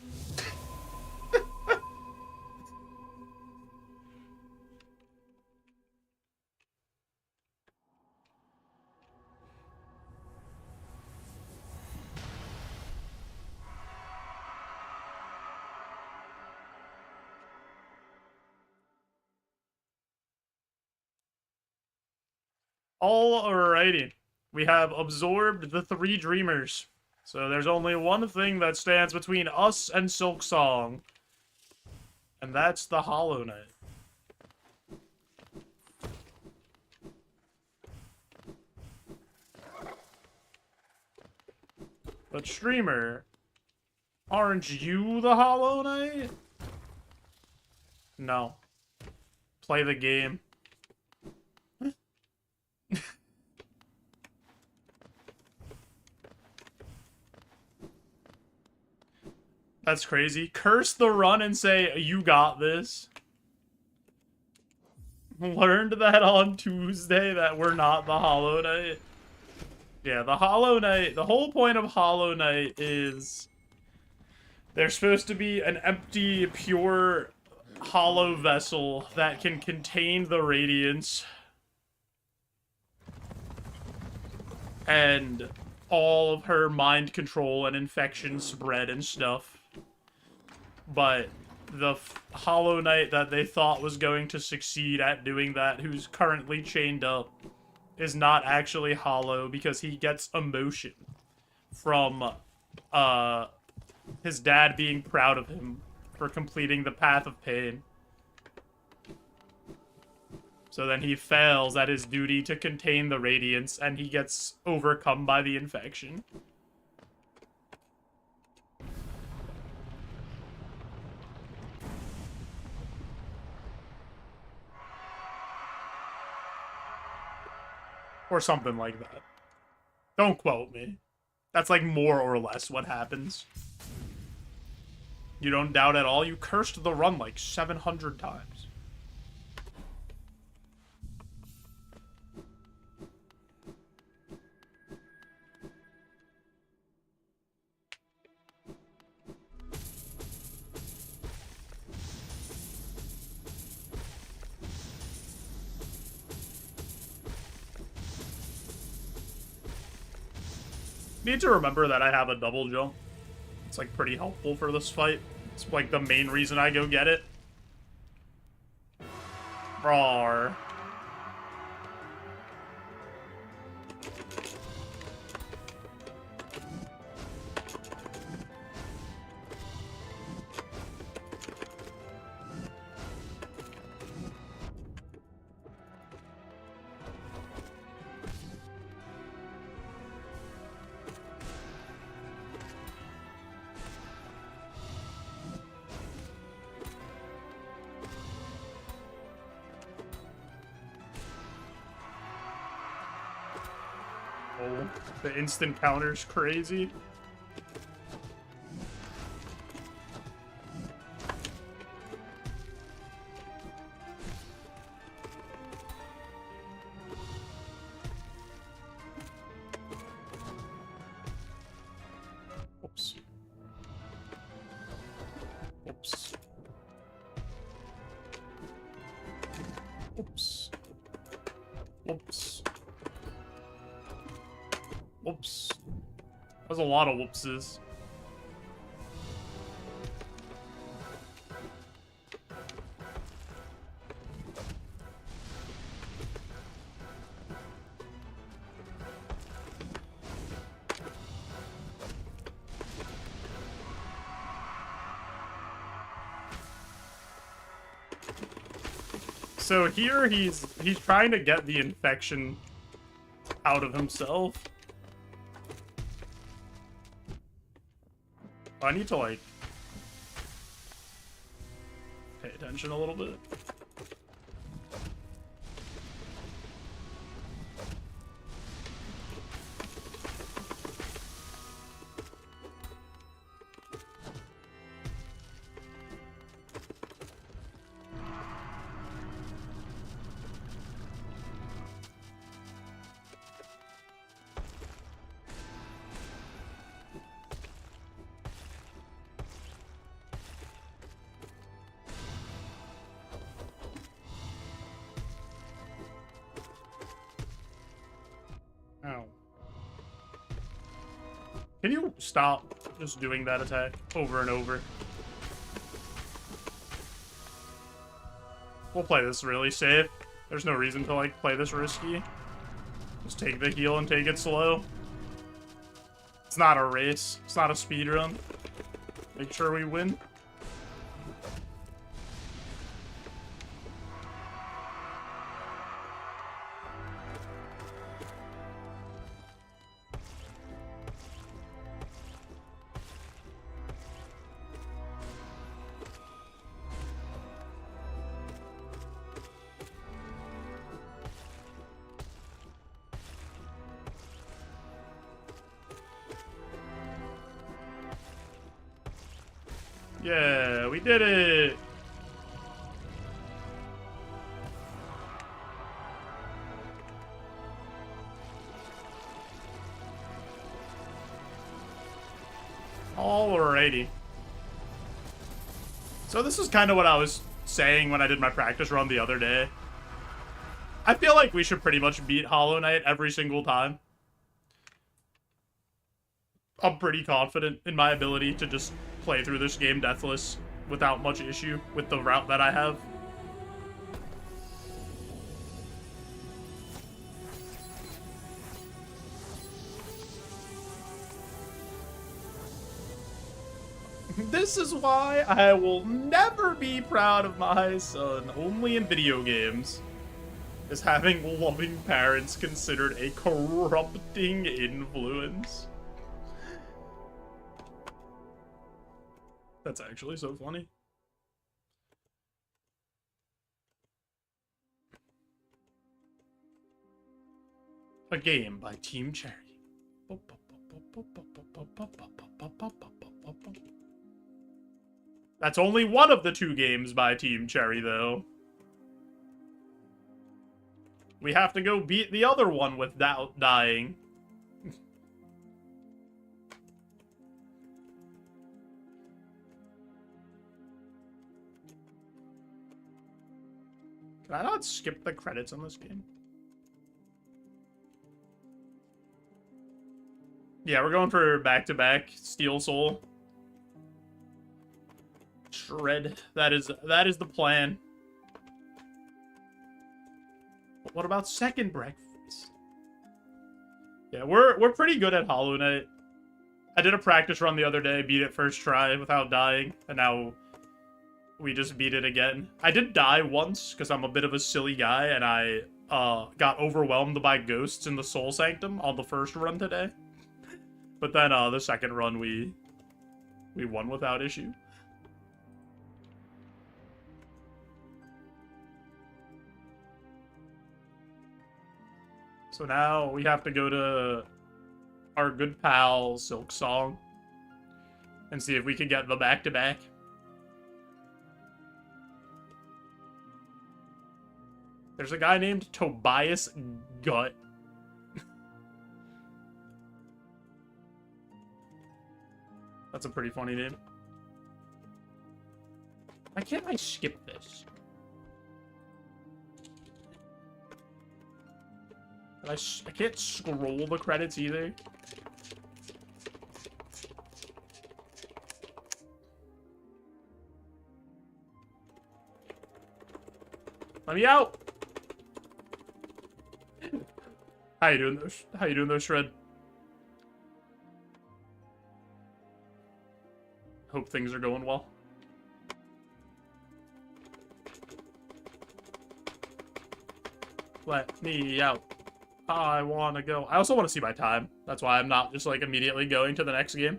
Alrighty. We have absorbed the 3 dreamers. So there's only one thing that stands between us and Silksong. And that's the Hollow Knight. But streamer, aren't you the Hollow Knight? No. Play the game. That's crazy. Curse the run and say, you got this. Learned that on Tuesday that we're not the Hollow Knight. Yeah, the Hollow Knight, the whole point of Hollow Knight is there's supposed to be an empty, pure, hollow vessel that can contain the radiance. And all of her mind control and infection spread and stuff. But the Hollow Knight that they thought was going to succeed at doing that, who's currently chained up, is not actually hollow because he gets emotion from his dad being proud of him for completing the Path of Pain. So then he fails at his duty to contain the radiance and he gets overcome by the infection. Or something like that. Don't quote me. That's like more or less what happens. You don't doubt at all? You cursed the run like 700 times. Need to remember that I have a double jump. It's like pretty helpful for this fight. It's like the main reason I go get it. Rawr. Oh, the instant counter's crazy. Oops. Oops. Oops. Oops. Whoops. That was a lot of whoopses. So here he's trying to get the infection out of himself. I need to, like, pay attention a little bit. Can you stop just doing that attack over and over? We'll play this really safe. There's no reason to, like, play this risky. Just take the heal and take it slow. It's not a race. It's not a speed run. Make sure we win. Yeah, we did it! Alrighty. So this is kind of what I was saying when I did my practice run the other day. I feel like we should pretty much beat Hollow Knight every single time. I'm pretty confident in my ability to just play through this game deathless without much issue with the route that I have. This is why I will never be proud of my son, only in video games, is having loving parents considered a corrupting influence. That's actually so funny. A game by Team Cherry. That's only one of the two games by Team Cherry, though. We have to go beat the other one without dying. Can I not skip the credits on this game? Yeah, we're going for back-to-back Steel Soul. Shred. That is the plan. But what about second breakfast? Yeah, we're pretty good at Hollow Knight. I did a practice run the other day, beat it first try without dying, and now we just beat it again. I did die once, because I'm a bit of a silly guy, and I got overwhelmed by ghosts in the Soul Sanctum on the first run today. But then the second run, we won without issue. So now we have to go to our good pal Silksong and see if we can get the back-to-back. There's a guy named Tobias Gut. That's a pretty funny name. Why can't I skip this? I can't scroll the credits either. Let me out! How you doing, though? How you doing, though, Shred? Hope things are going well. Let me out. I want to go. I also want to see my time. That's why I'm not just, like, immediately going to the next game.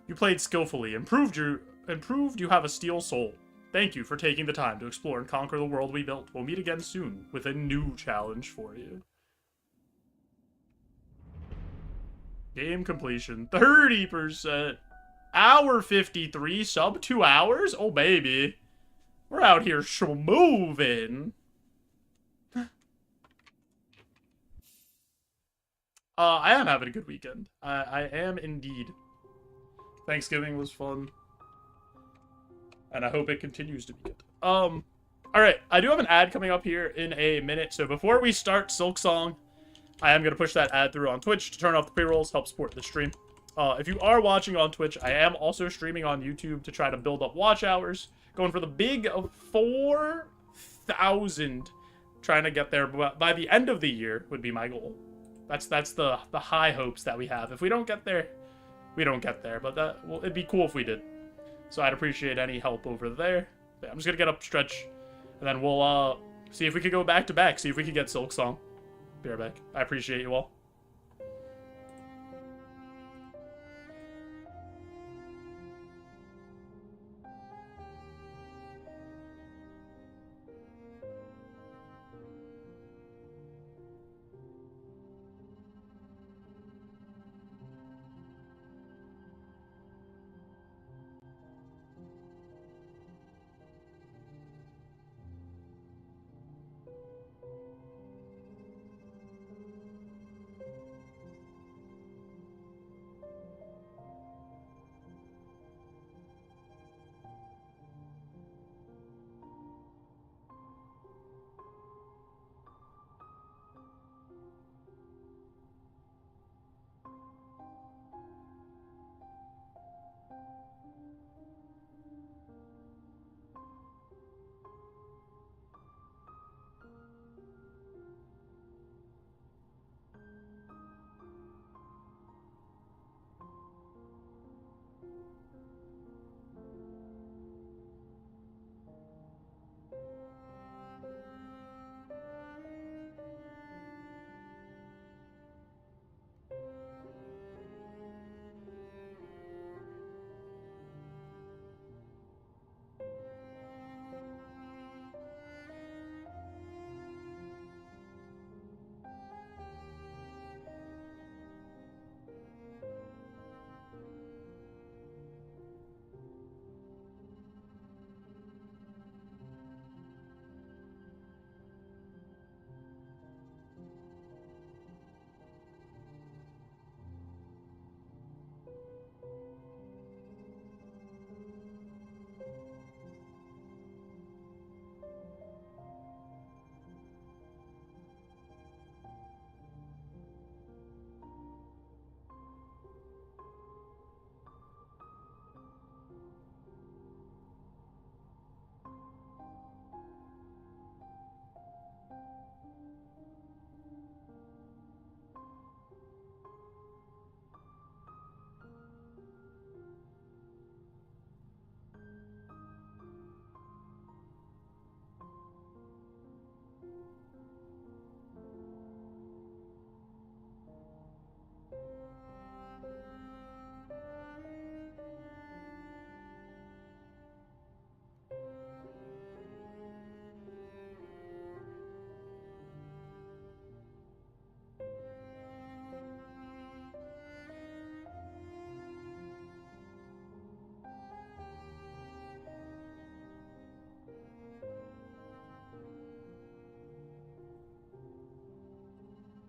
You played skillfully. Improved you have a steel soul. Thank you for taking the time to explore and conquer the world we built. We'll meet again soon with a new challenge for you. Game completion, 30%. Hour 53, sub 2 hours? Oh, baby. We're out here moving. I am having a good weekend. I am indeed. Thanksgiving was fun. and I hope it continues to be good. All right, I do have an ad coming up here in a minute, so before we start Silksong, I am gonna push that ad through on Twitch to turn off the pre-rolls, help support the stream. If you are watching on Twitch, I am also streaming on YouTube to try to build up watch hours. Going for the big of 4,000. Trying to get there by the end of the year would be my goal. That's the high hopes that we have. If we don't get there, we don't get there. But it'd be cool if we did. So I'd appreciate any help over there. But I'm just gonna get up stretch, and then we'll see if we could go back to back. See if we could get Silksong. Be right back. I appreciate you all.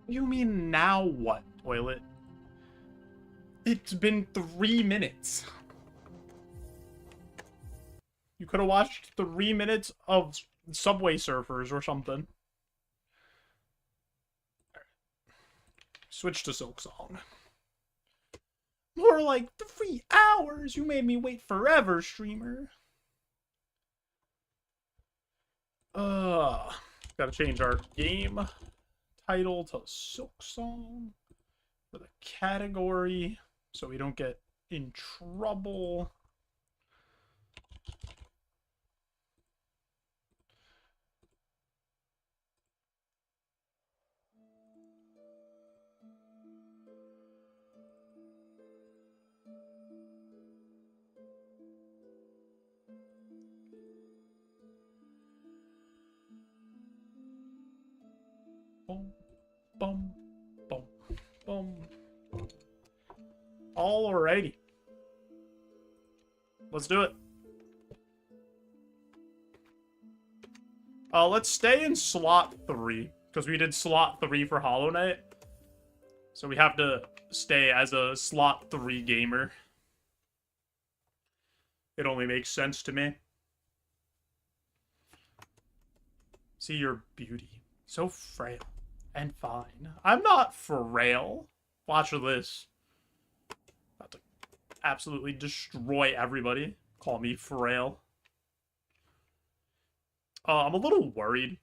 You mean now what, Toilet? It's been 3 minutes. You could have watched 3 minutes of Subway Surfers or something. Switch to Silksong. More like 3 hours. You made me wait forever, streamer. Gotta change our game title to Silksong for the category so we don't get in trouble. Boom, boom, boom, boom. Alrighty. Let's do it. Let's stay in slot 3, because we did slot 3 for Hollow Knight. So we have to stay as a slot 3 gamer. It only makes sense to me. See your beauty. So frail and fine. I'm not frail. Watch this. About to absolutely destroy everybody. Call me frail. I'm a little worried.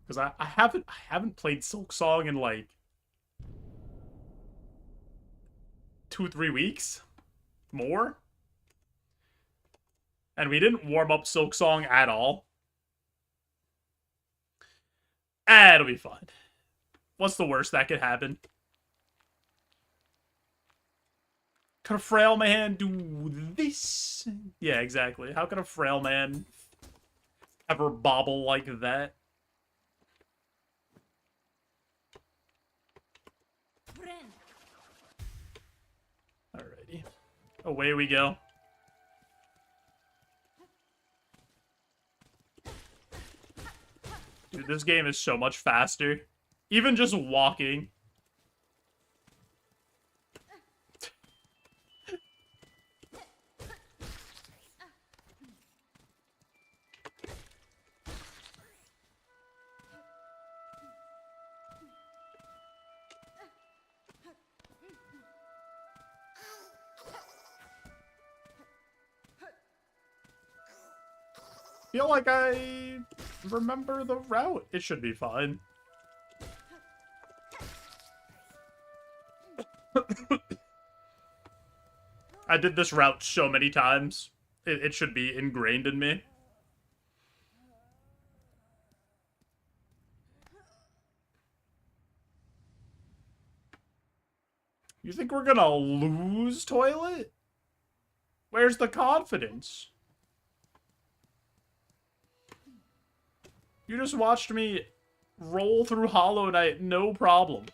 Because I haven't played Silksong in like 2-3 weeks. More. And we didn't warm up Silksong at all. It'll be fine. What's the worst that could happen? Could a frail man do this? Yeah, exactly. How could a frail man ever bobble like that? Alrighty. Away we go. Dude, this game is so much faster. Even just walking. Feel like I remember the route. It should be fine. I did this route so many times. It should be ingrained in me. You think we're gonna lose, Toilet? Where's the confidence? You just watched me roll through Hollow Knight, no problem.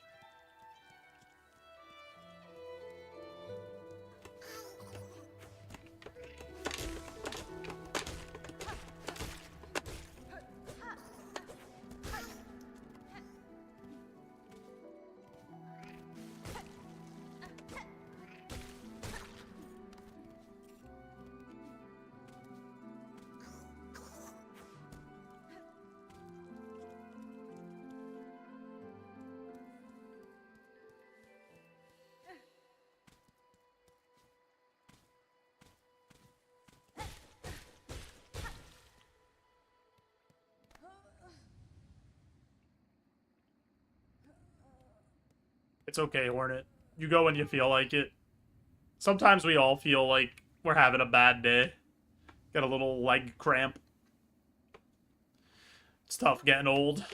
It's okay, Hornet. You go when you feel like it. Sometimes we all feel like we're having a bad day. Get a little leg cramp. It's tough getting old.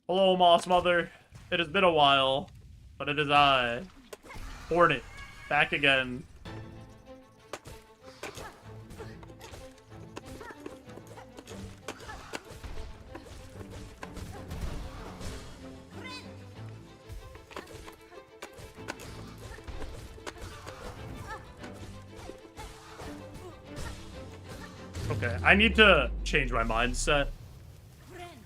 Hello, Moss Mother. It has been a while, but it is I, Hornet, back again. Okay, I need to change my mindset.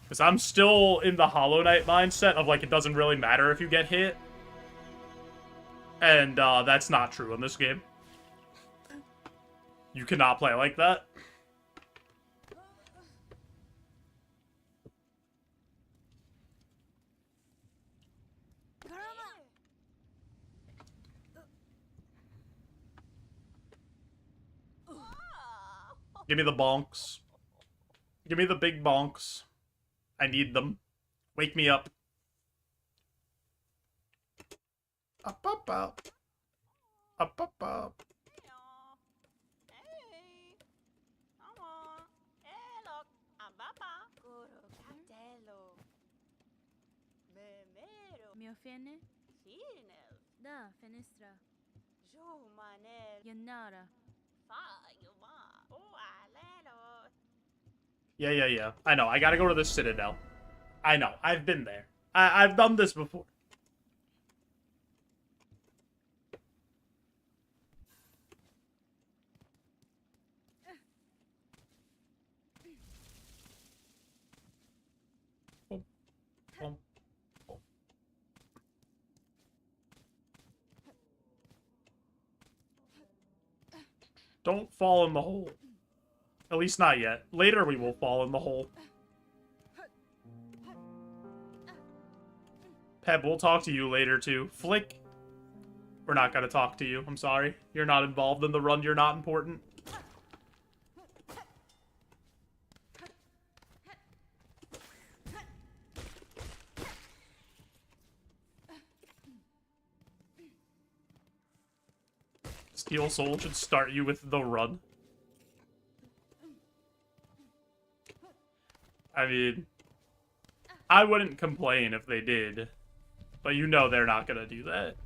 Because I'm still in the Hollow Knight mindset of, like, it doesn't really matter if you get hit. And, that's not true in this game. You cannot play like that. Give me the bonks. Give me the big bonks. I need them. Wake me up. Up, up, up. Up, up, up. Mio fene? Da, fenestra. Yanara. Yeah. I know. I gotta go to the Citadel. I know. I've been there. I've done this before. Don't fall in the hole. At least not yet. Later we will fall in the hole. Peb, we'll talk to you later too. Flick, we're not gonna talk to you. I'm sorry. You're not involved in the run. You're not important. Steel Soul should start you with the run. I mean, I wouldn't complain if they did, but you know they're not gonna do that.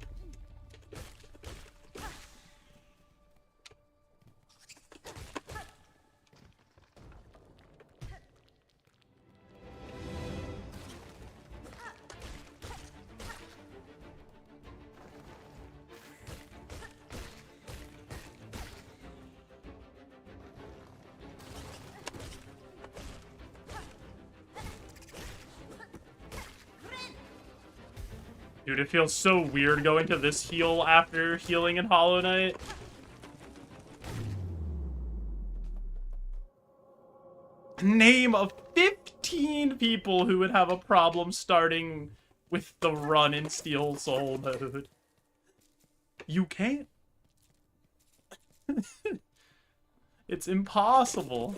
Dude, it feels so weird going to this heal after healing in Hollow Knight. Name of 15 people who would have a problem starting with the run in Steel Soul mode. You can't. It's impossible.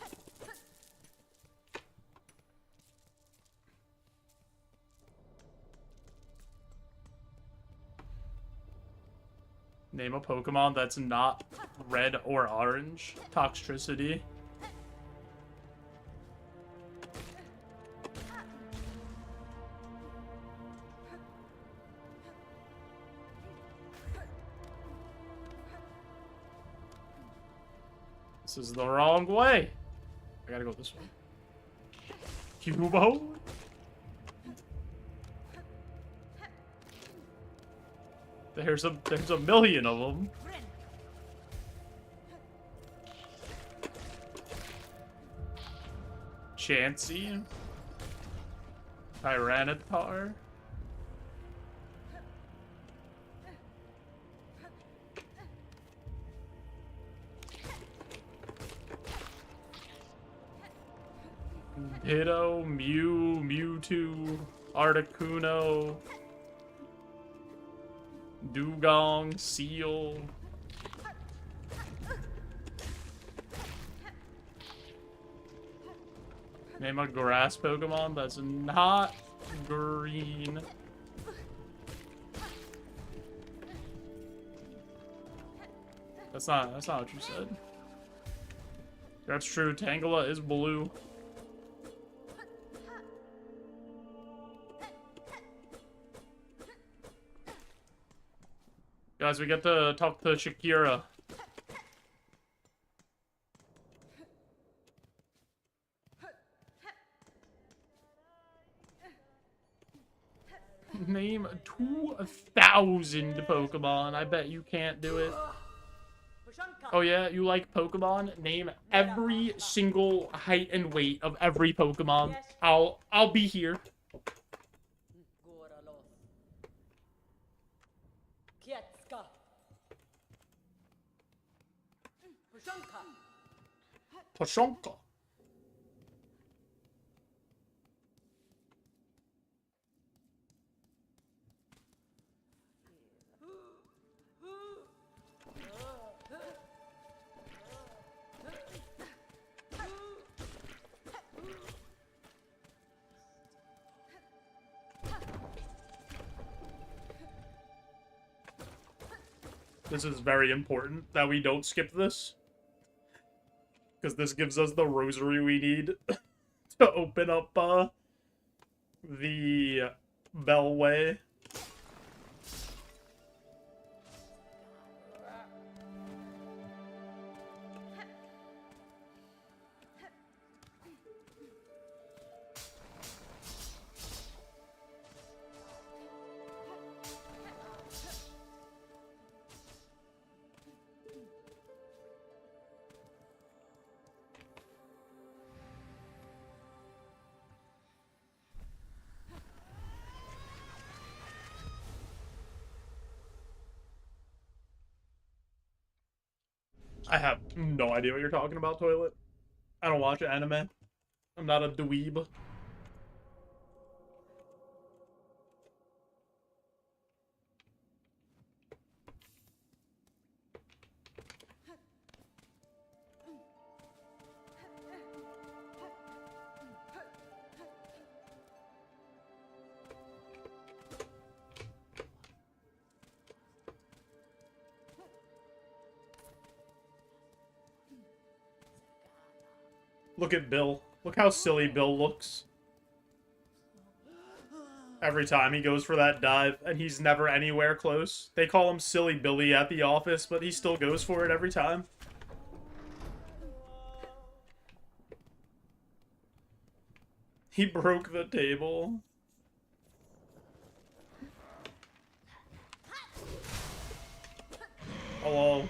Name a Pokemon that's not red or orange. Toxtricity. This is the wrong way. I gotta go this way. Cubo? There's a million of them. Chansey. Tyranitar. Ditto, Mew, Mewtwo, Articuno. Dugong, Seal. Name a grass Pokemon that's not green. That's not what you said. That's true, Tangela is blue. Guys, we get to talk to Shakira. Name 2,000 Pokemon. I bet you can't do it. Oh yeah, you like Pokemon? Name every single height and weight of every Pokemon. I'll be here. Pashonka. This is very important that we don't skip this. Because this gives us the rosary we need to open up the Bellway. I have no idea what you're talking about, Toilet. I don't watch anime. I'm not a dweeb. Look at Bill. Look how silly Bill looks. Every time he goes for that dive, and he's never anywhere close. They call him Silly Billy at the office, but he still goes for it every time. He broke the table. Hello.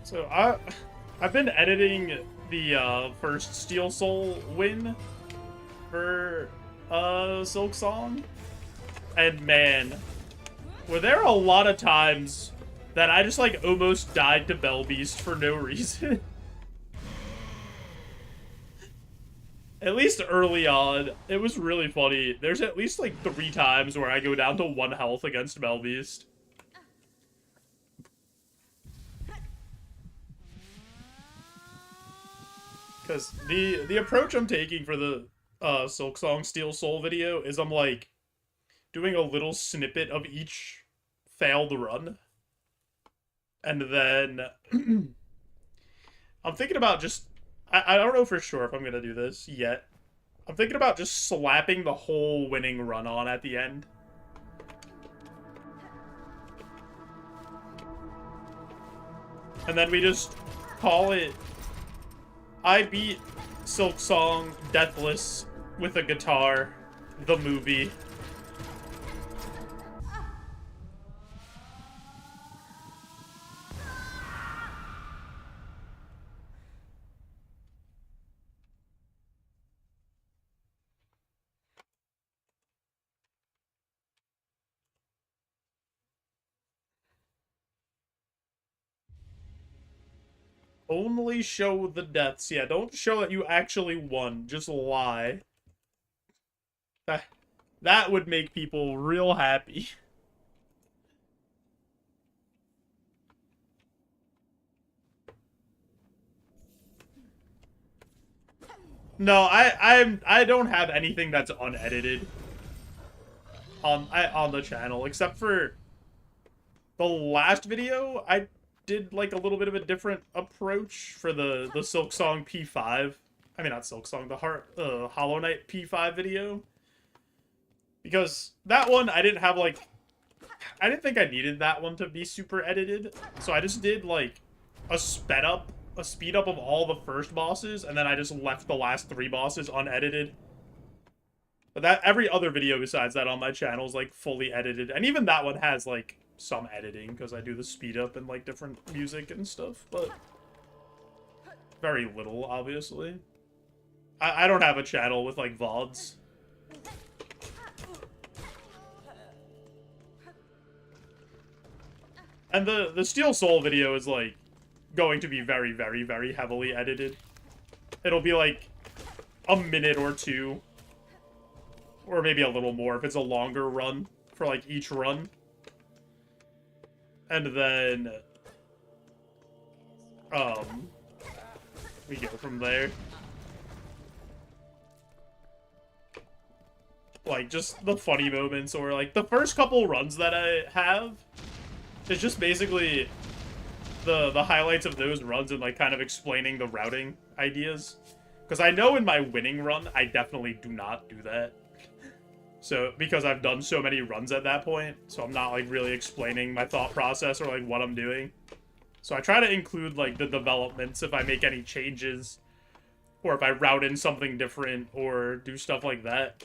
So I've been editing the first Steel Soul win for Silksong, and man, were there a lot of times that I just like almost died to Bellbeast for no reason. At least early on, it was really funny. There's at least like 3 times where I go down to 1 health against Bellbeast. Because the approach I'm taking for the Silksong Steel Soul video is I'm like doing a little snippet of each failed run. And then I'm thinking about just, I don't know for sure if I'm going to do this yet. I'm thinking about just slapping the whole winning run on at the end. And then we just call it, I beat Silksong Deathless with a guitar, the movie. Only show the deaths. Yeah, don't show that you actually won. Just lie. That would make people real happy. No, I don't have anything that's unedited on the channel, except for the last video. I did like a little bit of a different approach for the Silksong P5. I mean, not Silksong, the Hollow Knight P5 video. Because that one, I didn't have like, I didn't think I needed that one to be super edited. So I just did like a speed up of all the first bosses, and then I just left the last 3 bosses unedited. But that every other video besides that on my channel is like fully edited, and even that one has like some editing because I do the speed up and like different music and stuff, but very little, obviously. I don't have a channel with like VODs. And the Steel Soul video is like going to be very, very, very heavily edited. It'll be like a minute or 2, or maybe a little more if it's a longer run for like each run. And then we go from there. Like, just the funny moments, or like the first couple runs that I have, It's just basically the highlights of those runs and like kind of explaining the routing ideas. Because I know in my winning run, I definitely do not do that. So, because I've done so many runs at that point, so I'm not like really explaining my thought process or like what I'm doing. So I try to include like the developments if I make any changes, or if I route in something different, or do stuff like that.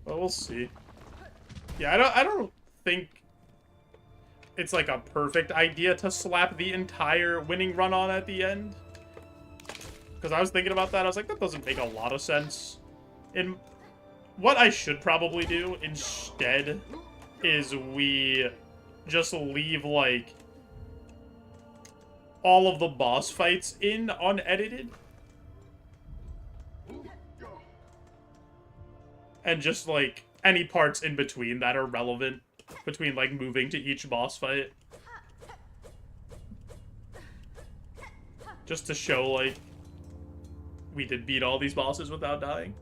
Well, we'll see. Yeah, I don't think it's like a perfect idea to slap the entire winning run on at the end. Because I was thinking about that, I was like, that doesn't make a lot of sense. And what I should probably do instead is we just leave, like, all of the boss fights in unedited. And just, like, any parts in between that are relevant between, like, moving to each boss fight. Just to show, like, we did beat all these bosses without dying.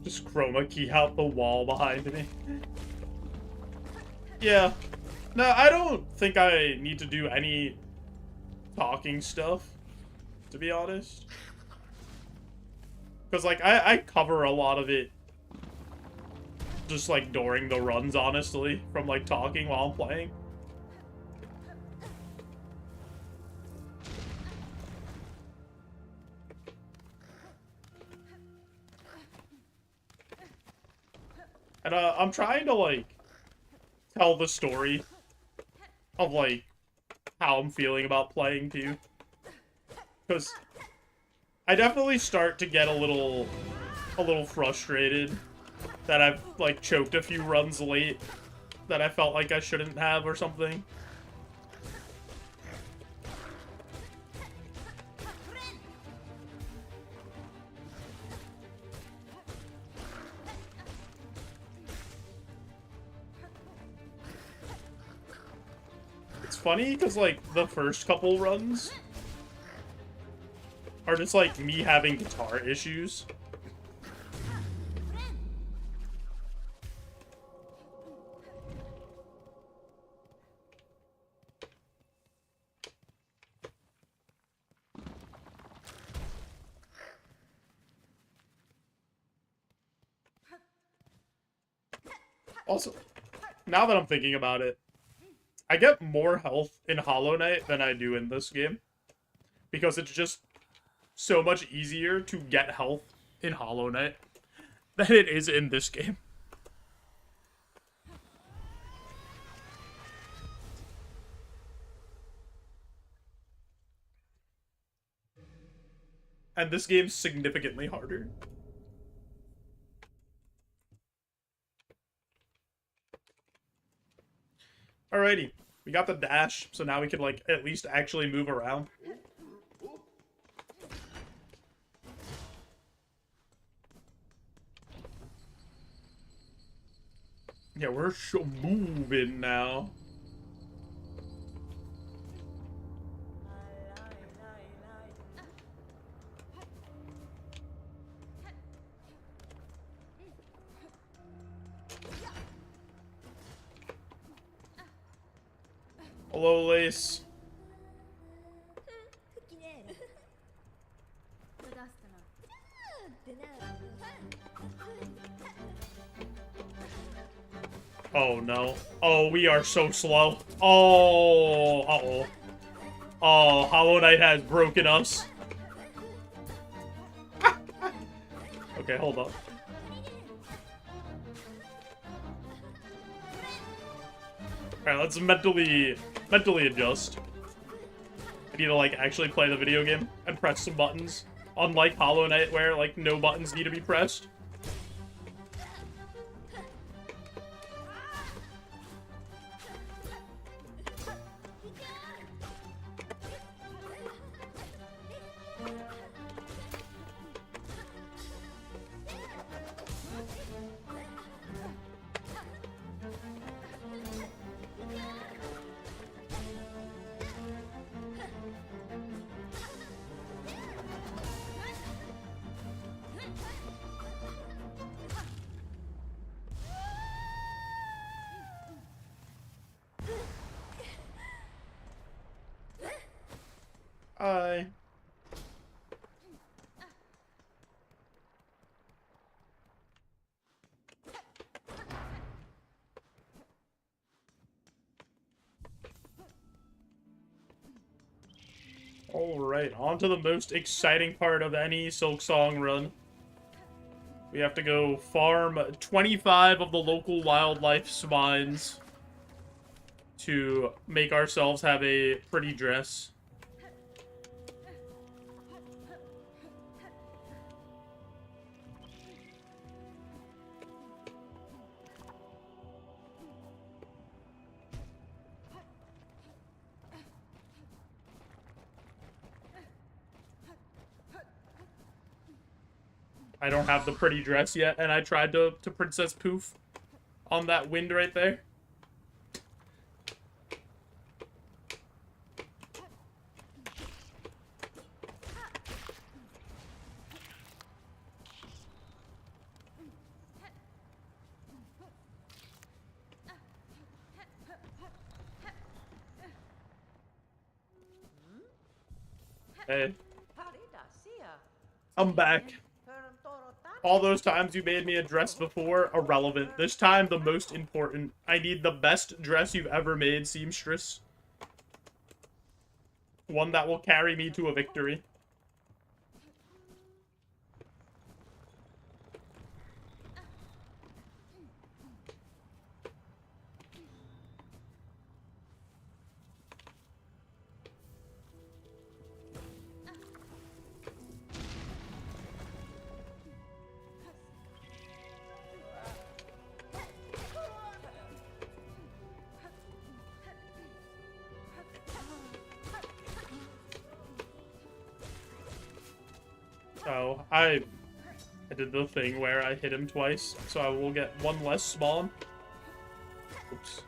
Just chroma key out the wall behind me. Yeah. No, I don't think I need to do any talking stuff, to be honest. Because, like, I cover a lot of it just, like, during the runs, honestly, from, like, talking while I'm playing. And I'm trying to, like, tell the story of, like, how I'm feeling about playing, too. Because I definitely start to get a little frustrated that I've, like, choked a few runs late that I felt like I shouldn't have or something. Funny because like the first couple runs are just like me having guitar issues. Also, now that I'm thinking about it, I get more health in Hollow Knight than I do in this game. Because it's just so much easier to get health in Hollow Knight than it is in this game. And this game's significantly harder. Alrighty, we got the dash, so now we can, like, at least actually move around. Yeah, we're moving now. Hello, Lace. Oh, no. Oh, we are so slow. Oh, uh-oh. Oh, Hollow Knight has broken us. Okay, hold up. Alright, let's mentally adjust. I need to, like, actually play the video game and press some buttons. Unlike Hollow Knight, where, like, no buttons need to be pressed. Alright, on to the most exciting part of any Silksong run. We have to go farm 25 of the local wildlife spines to make ourselves have a pretty dress. I don't have the pretty dress yet, and I tried to Princess Poof on that wind right there. Hey. I'm back. All those times you made me a dress before, irrelevant. This time, the most important. I need the best dress you've ever made, seamstress. One that will carry me to a victory. So, I did the thing where I hit him twice, so I will get one less spawn. Oops.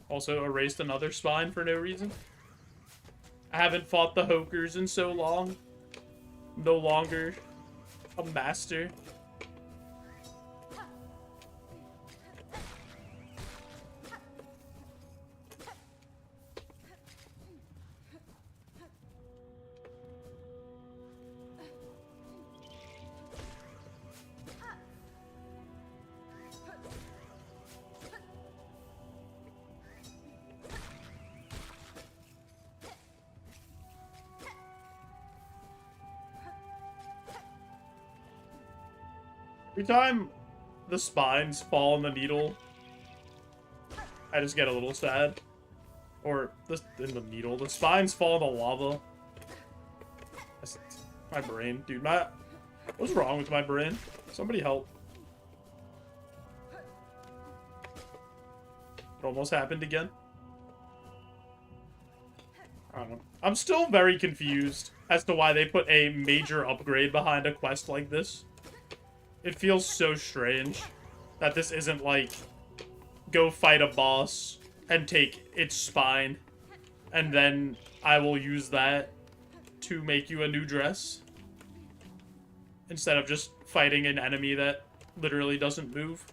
Also erased another spine for no reason. I haven't fought the Hokers in so long. No longer a master. Every time the spines fall in the needle, I just get a little sad. Or, in the needle, the spines fall in the lava. My brain. Dude, what's wrong with my brain? Somebody help. It almost happened again. I don't know. I'm still very confused as to why they put a major upgrade behind a quest like this. It feels so strange that this isn't like, go fight a boss and take its spine, and then I will use that to make you a new dress. Instead of just fighting an enemy that literally doesn't move.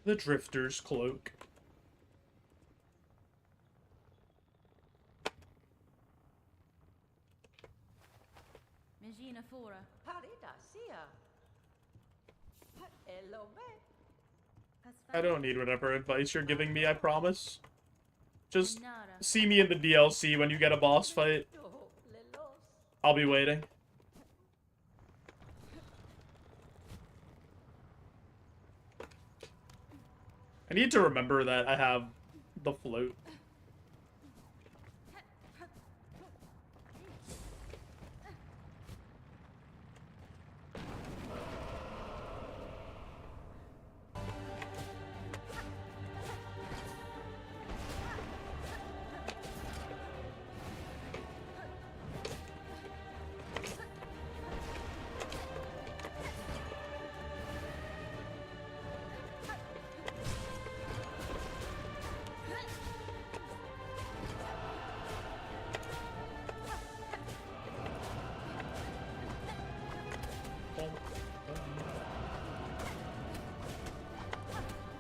The Drifter's Cloak. Magina Fora. I don't need whatever advice you're giving me, I promise. Just see me in the DLC when you get a boss fight. I'll be waiting. I need to remember that I have the float.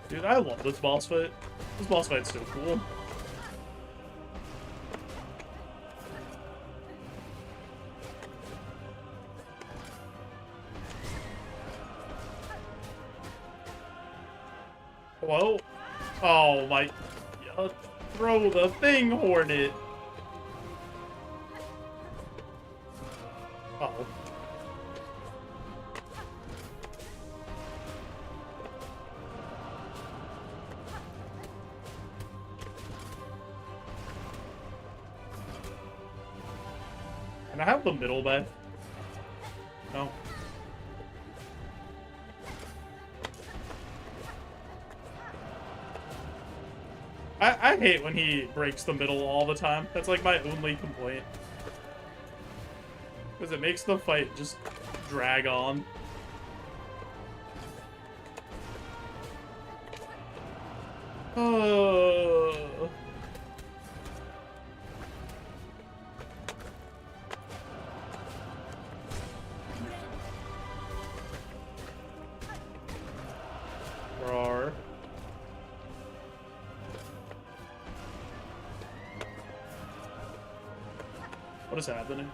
Dude, I love this boss fight. This boss fight's so cool. Whoa. Oh my... throw the thing, Hornet. Uh-oh. Can I have the middle bay? No. I hate when he breaks the middle all the time. That's like my only complaint. Because it makes the fight just drag on. Oh. Roar. What is happening?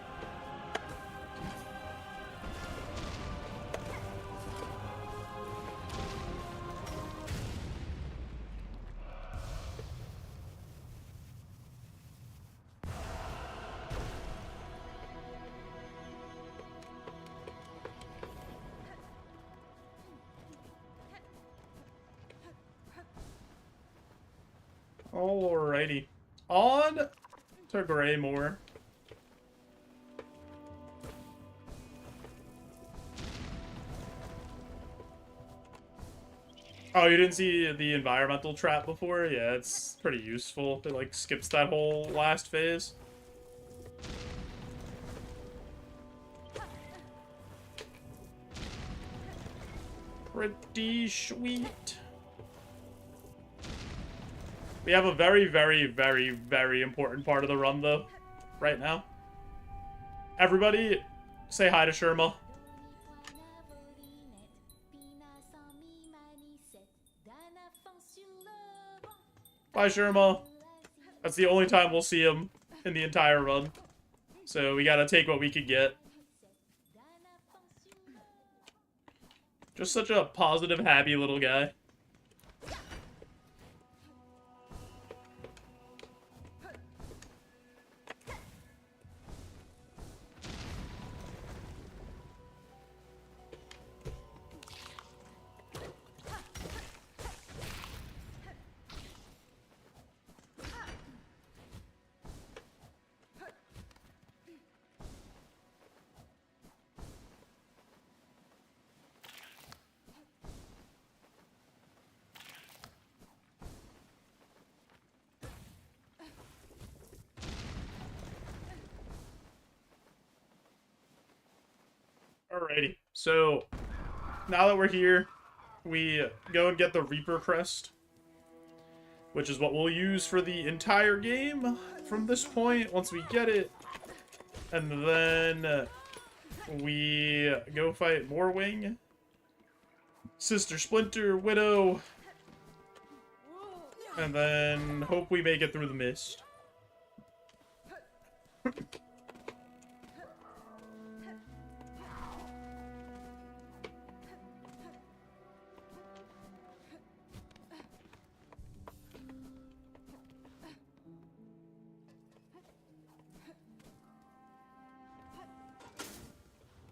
Alrighty. On to Greymore. Oh, you didn't see the environmental trap before? Yeah, it's pretty useful. It, like, skips that whole last phase. Pretty sweet. We have a very, very, very, very important part of the run, though, right now. Everybody, say hi to Sherma. Bye, Sherma. That's the only time we'll see him in the entire run. So we gotta take what we could get. Just such a positive, happy little guy. Alrighty, so now that we're here, we go and get the Reaper Crest, which is what we'll use for the entire game from this point, once we get it. And then we go fight Morwing, Sister Splinter, Widow, And then hope we make it through the mist.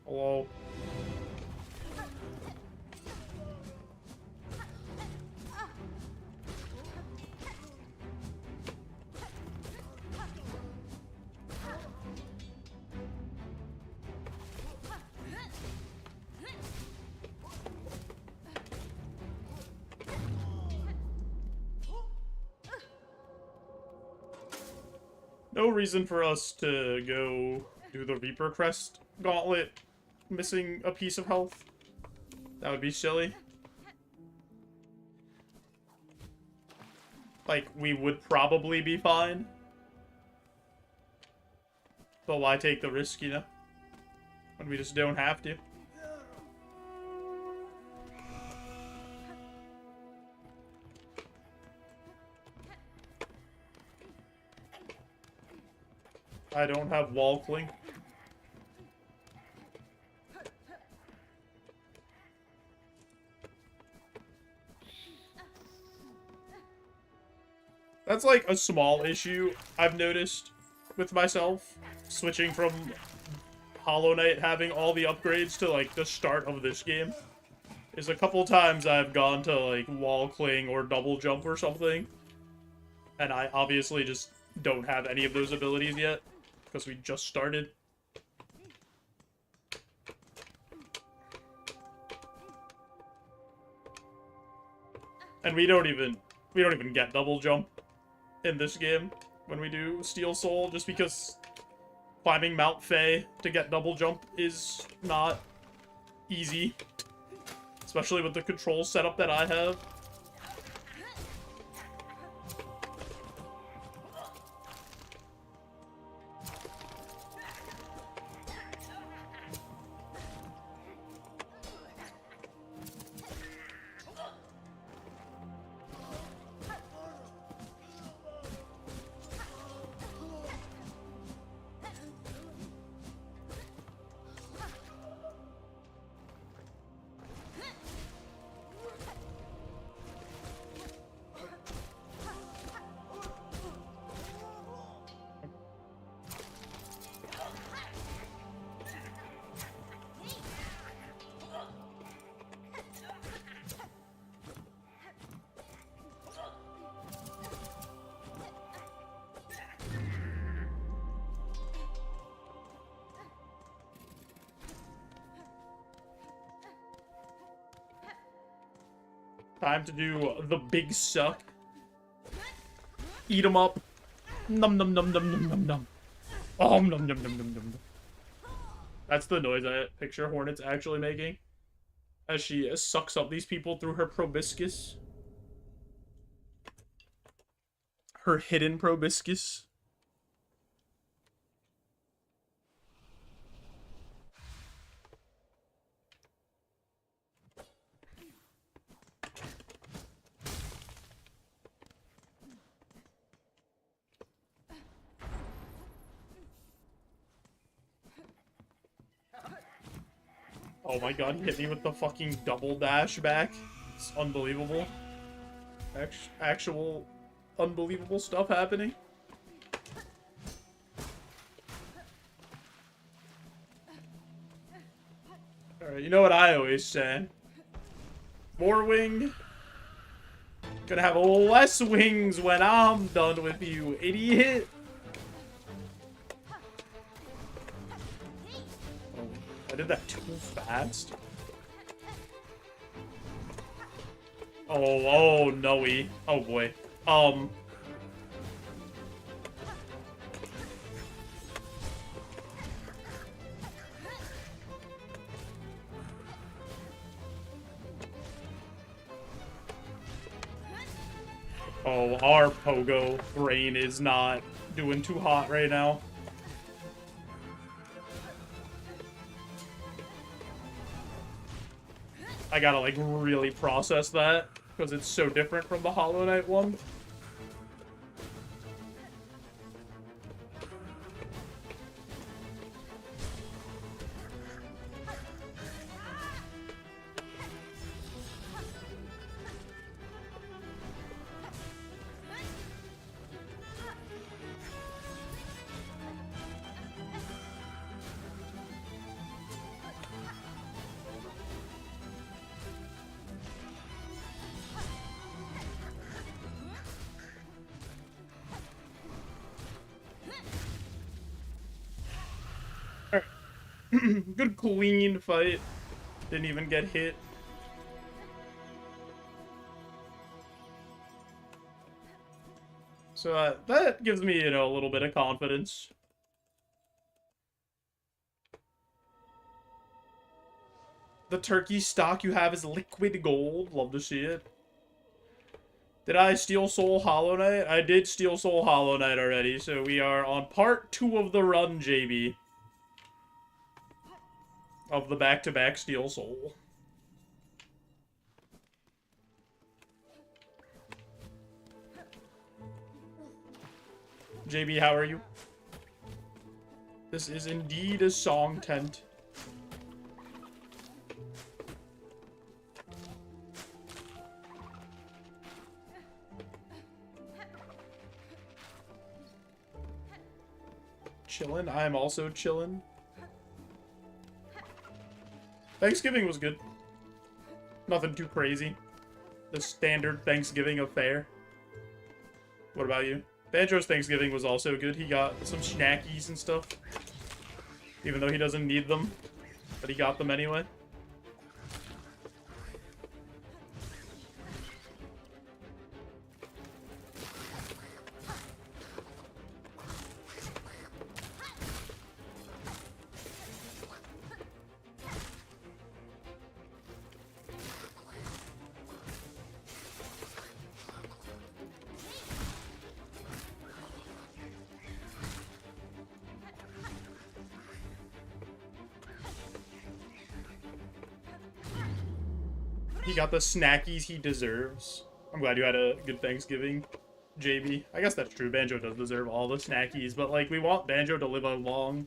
Hello. No reason for us to go do the Reaper Crest gauntlet missing a piece of health. That would be silly. Like, we would probably be fine. But why take the risk, you know? When we just don't have to. I don't have wall cling. That's like a small issue I've noticed with myself, switching from Hollow Knight having all the upgrades to like the start of this game. Is a couple times I've gone to like wall cling or double jump or something, and I obviously just don't have any of those abilities yet because we just started. And we don't even get double jump in this game when we do Steel Soul, just because climbing Mount Fae to get double jump is not easy, especially with the control setup that I have. Time to do the big suck. Eat 'em up. Num num num num num num num. Oh, num num num num num. That's the noise I picture Hornet's actually making as she sucks up these people through her proboscis. Her hidden proboscis. Oh my god, he hit me with the fucking double dash back. It's unbelievable. Actual unbelievable stuff happening. Alright, you know what I always say. More wing. Gonna have less wings when I'm done with you, idiot. I did that too fast. Oh no-y. Oh boy. Oh, our pogo brain is not doing too hot right now. I gotta, like, really process that, because it's so different from the Hollow Knight one. Good clean fight. Didn't even get hit. So that gives me, you know, a little bit of confidence. The turkey stock you have is liquid gold. Love to see it. Did I steal Soul Hollow Knight? I did steal Soul Hollow Knight already, so we are on part 2 of the run, JB. Of the back-to-back Steal Soul. JB, how are you? This is indeed a song tent. Chillin'? I am also chillin'. Thanksgiving was good. Nothing too crazy. The standard Thanksgiving affair. What about you? Banjo's Thanksgiving was also good. He got some snackies and stuff. Even though he doesn't need them. But he got them anyway. He got the snackies he deserves. I'm glad you had a good Thanksgiving, JB. I guess that's true. Banjo does deserve all the snackies, but like we want Banjo to live a long,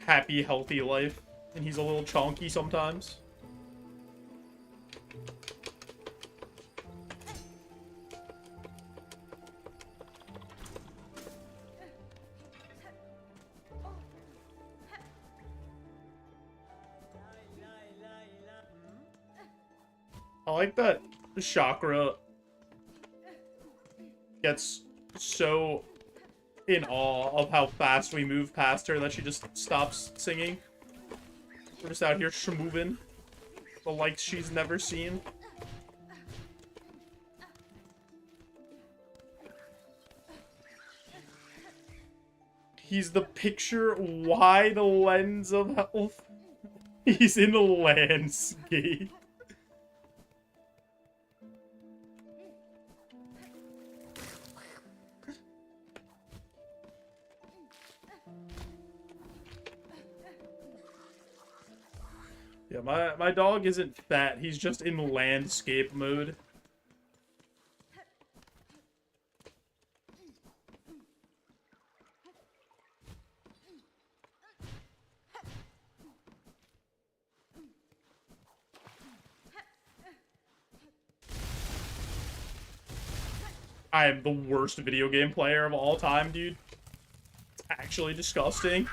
happy, healthy life, and he's a little chonky sometimes. I like that Chakra gets so in awe of how fast we move past her that she just stops singing. We're just out here schmoovin'. The likes she's never seen. He's the picture wide lens of health. He's in the landscape. Yeah, my dog isn't fat. He's just in landscape mode. I am the worst video game player of all time, dude. It's actually disgusting.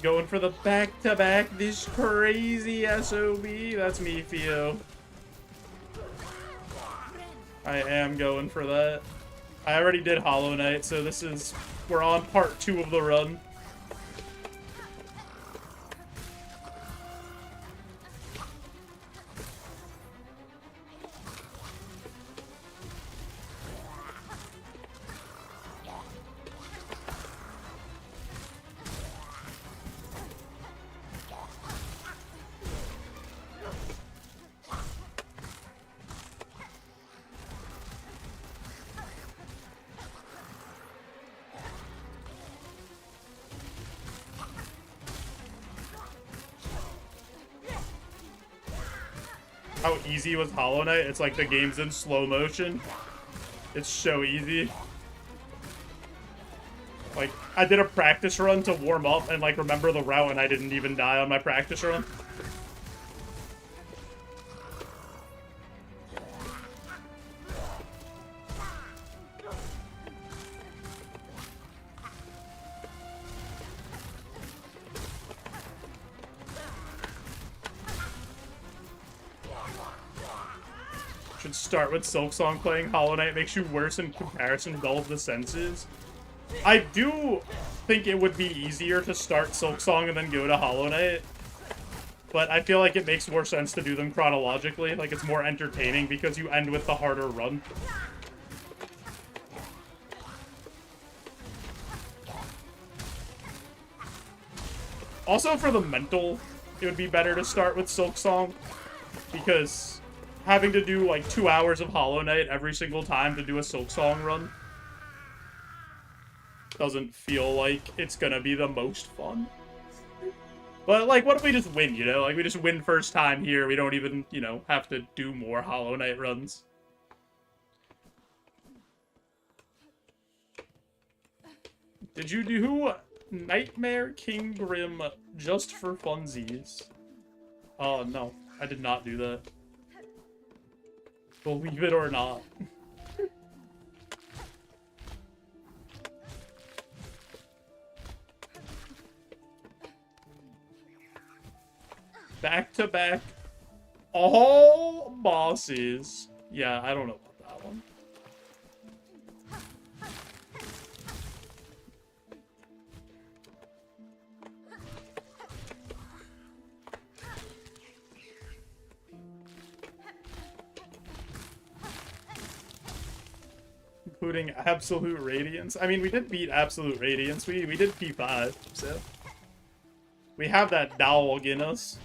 Going for the back-to-back, this crazy SOB. That's me, Theo. I am going for that. I already did Hollow Knight, so this is... We're on part 2 of the run. How easy was Hollow Knight? It's like the game's in slow motion. It's so easy. Like, I did a practice run to warm up and, like, remember the route, and I didn't even die on my practice run. should start with Silksong. Playing Hollow Knight makes you worse in comparison with all of the senses. I do think it would be easier to start Silksong and then go to Hollow Knight. But I feel like it makes more sense to do them chronologically. Like, it's more entertaining because you end with the harder run. Also, for the mental, it would be better to start with Silksong, because having to do, like, 2 hours of Hollow Knight every single time to do a Silksong run doesn't feel like it's gonna be the most fun. But, like, what if we just win, you know? Like, we just win first time here. We don't even, you know, have to do more Hollow Knight runs. Did you do Nightmare King Grim just for funsies? Oh, no. I did not do that. Believe it or not. Back-to-back all bosses. Yeah, I don't know about that one. Including Absolute Radiance. I mean, we did beat Absolute Radiance. We did P5, so we have that dog in us.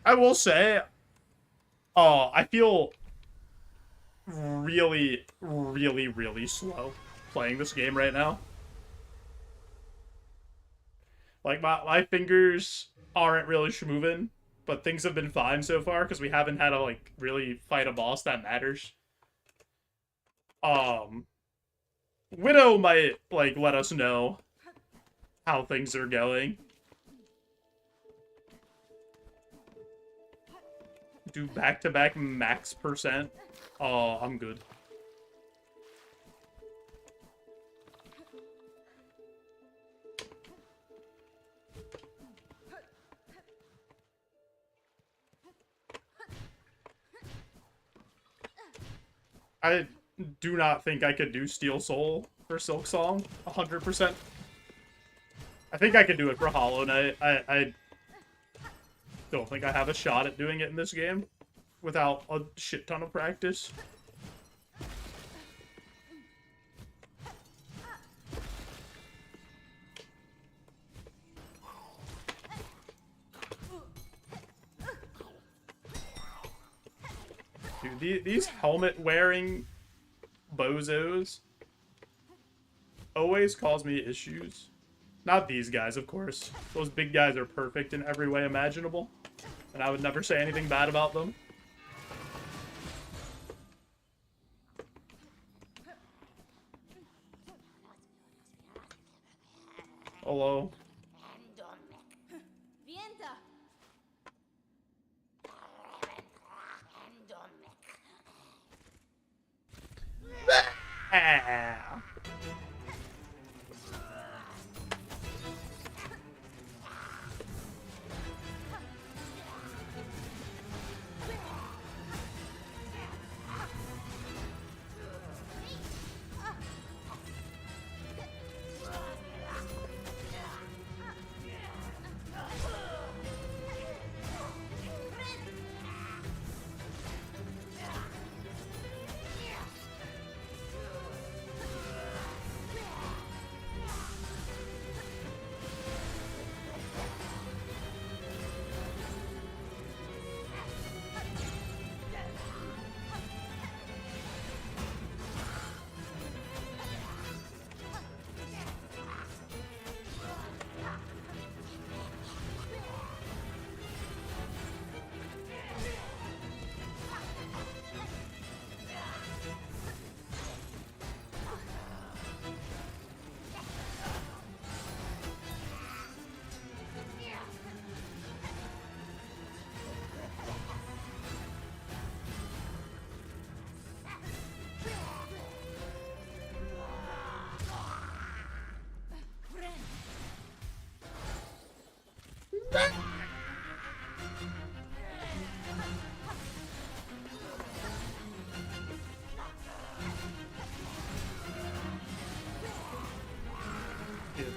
I will say, I feel really, really, really slow playing this game right now. Like, my fingers aren't really schmoving, but things have been fine so far because we haven't had to, like, really fight a boss that matters. Widow might, like, let us know how things are going. Do back-to-back max %. Oh, I'm good. I do not think I could do Steel Soul for Silksong 100%. I think I could do it for Hollow Knight. I don't think I have a shot at doing it in this game without a shit ton of practice. Dude, these helmet-wearing bozos always cause me issues. Not these guys, of course. Those big guys are perfect in every way imaginable, and I would never say anything bad about them. Hello. Ah. The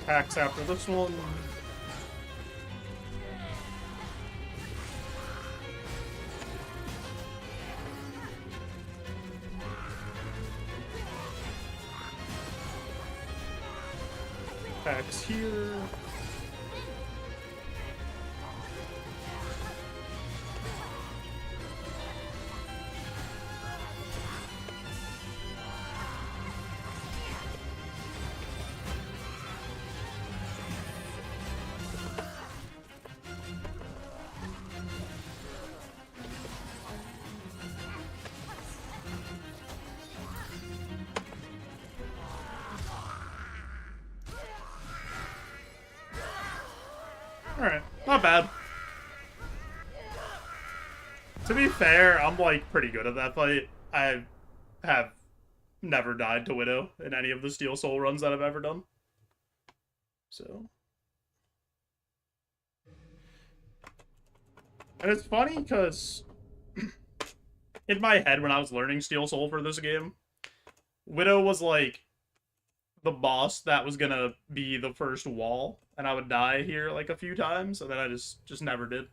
attacks after this one. Attacks here. Alright, not bad. To be fair, I'm like pretty good at that fight. I have never died to Widow in any of the Steel Soul runs that I've ever done. So. And it's funny because in my head when I was learning Steel Soul for this game, Widow was like the boss that was gonna be the first wall, and I would die here like a few times, and then I just never did.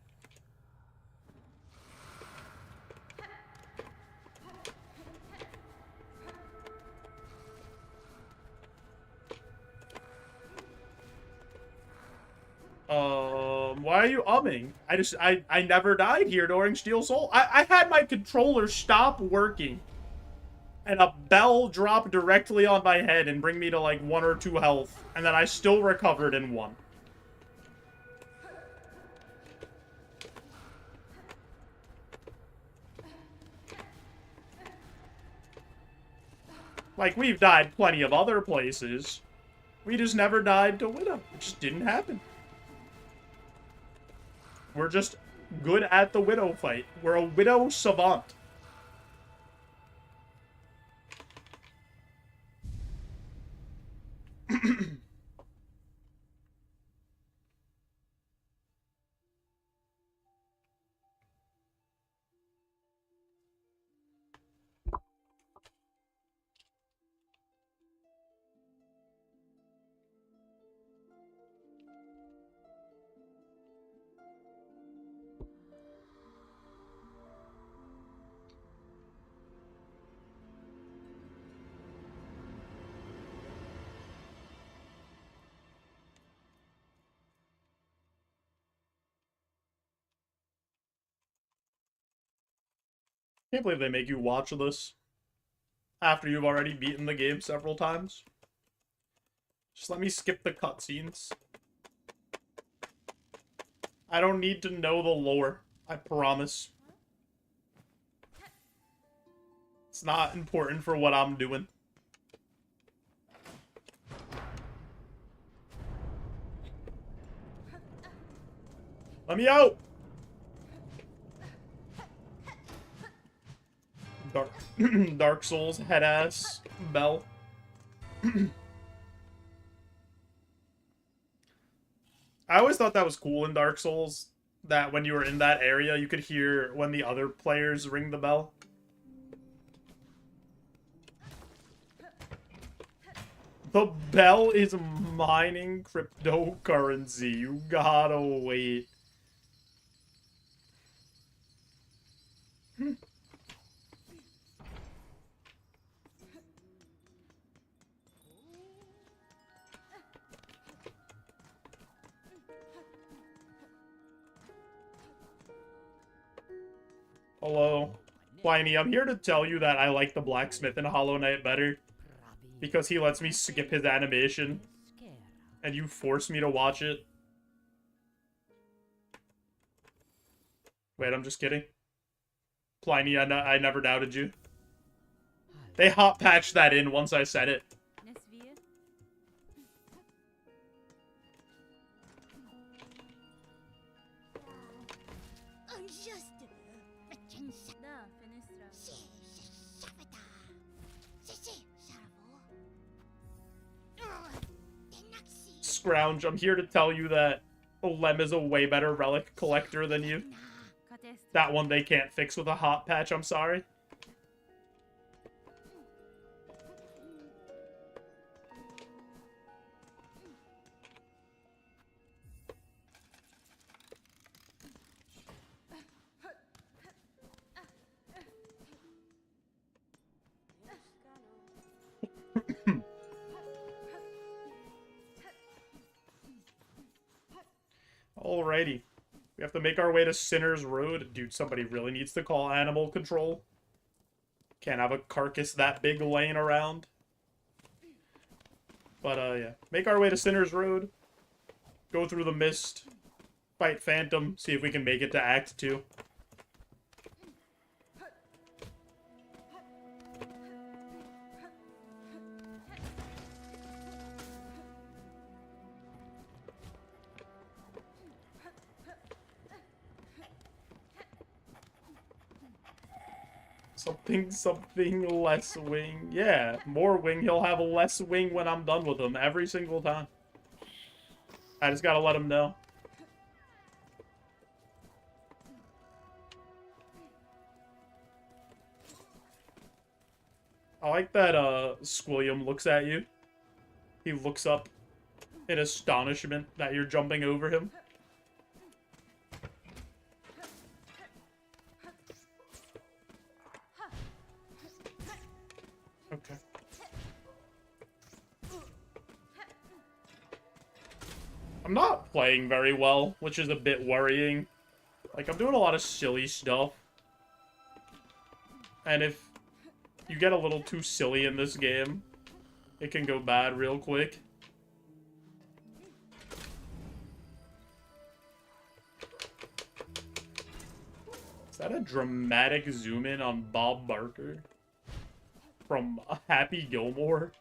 Why are you umming? I never died here during Steel Soul. I had my controller stop working and a bell drop directly on my head and bring me to like 1 or 2 health, and then I still recovered in 1. Like, we've died plenty of other places. We just never died to Widow. It just didn't happen. We're just good at the Widow fight. We're a Widow savant. Can't believe they make you watch this after you've already beaten the game several times. Just let me skip the cutscenes. I don't need to know the lore, I promise. It's not important for what I'm doing. Let me out! Dark Souls, head ass, bell. I always thought that was cool in Dark Souls, that when you were in that area, you could hear when the other players ring the bell. The bell is mining cryptocurrency. You gotta wait. Hello. Pliny, I'm here to tell you that I like the blacksmith in Hollow Knight better. Because he lets me skip his animation. And you force me to watch it. Wait, I'm just kidding. Pliny, I never doubted you. They hot patched that in once I said it. Scrounge, I'm here to tell you that Lem is a way better relic collector than you. That one they can't fix with a hot patch, I'm sorry. Alrighty. We have to make our way to Sinner's Road. Dude, somebody really needs to call animal control. Can't have a carcass that big laying around. But, yeah. Make our way to Sinner's Road. Go through the mist. Fight Phantom. See if we can make it to Act 2. Something less wing. Yeah, more wing. He'll have less wing when I'm done with him every single time. I just gotta let him know. I like that Squilliam looks at you. He looks up in astonishment that you're jumping over him. Okay. I'm not playing very well, which is a bit worrying. Like, I'm doing a lot of silly stuff. And if you get a little too silly in this game, it can go bad real quick. Is that a dramatic zoom in on Bob Barker? From Happy Gilmore?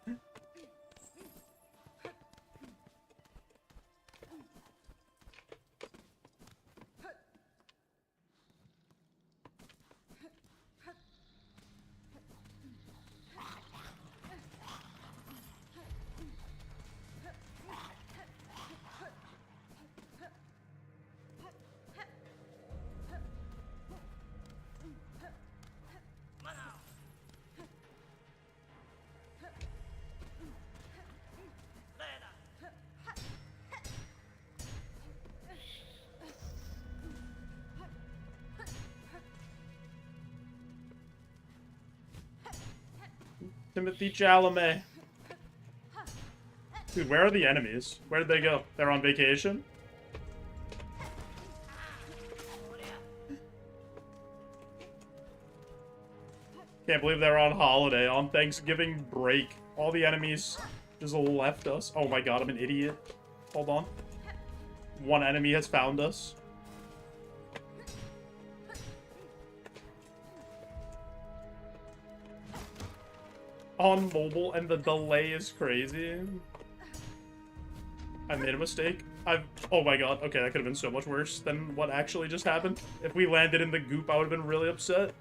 Timothy Chalamet. Dude, where are the enemies? Where did they go? They're on vacation? Can't believe they're on holiday, on Thanksgiving break. All the enemies just left us. Oh my god, I'm an idiot. Hold on. One enemy has found us. On mobile, and the delay is crazy. I made a mistake. Oh my god, okay, that could have been so much worse than what actually just happened. If we landed in the goop, I would have been really upset.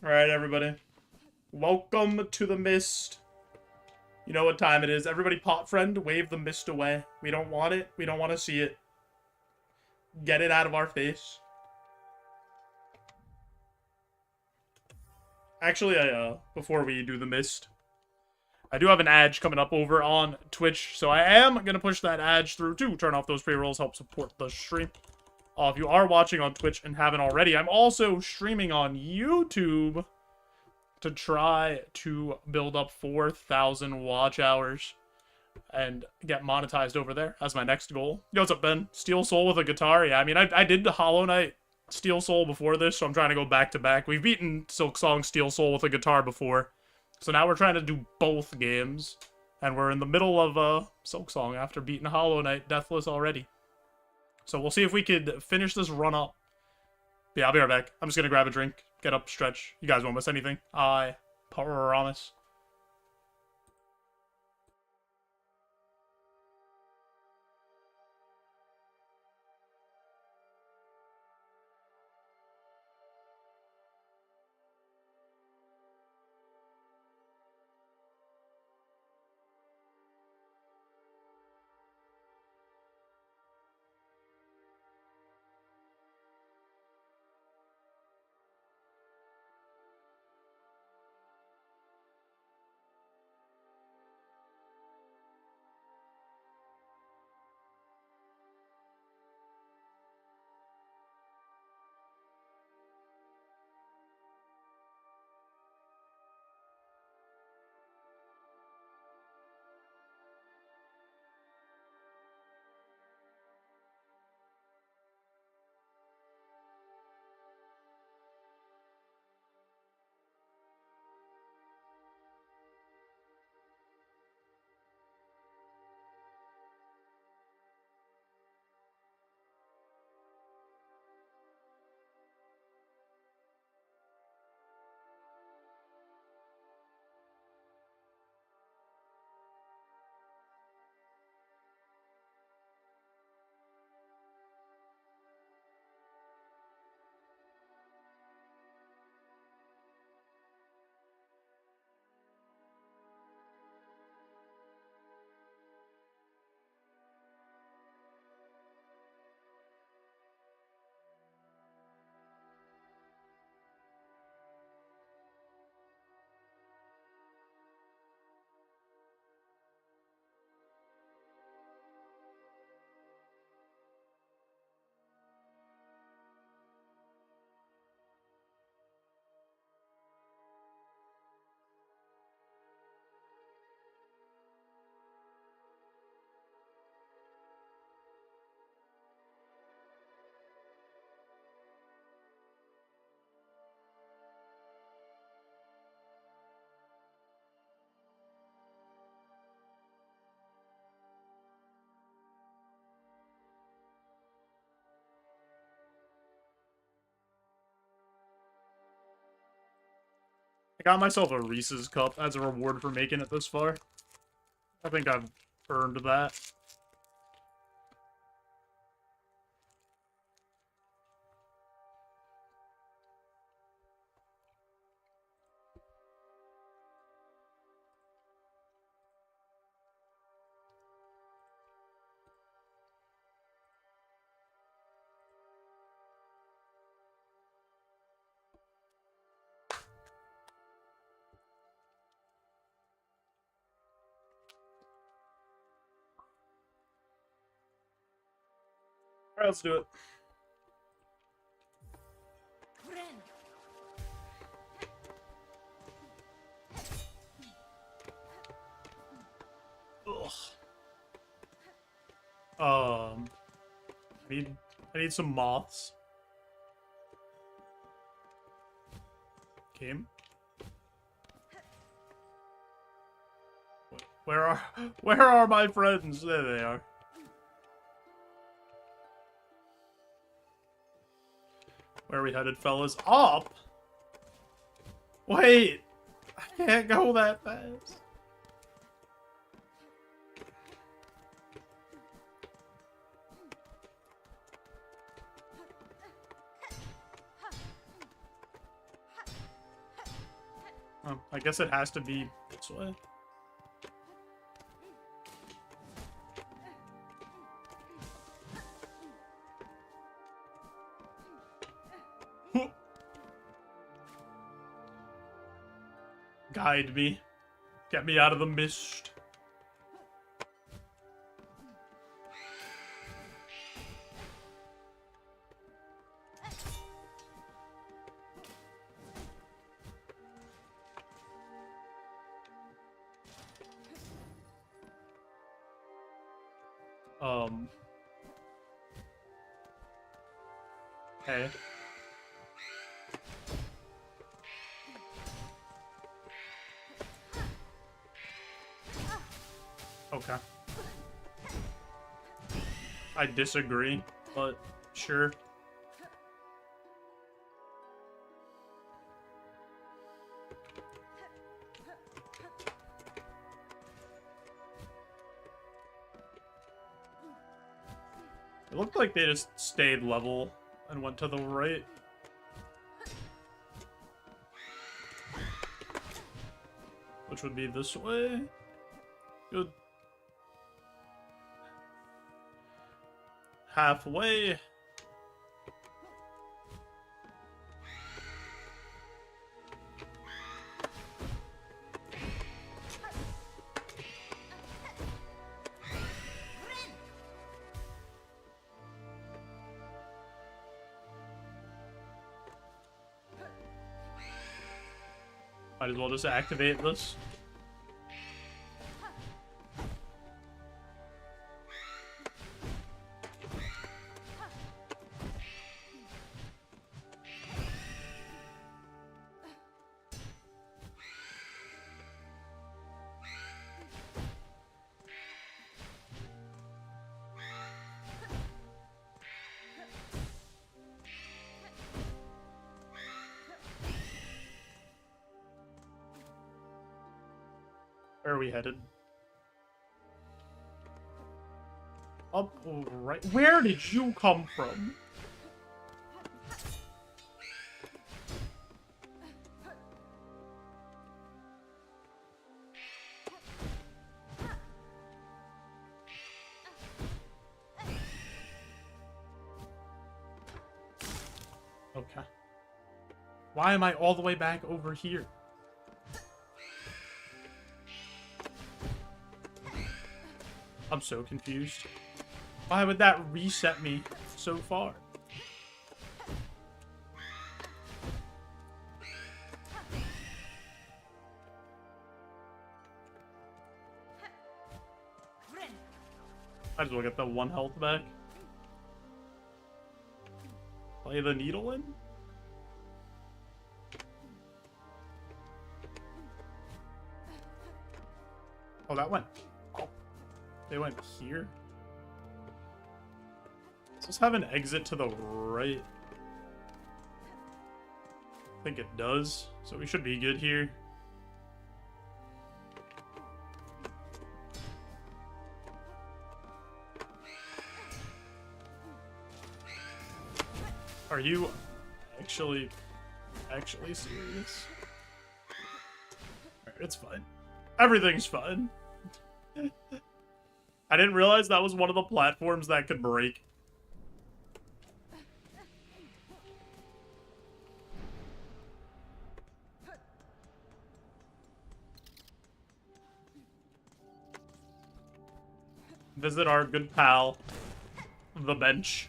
Alright, everybody. Welcome to the mist. You know what time it is. Everybody pot friend, wave the mist away. We don't want it. We don't want to see it. Get it out of our face. Actually, before we do the mist, I do have an ad coming up over on Twitch, so I am going to push that ad through to turn off those pre-rolls, help support the stream. If you are watching on Twitch and haven't already, I'm also streaming on YouTube to try to build up 4,000 watch hours and get monetized over there as my next goal. Yo, what's up, Ben? Steel Soul with a guitar? Yeah, I mean, I did the Hollow Knight Steel Soul before this, so I'm trying to go back to back. We've beaten Silksong Steel Soul with a guitar before, so now we're trying to do both games, and we're in the middle of Silksong after beating Hollow Knight Deathless already. So we'll see if we could finish this run up. But yeah, I'll be right back. I'm just gonna grab a drink, get up, stretch. You guys won't miss anything. I promise. I got myself a Reese's cup as a reward for making it this far. I think I've earned that. Alright, let's do it. Ugh. I need some moths. Game. Where are my friends? There they are. Where are we headed, fellas? Up? Wait! I can't go that fast. Oh, I guess it has to be this way. Guide me. Get me out of the mist. Okay. Okay. I disagree, but sure. It looked like they just stayed level and went to the right. Which would be this way. Good. Halfway. Might as well just activate this. Where are we headed? Up right. Where did you come from? Okay. Why am I all the way back over here? I'm so confused. Why would that reset me so far? Might as well get the 1 health back. Play the needle in? Oh, that went... They went here? Does this have an exit to the right? I think it does, so we should be good here. Are you actually serious? Alright, it's fine. Everything's fine. I didn't realize that was one of the platforms that could break. Visit our good pal, the bench.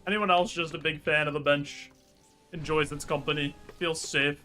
Anyone else just a big fan of the bench? Enjoys its company, feels safe.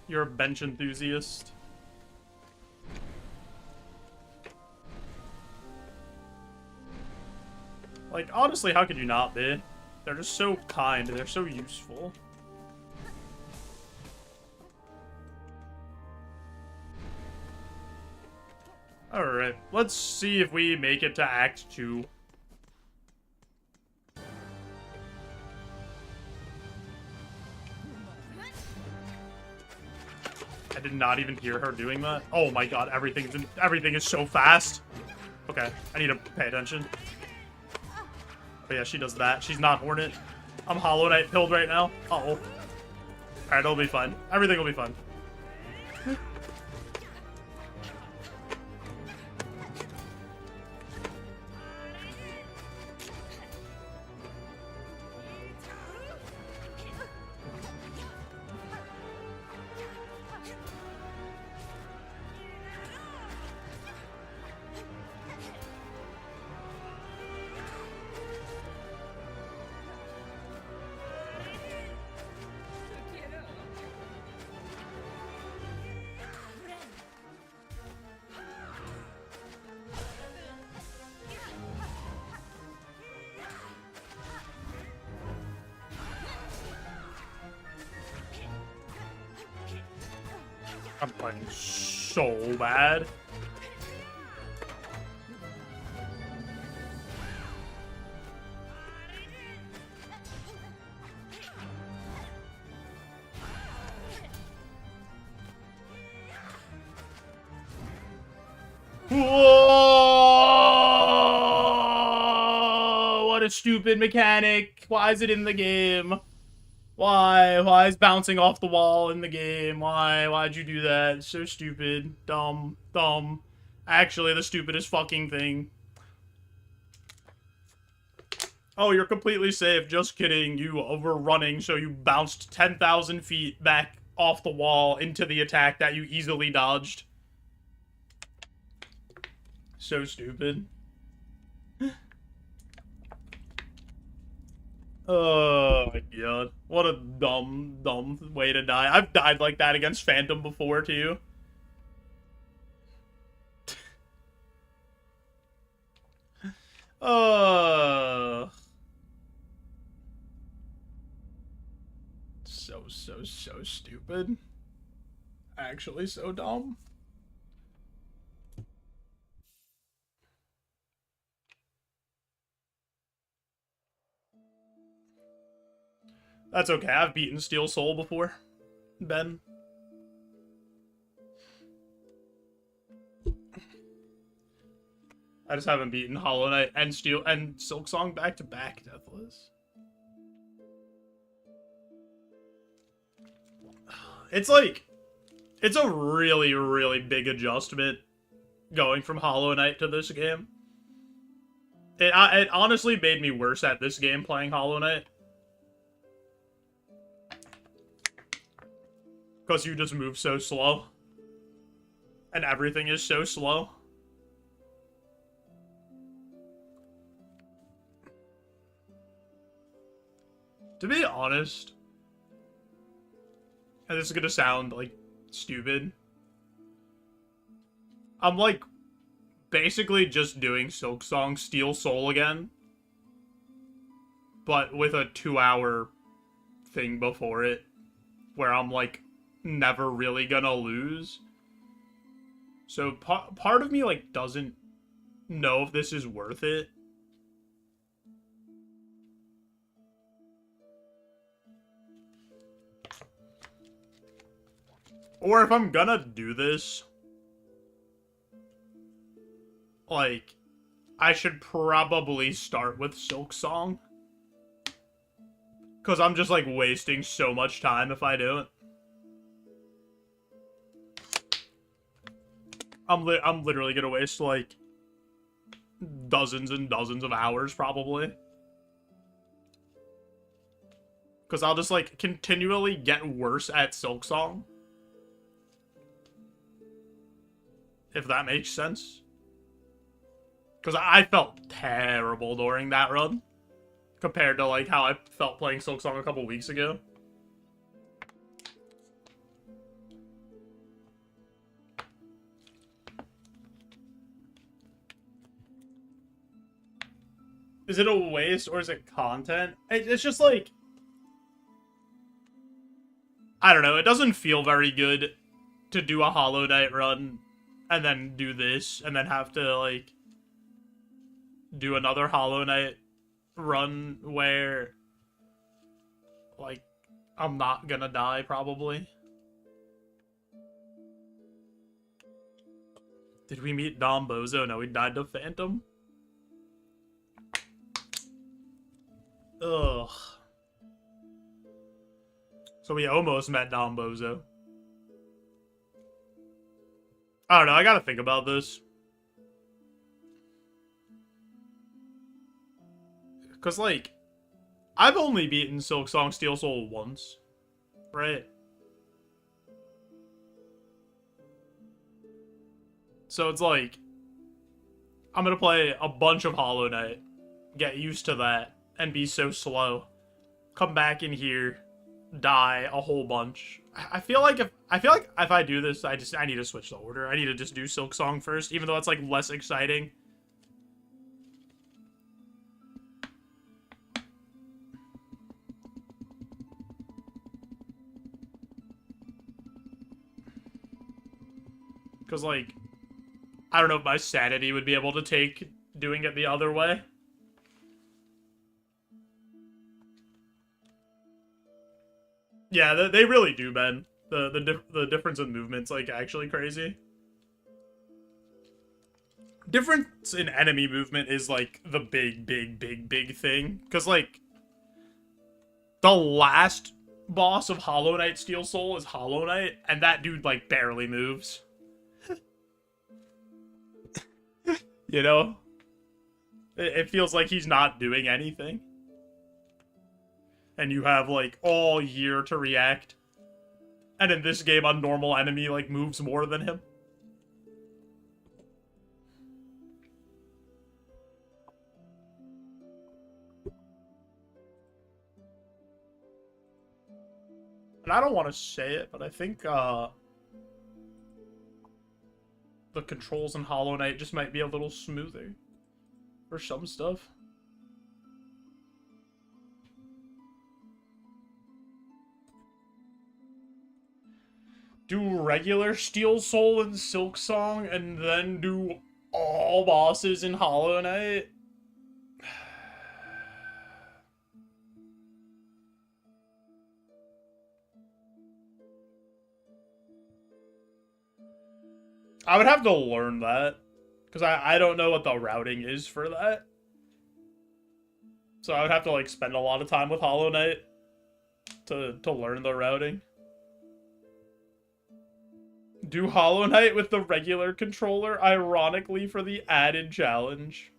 You're a bench enthusiast. Like, honestly, how could you not be? They're just so kind. They're so useful. Alright, let's see if we make it to Act 2. I did not even hear her doing that. Oh my god, everything is so fast. Okay, I need to pay attention. Oh yeah, she does that. She's not Hornet. I'm Hollow Knight pilled right now. Uh-oh. Alright, it'll be fine. Everything will be fine. I'm playing so bad. Whoa! What a stupid mechanic. Why is it in the game? Why? Why is bouncing off the wall in the game? Why? Why'd you do that? It's so stupid. Dumb. Dumb. Actually, the stupidest fucking thing. Oh, you're completely safe. Just kidding. You were running, so you bounced 10,000 feet back off the wall into the attack that you easily dodged. So stupid. Oh my god. What a dumb way to die. I've died like that against Phantom before, too. So stupid. Actually, so dumb. That's okay. I've beaten Steel Soul before, Ben. I just haven't beaten Hollow Knight and Silksong back to Back Deathless. It's like, it's a really, really big adjustment going from Hollow Knight to this game. It honestly made me worse at this game playing Hollow Knight. Because you just move so slow. And everything is so slow. To be honest, and this is gonna sound, like, stupid, I'm, like, basically just doing Silksong Steel Soul again, but with a 2-hour thing before it, where I'm, like, never really gonna lose. So part of me, like, doesn't know if this is worth it. Or if I'm gonna do this, like, I should probably start with Silksong. Because I'm just, like, wasting so much time if I do it. I'm literally gonna waste, like, dozens and dozens of hours, probably. Because I'll just, like, continually get worse at Silksong. If that makes sense. Because I felt terrible during that run. Compared to, like, how I felt playing Silksong a couple weeks ago. Is it a waste or is it content? It's just like... I don't know, it doesn't feel very good to do a Hollow Knight run and then do this and then have to, like, do another Hollow Knight run where, like, I'm not gonna die, probably. Did we meet Dom Bozo? No, he died to Phantom. Ugh. So we almost met Dom Bozo. I don't know, I gotta think about this. Because, like, I've only beaten Silksong Steel Soul once, right? So it's like, I'm gonna play a bunch of Hollow Knight, get used to that, and be so slow. Come back in here, die a whole bunch. I feel like if I do this, I need to switch the order. I need to just do Silksong first, even though it's, like, less exciting. Because, like, I don't know if my sanity would be able to take doing it the other way. Yeah, they really do, Ben. The difference in movement's, like, actually crazy. Difference in enemy movement is, like, the big thing. Because, like, the last boss of Hollow Knight Steel Soul is Hollow Knight, and that dude, like, barely moves. You know? It feels like he's not doing anything. And you have, like, all year to react. And in this game, a normal enemy, like, moves more than him. And I don't want to say it, but I think, the controls in Hollow Knight just might be a little smoother. For some stuff. Do regular Steel Soul and Silksong, and then do all bosses in Hollow Knight? I would have to learn that. Because I don't know what the routing is for that. So I would have to, like, spend a lot of time with Hollow Knight to learn the routing. Do Hollow Knight with the regular controller, ironically, for the added challenge.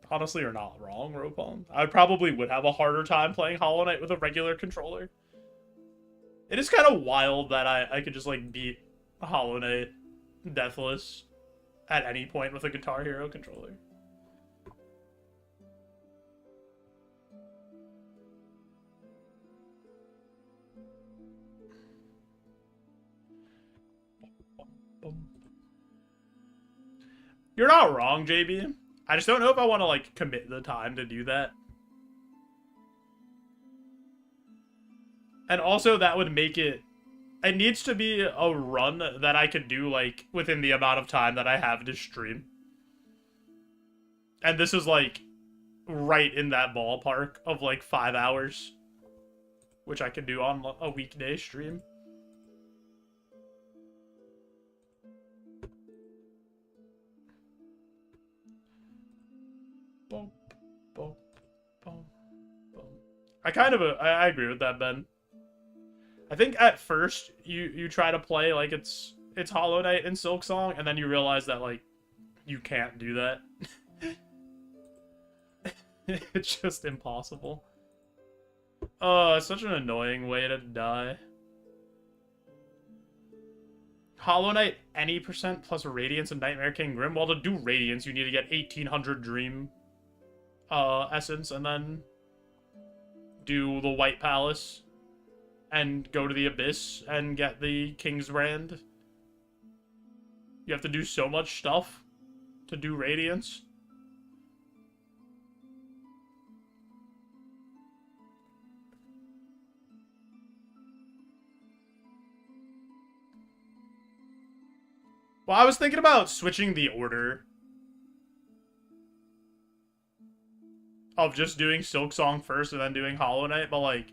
Honestly, you're not wrong, Ropon. I probably would have a harder time playing Hollow Knight with a regular controller. It is kind of wild that I could just, like, beat Hollow Knight Deathless at any point with a Guitar Hero controller. You're not wrong, JB. I just don't know if I want to, like, commit the time to do that. And also, that would make it... It needs to be a run that I could do, like, within the amount of time that I have to stream. And this is, like, right in that ballpark of, like, 5 hours. Which I could do on a weekday stream. Boom, boom, boom, boom. I agree with that, Ben. I think at first you try to play like it's Hollow Knight and Silksong, and then you realize that like you can't do that. It's just impossible. Oh, it's such an annoying way to die. Hollow Knight any percent plus Radiance and Nightmare King Grim. Well, to do Radiance, you need to get 1800 Dream Essence, and then do the White Palace, and go to the Abyss, and get the King's Brand. You have to do so much stuff to do Radiance. Well, I was thinking about switching the order of just doing Silksong first and then doing Hollow Knight, but like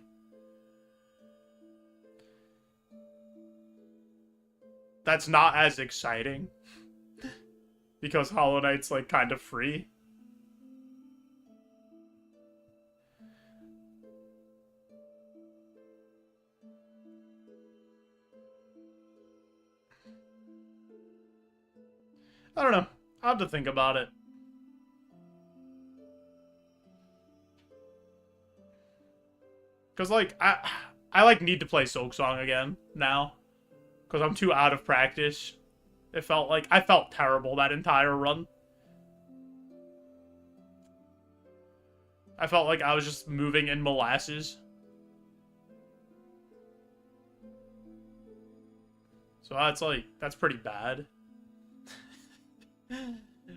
that's not as exciting because Hollow Knight's like kind of free. I don't know. I'll have to think about it. Cause like I like need to play Silksong again now. Cause I'm too out of practice. It felt like I felt terrible that entire run. I felt like I was just moving in molasses. So that's pretty bad.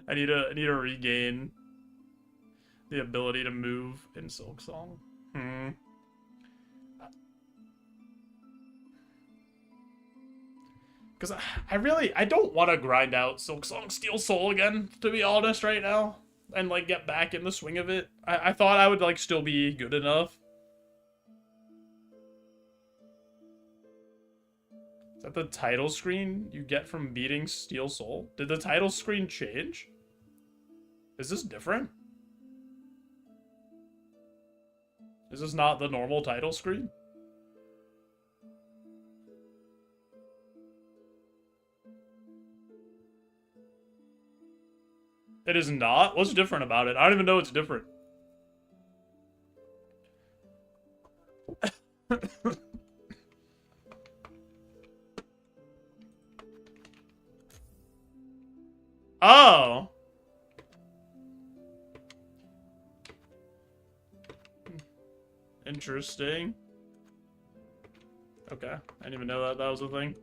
I need to regain the ability to move in Silksong. Because I don't want to grind out Silksong Steel Soul again, to be honest, right now. And, like, get back in the swing of it. I thought I would, like, still be good enough. Is that the title screen you get from beating Steel Soul? Did the title screen change? Is this different? Is this not the normal title screen? It is not? What's different about it? I don't even know it's different. Oh. Interesting. Okay. I didn't even know that was a thing.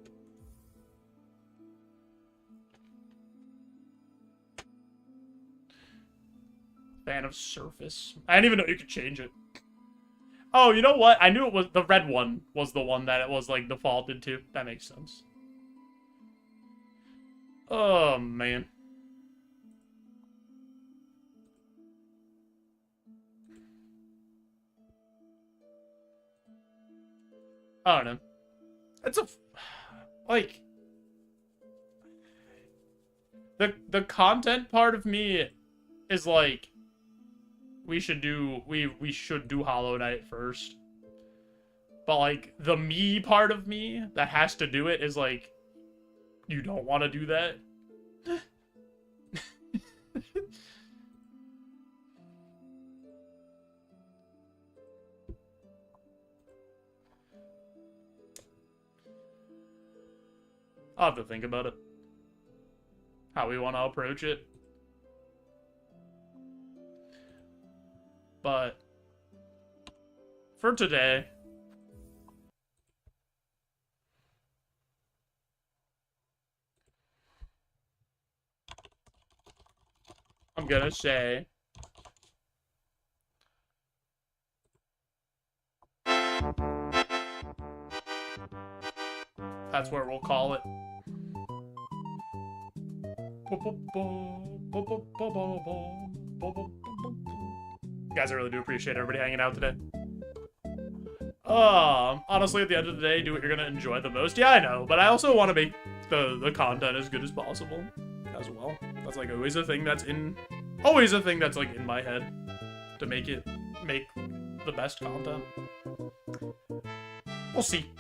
Fan of surface. I didn't even know you could change it. Oh, you know what? I knew it was the red one was the one that it was like defaulted to. That makes sense. Oh, man. I don't know. It's like the content part of me is like we should do Hollow Knight first. But like the me part of me that has to do it is like you don't want to do that. I'll have to think about it. How we want to approach it. But for today, gonna say. That's where we'll call it. Guys, I really do appreciate everybody hanging out today. Honestly, at the end of the day, do what you're gonna enjoy the most. Yeah, I know, but I also want to make the content as good as possible as well. That's like always a thing that's like in my head to make the best content. We'll see.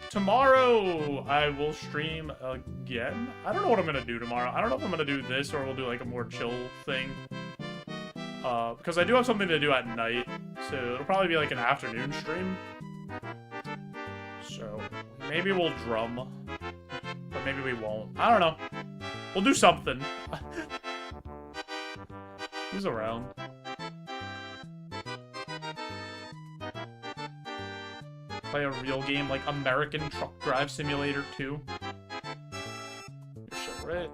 Tomorrow I will stream again. I don't know what I'm gonna do tomorrow. I don't know if I'm gonna do this or we'll do like a more chill thing. Because I do have something to do at night, so it'll probably be like an afternoon stream. So maybe we'll drum, but maybe we won't. I don't know. We'll do something. He's around. Play a real game like American Truck Drive Simulator 2. You're so right.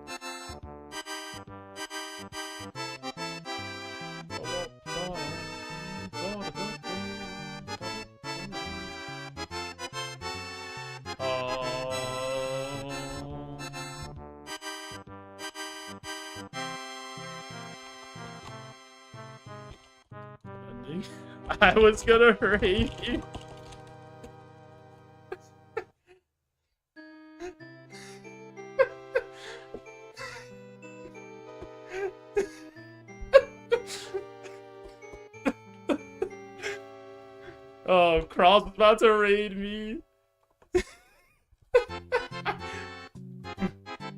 I was gonna raid you. Oh, Cross is about to raid me. A day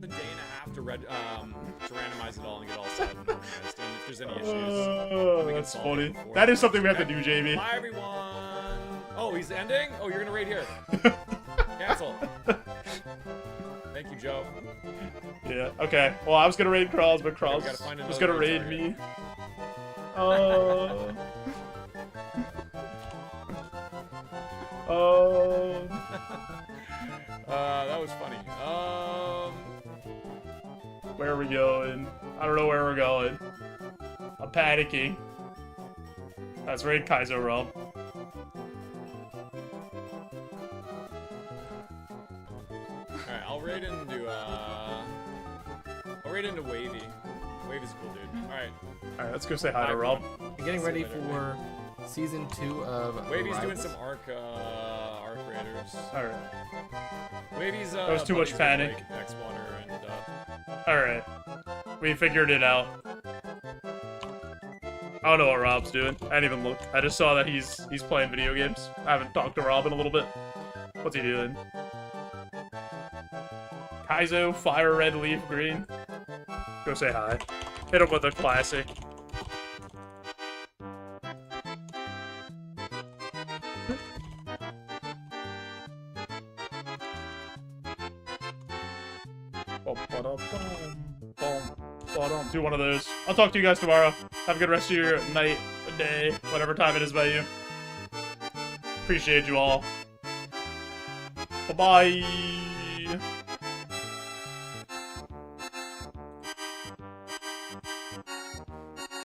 and a half to randomize it all and get all set and organized. And if there's any issues, we can that's solve funny. it before. That is something we have to do, JB. Bye, everyone. Oh, he's ending? Oh, you're gonna raid here. Cancel. Thank you, Joe. Yeah, okay. Well, I was gonna raid Cross, but Cross we gotta find was another gonna raid raid target. me. Oh. That was funny. Where are we going? I don't know where we're going. I'm panicking. That's right, Kaizo Rob. Alright, I'll raid into Wavy. Wavy's a cool dude. Alright. Alright, let's go say hi to Rob. We're getting ready for season 2 of Wavy's doing Rivals. some arc raiders. Alright. Wavy's That was too much buddies with, panic. like, X-Water and Alright. We figured it out. I don't know what Rob's doing. I didn't even look. I just saw that he's playing video games. I haven't talked to Rob in a little bit. What's he doing? Kaizo, fire red, leaf green. Go say hi. Hit him with a classic. Do one of those. I'll talk to you guys tomorrow. Have a good rest of your night, day, whatever time it is by you. Appreciate you all. Bye-bye.